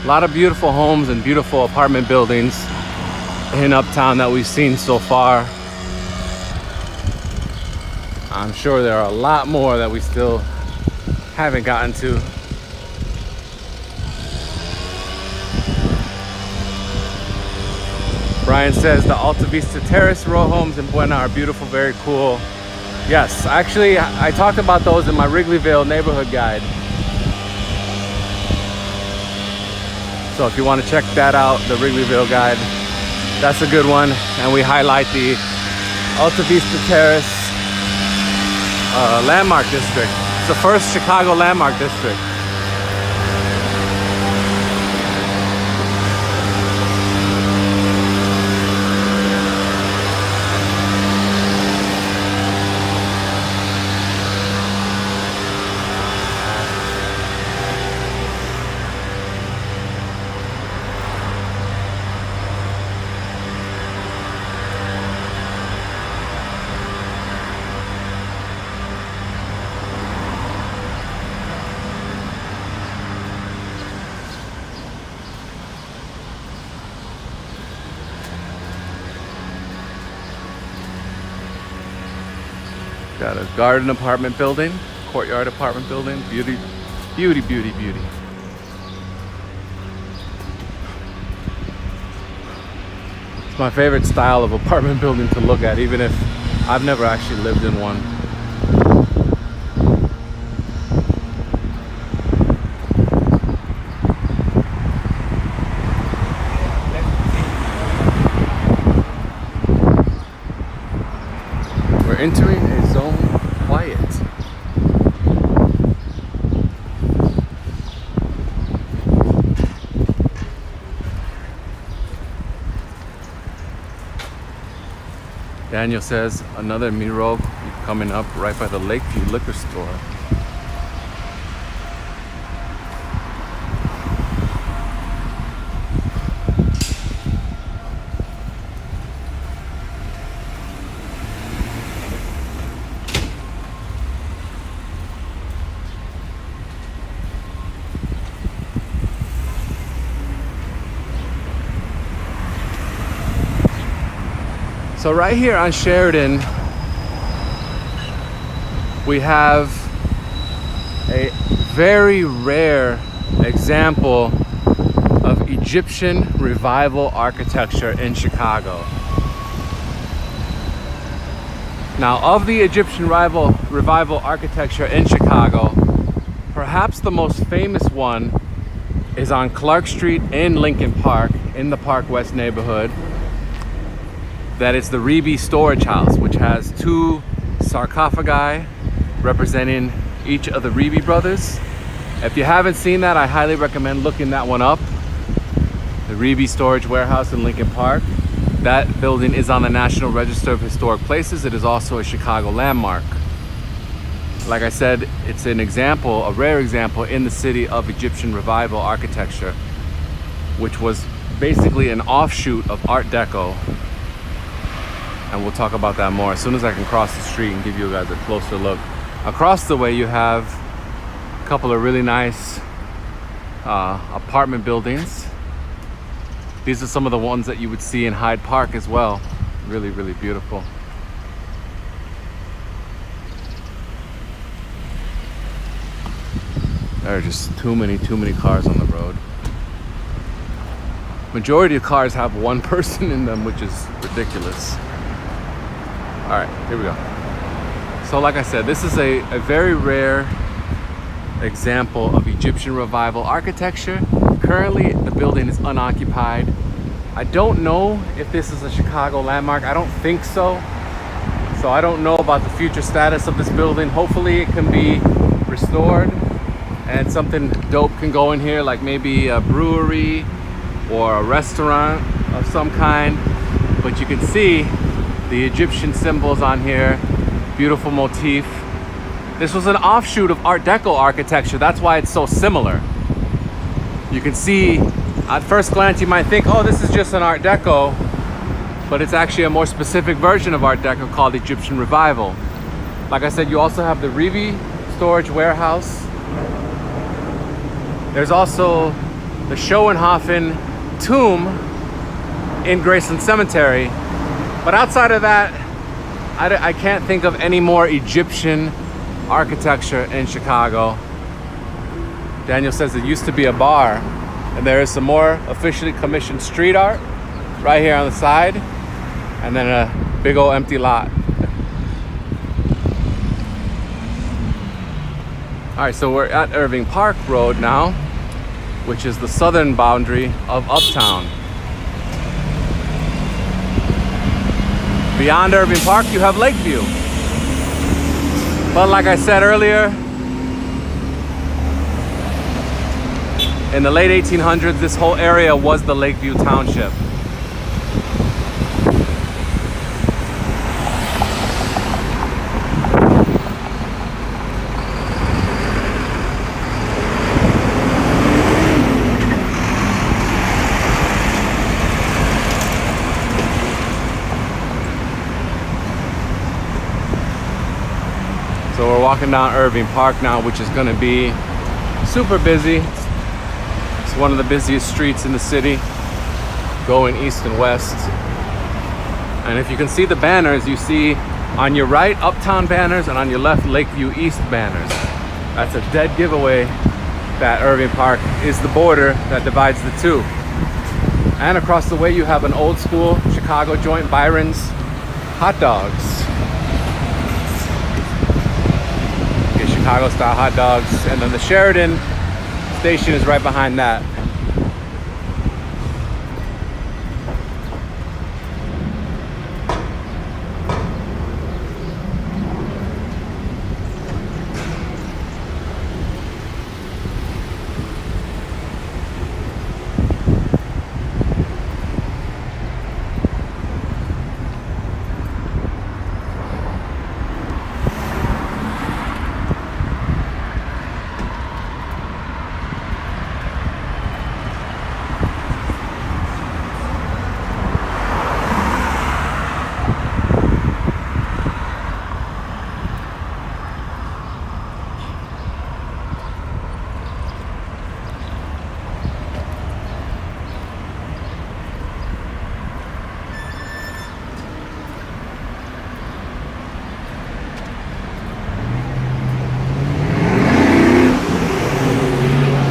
A lot of beautiful homes and beautiful apartment buildings in Uptown that we've seen so far. I'm sure there are a lot more that we still haven't gotten to. Brian says the Alta Vista Terrace row homes in Buena are beautiful, very cool. Yes, actually, I talked about those in my Wrigleyville neighborhood guide. So if you want to check that out, the Wrigleyville guide, that's a good one. And we highlight the Alta Vista Terrace landmark district. It's the first Chicago landmark district. Got a garden apartment building, courtyard apartment building. Beauty, beauty, beauty, beauty. It's my favorite style of apartment building to look at, even if I've never actually lived in one. We're entering a zone quiet. Daniel says another Miro coming up right by the Lakeview liquor store. So right here on Sheridan, we have a very rare example of Egyptian revival architecture in Chicago. Now, of the Egyptian revival architecture in Chicago, perhaps the most famous one is on Clark Street in Lincoln Park, in the Park West neighborhood. That is the Reeby Storage House, which has two sarcophagi representing each of the Reeby brothers. If you haven't seen that, I highly recommend looking that one up. The Reeby Storage Warehouse in Lincoln Park. That building is on the National Register of Historic Places. It is also a Chicago landmark. Like I said, it's an example, a rare example in the city of Egyptian revival architecture, which was basically an offshoot of Art Deco. And we'll talk about that more as soon as I can cross the street and give you guys a closer look. Across the way, you have a couple of really nice apartment buildings. These are some of the ones that you would see in Hyde Park as well. Really, really beautiful. There are just too many cars on the road. Majority of cars have one person in them, which is ridiculous. All right, here we go. So like I said, this is a very rare example of Egyptian revival architecture. Currently, the building is unoccupied. I don't know if this is a Chicago landmark. I don't think so. So I don't know about the future status of this building. Hopefully it can be restored and something dope can go in here, like maybe a brewery or a restaurant of some kind. But you can see the Egyptian symbols on here. Beautiful motif. This was an offshoot of Art Deco architecture. That's why it's so similar. You can see, at first glance, you might think, oh, this is just an Art Deco, but it's actually a more specific version of Art Deco called Egyptian Revival. Like I said, you also have the Rivi storage warehouse. There's also the Schoenhofen tomb in Graceland Cemetery. But outside of that, I can't think of any more Egyptian architecture in Chicago. Daniel says it used to be a bar, and there is some more officially commissioned street art right here on the side, and then a big old empty lot. All right, so we're at Irving Park Road now, which is the southern boundary of Uptown. Beyond Irving Park, you have Lakeview. But like I said earlier, in the late 1800s, this whole area was the Lakeview Township. So we're walking down Irving Park now, which is going to be super busy. It's one of the busiest streets in the city, going east and west. And if you can see the banners, you see on your right Uptown banners and on your left Lakeview East banners. That's a dead giveaway that Irving Park is the border that divides the two. And across the way you have an old school Chicago joint, Byron's Hot Dogs. Chicago style hot dogs, and then the Sheridan station is right behind that.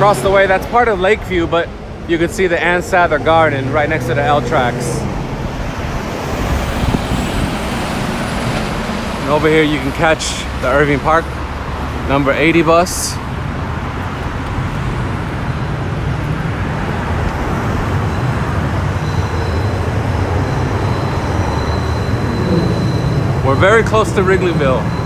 Across the way, that's part of Lakeview, but you can see the Ann Sather Garden right next to the L tracks. And over here you can catch the Irving Park number 80 bus. We're very close to Wrigleyville.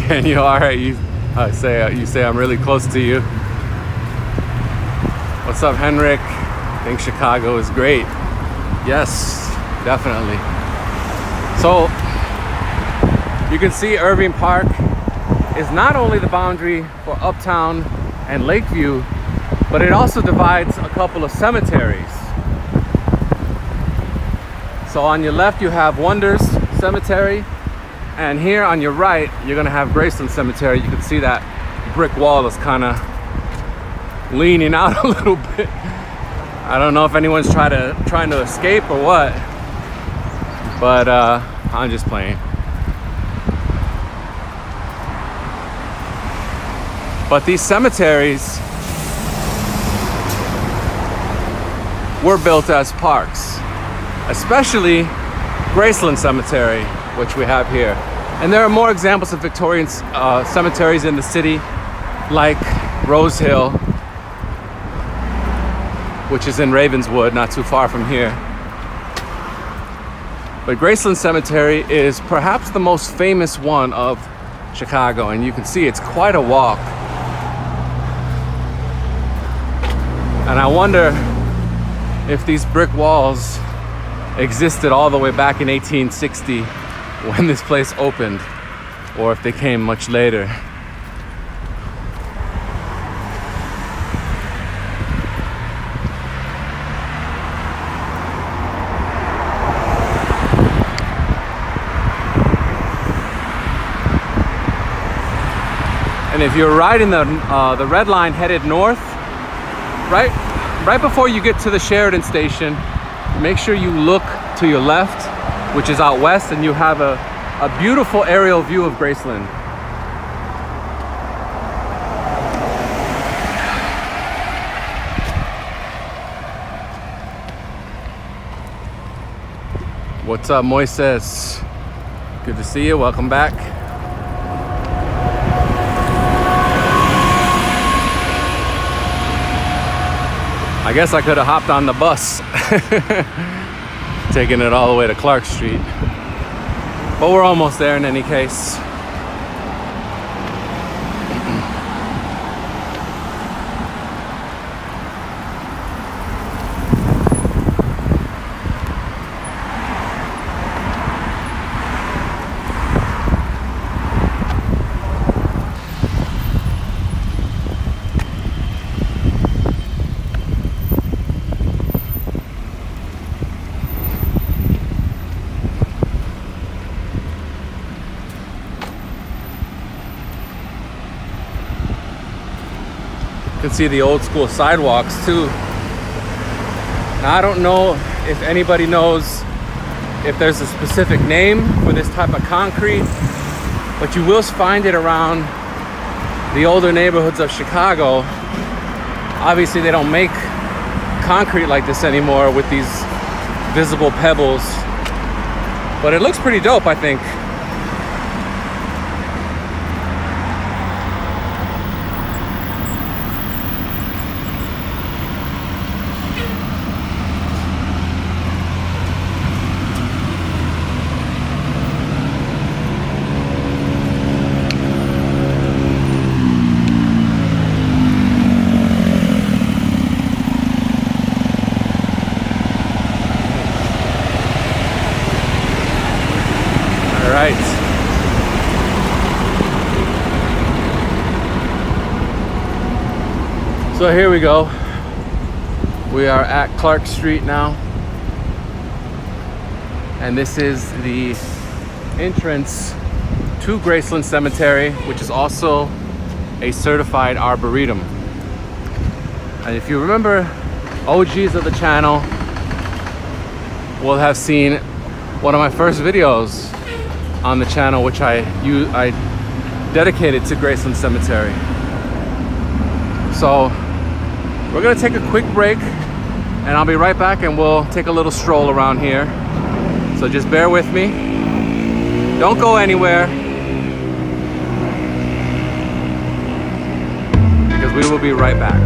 And you all right? You say I'm really close to you. What's up, Henrik? I think Chicago is great. Yes, definitely. So you can see Irving Park is not only the boundary for Uptown and Lakeview, but it also divides a couple of cemeteries. So on your left you have Wonders Cemetery, and here on your right you're gonna have Graceland Cemetery. You can see that brick wall is kind of leaning out a little bit. I don't know if anyone's trying to escape or what, but I'm just playing. But these cemeteries were built as parks, especially Graceland Cemetery, which we have here. And there are more examples of Victorian cemeteries in the city, like Rose Hill, which is in Ravenswood, not too far from here. But Graceland Cemetery is perhaps the most famous one of Chicago, and you can see it's quite a walk. And I wonder if these brick walls existed all the way back in 1860 when this place opened, or if they came much later. And if you're riding the red line headed north, right before you get to the Sheridan station, make sure you look to your left, which is out west, and you have a beautiful aerial view of Graceland. What's up, Moises? Good to see you. Welcome back. I guess I could have hopped on the bus, taking it all the way to Clark Street. But we're almost there in any case. You can see the old school sidewalks too. Now, I don't know if anybody knows if there's a specific name for this type of concrete, but you will find it around the older neighborhoods of Chicago. Obviously they don't make concrete like this anymore with these visible pebbles, but it looks pretty dope, I think. So here we go. We are at Clark Street now. And this is the entrance to Graceland Cemetery, which is also a certified arboretum. And if you remember, OGs of the channel will have seen one of my first videos on the channel, which I dedicated to Graceland Cemetery. So we're gonna take a quick break, and I'll be right back, and we'll take a little stroll around here. So just bear with me. Don't go anywhere, because we will be right back.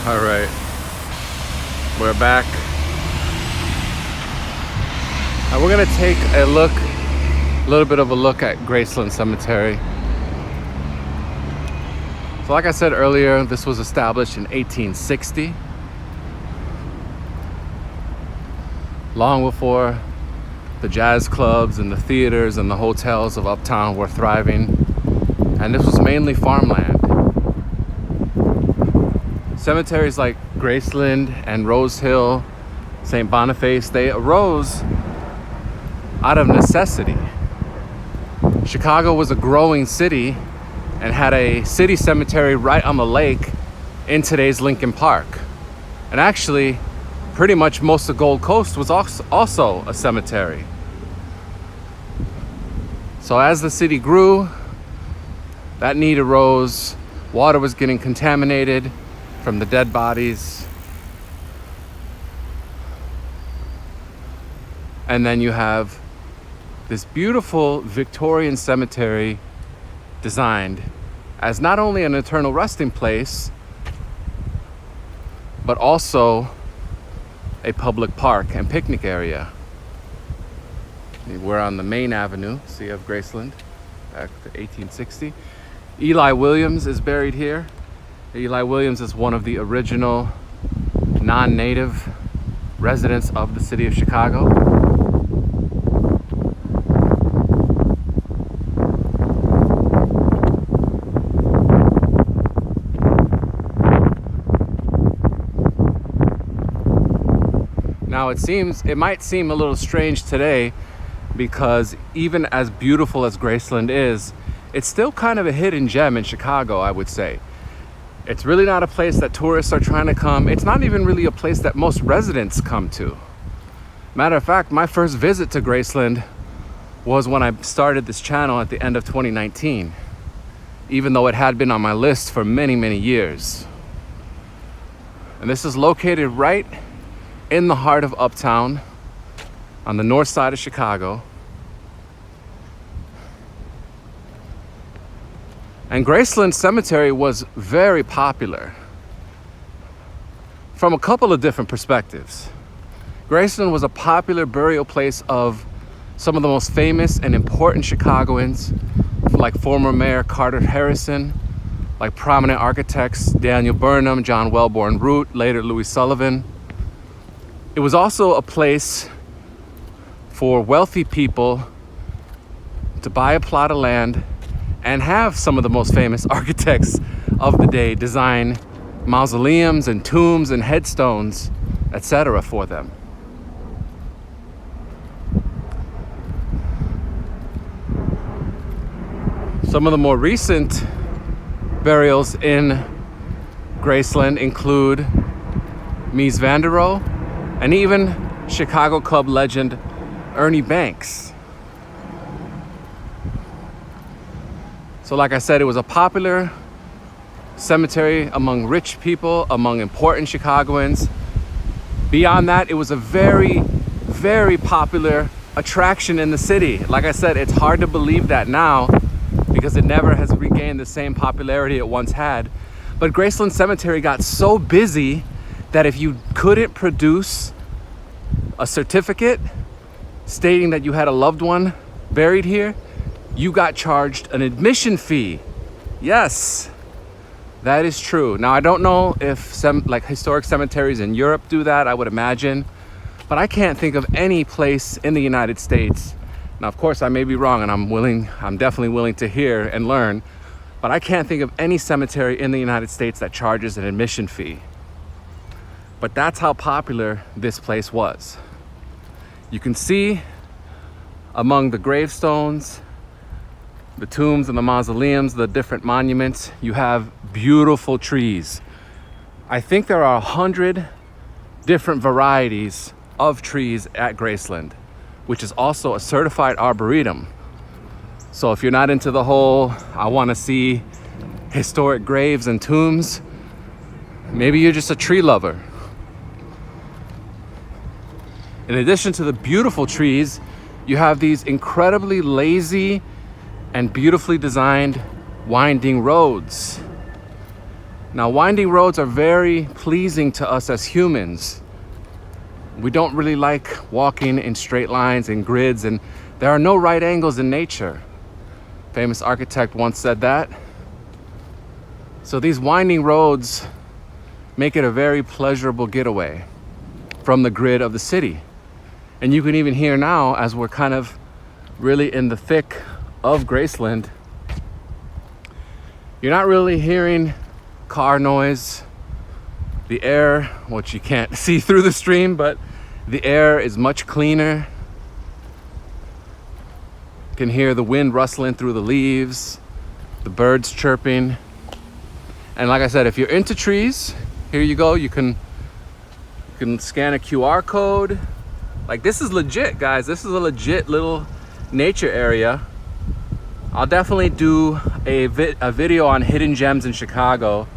All right, we're back. And we're gonna take a little bit of a look at Graceland Cemetery. So like I said earlier, this was established in 1860. Long before the jazz clubs and the theaters and the hotels of Uptown were thriving. And this was mainly farmland. Cemeteries like Graceland and Rose Hill, St. Boniface, they arose out of necessity. Chicago was a growing city and had a city cemetery right on the lake in today's Lincoln Park. And actually, pretty much most of Gold Coast was also a cemetery. So as the city grew, that need arose. Water was getting contaminated from the dead bodies. And then you have this beautiful Victorian cemetery designed as not only an eternal resting place, but also a public park and picnic area. We're on the main avenue, see, of Graceland, back to 1860. Eli Williams is buried here. Eli Williams is one of the original non-native residents of the city of Chicago. Now it might seem a little strange today because even as beautiful as Graceland is, it's still kind of a hidden gem in Chicago, I would say. It's really not a place that tourists are trying to come. It's not even really a place that most residents come to. Matter of fact, my first visit to Graceland was when I started this channel at the end of 2019, even though it had been on my list for many, many years. And this is located right in the heart of Uptown, on the north side of Chicago. And Graceland Cemetery was very popular from a couple of different perspectives. Graceland was a popular burial place of some of the most famous and important Chicagoans, like former Mayor Carter Harrison, like prominent architects Daniel Burnham, John Wellborn Root, later Louis Sullivan. It was also a place for wealthy people to buy a plot of land and have some of the most famous architects of the day design mausoleums and tombs and headstones, etc. for them. Some of the more recent burials in Graceland include Mies van der Rohe and even Chicago Cub legend Ernie Banks. So like I said, it was a popular cemetery among rich people, among important Chicagoans. Beyond that, it was a very, very popular attraction in the city. Like I said, it's hard to believe that now because it never has regained the same popularity it once had. But Graceland Cemetery got so busy that if you couldn't produce a certificate stating that you had a loved one buried here, you got charged an admission fee. Yes, that is true. Now, I don't know if like historic cemeteries in Europe do that, I would imagine, but I can't think of any place in the United States. Now, of course, I may be wrong, and I'm definitely willing to hear and learn, but I can't think of any cemetery in the United States that charges an admission fee. But that's how popular this place was. You can see among the gravestones, the tombs and the mausoleums, the different monuments, you have beautiful trees. I think there are 100 different varieties of trees at Graceland, which is also a certified arboretum. So if you're not into the whole, I want to see historic graves and tombs, maybe you're just a tree lover. In addition to the beautiful trees, you have these incredibly lazy and beautifully designed winding roads. Now, winding roads are very pleasing to us as humans. We don't really like walking in straight lines and grids, and there are no right angles in nature. Famous architect once said that. So these winding roads make it a very pleasurable getaway from the grid of the city. And you can even hear now, as we're kind of really in the thick of Graceland, you're not really hearing car noise. The air, which you can't see through the stream, but the air is much cleaner. You can hear the wind rustling through the leaves, the birds chirping. And like I said, if you're into trees, here you go. You can scan a QR code. Like, this is legit, guys. This is a legit little nature area. I'll definitely do a video on hidden gems in Chicago.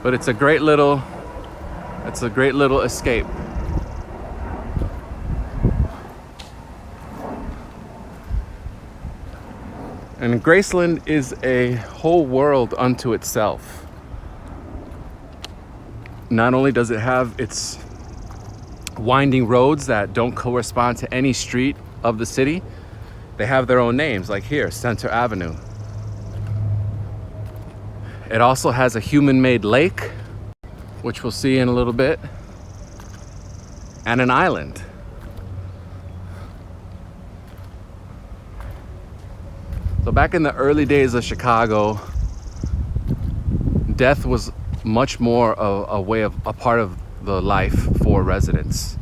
But it's a great little escape. And Graceland is a whole world unto itself. Not only does it have its winding roads that don't correspond to any street of the city, they have their own names, like here, Center Avenue. It also has a human-made lake, which we'll see in a little bit, and an island. So back in the early days of Chicago, death was much more a part of the life for residents.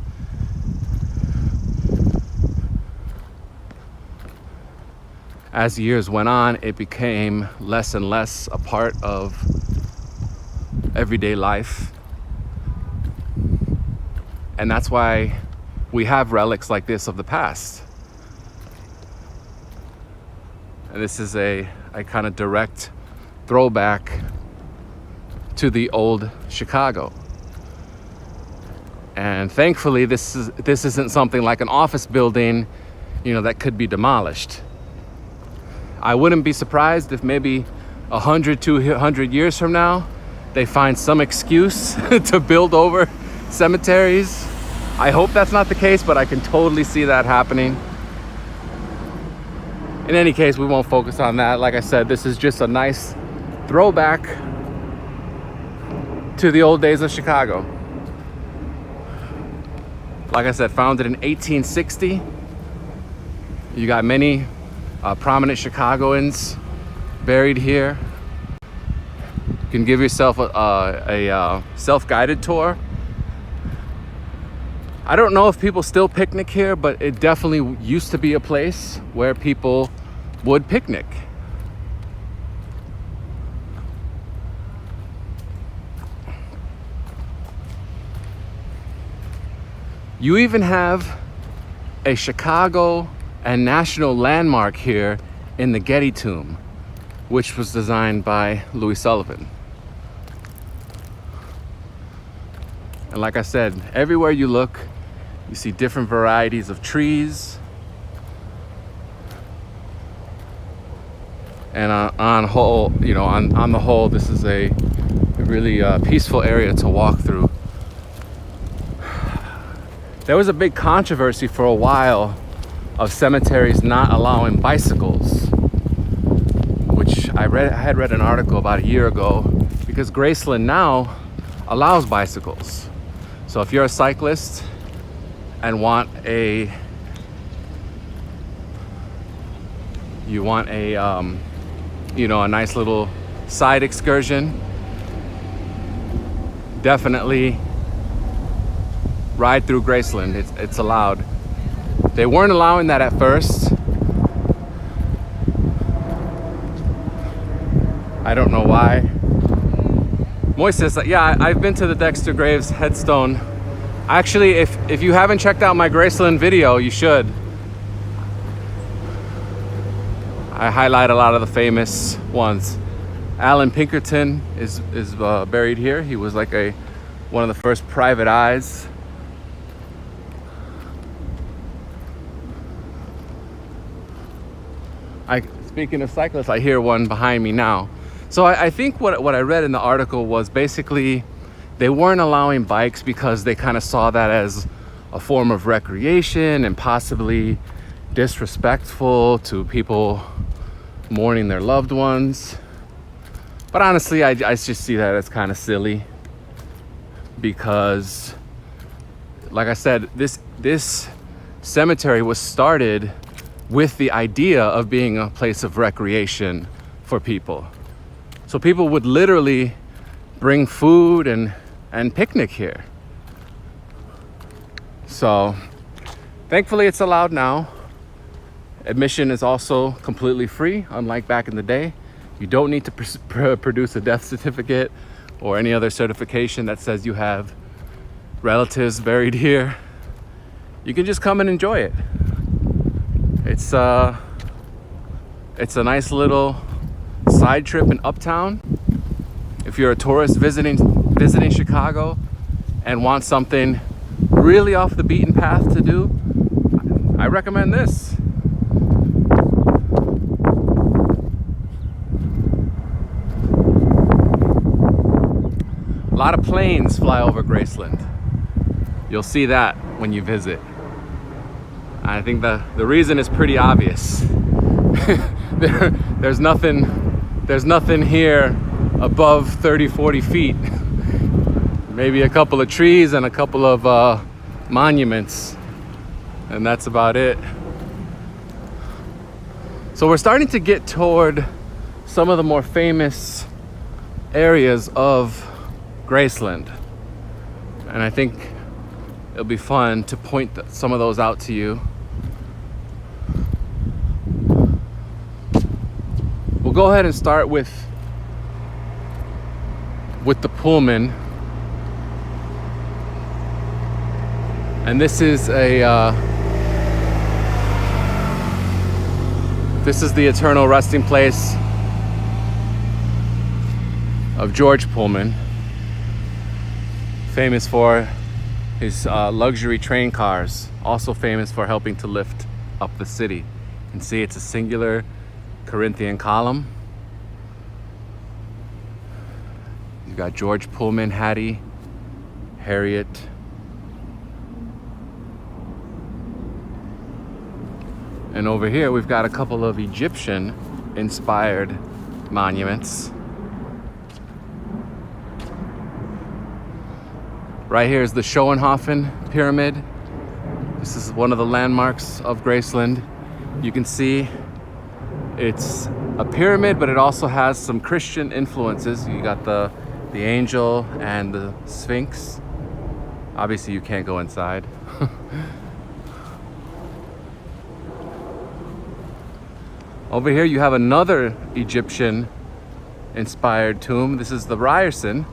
As years went on, it became less and less a part of everyday life. And that's why we have relics like this of the past. And this is a kind of direct throwback to the old Chicago. And thankfully, this isn't something like an office building, that could be demolished. I wouldn't be surprised if maybe 100, 200 years from now, they find some excuse to build over cemeteries. I hope that's not the case, but I can totally see that happening. In any case, we won't focus on that. Like I said, this is just a nice throwback to the old days of Chicago. Like I said, founded in 1860. You got many prominent Chicagoans buried here. You can give yourself a self-guided tour. I don't know if people still picnic here, but it definitely used to be a place where people would picnic. You even have a Chicago and national landmark here in the Getty Tomb, which was designed by Louis Sullivan. And like I said, everywhere you look, you see different varieties of trees. And on the whole, this is a really peaceful area to walk through. There was a big controversy for a while of cemeteries not allowing bicycles, which I had read an article about a year ago, because Graceland now allows bicycles. So if you're a cyclist and want a a nice little side excursion, definitely ride through Graceland. It's allowed. They weren't allowing that at first. I don't know why. Moy says, yeah, I've been to the Dexter Graves headstone. Actually, if you haven't checked out my Graceland video, you should. I highlight a lot of the famous ones. Alan Pinkerton is buried here. He was like one of the first private eyes. Speaking of cyclists, I hear one behind me now. So I think what I read in the article was basically they weren't allowing bikes because they kind of saw that as a form of recreation and possibly disrespectful to people mourning their loved ones. But honestly, I just see that as kind of silly because, like I said, this cemetery was started with the idea of being a place of recreation for people. So people would literally bring food and picnic here. So thankfully it's allowed now. Admission is also completely free, unlike back in the day. You don't need to produce a death certificate or any other certification that says you have relatives buried here. You can just come and enjoy it. It's a nice little side trip in Uptown. If you're a tourist visiting Chicago and want something really off the beaten path to do, I recommend this. A lot of planes fly over Graceland. You'll see that when you visit. I think the reason is pretty obvious. There's nothing here above 30-40 feet. Maybe a couple of trees and a couple of monuments, and that's about it. So we're starting to get toward some of the more famous areas of Graceland, and I think it'll be fun to point some of those out to you. We'll go ahead and start with the Pullman, and this is the eternal resting place of George Pullman, famous for his luxury train cars, also famous for helping to lift up the city. You can see it's a singular Corinthian column. You've got George Pullman, Hattie, Harriet. And over here we've got a couple of Egyptian inspired monuments. Right here is the Schoenhofen Pyramid. This is one of the landmarks of Graceland. You can see it's a pyramid, but it also has some Christian influences. You got the angel and the Sphinx. Obviously you can't go inside. Over here you have another Egyptian inspired tomb. This is the Ryerson.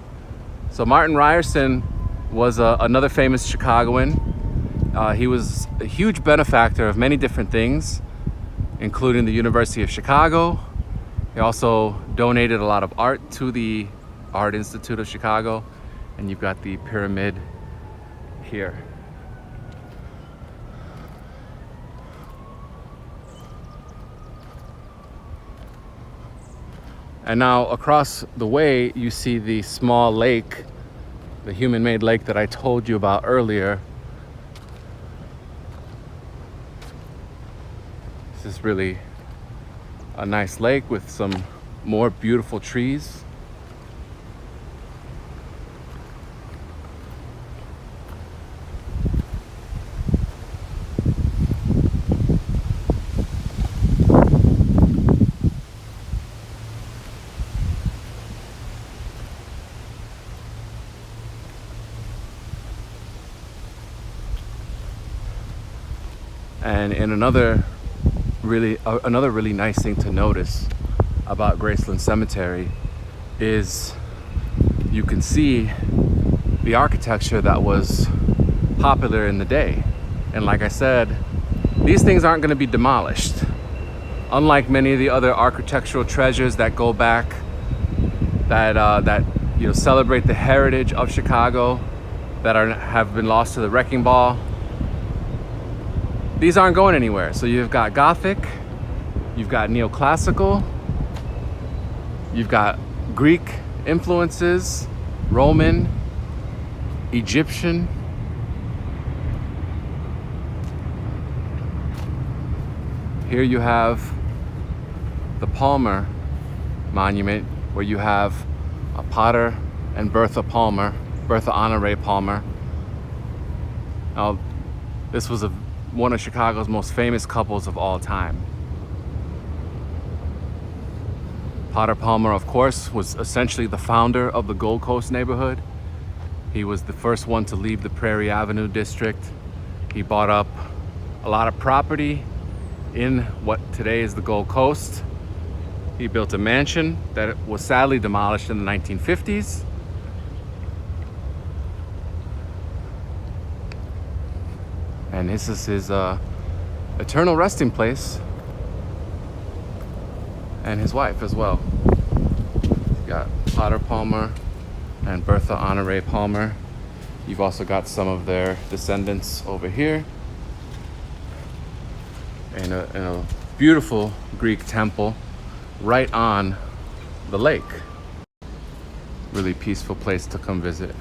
So Martin Ryerson was another famous Chicagoan. He was a huge benefactor of many different things, including the University of Chicago. He also donated a lot of art to the Art Institute of Chicago. And you've got the pyramid here. And now across the way, you see the small lake, the human-made lake that I told you about earlier. This is really a nice lake with some more beautiful trees. And another really nice thing to notice about Graceland Cemetery is you can see the architecture that was popular in the day. And like I said, these things aren't going to be demolished. Unlike many of the other architectural treasures that go back, that celebrate the heritage of Chicago, that have been lost to the wrecking ball. These aren't going anywhere. So you've got Gothic, You've got neoclassical, you've got Greek influences, Roman, Egyptian. Here you have the Palmer Monument, where you have a Potter and Bertha Honore Palmer. Now, this was one of Chicago's most famous couples of all time. Potter Palmer, of course, was essentially the founder of the Gold Coast neighborhood. He was the first one to leave the Prairie Avenue district. He bought up a lot of property in what today is the Gold Coast. He built a mansion that was sadly demolished in the 1950s. And this is his eternal resting place, and his wife as well. You got Potter Palmer and Bertha Honore Palmer. You've also got some of their descendants over here. In a beautiful Greek temple right on the lake. Really peaceful place to come visit.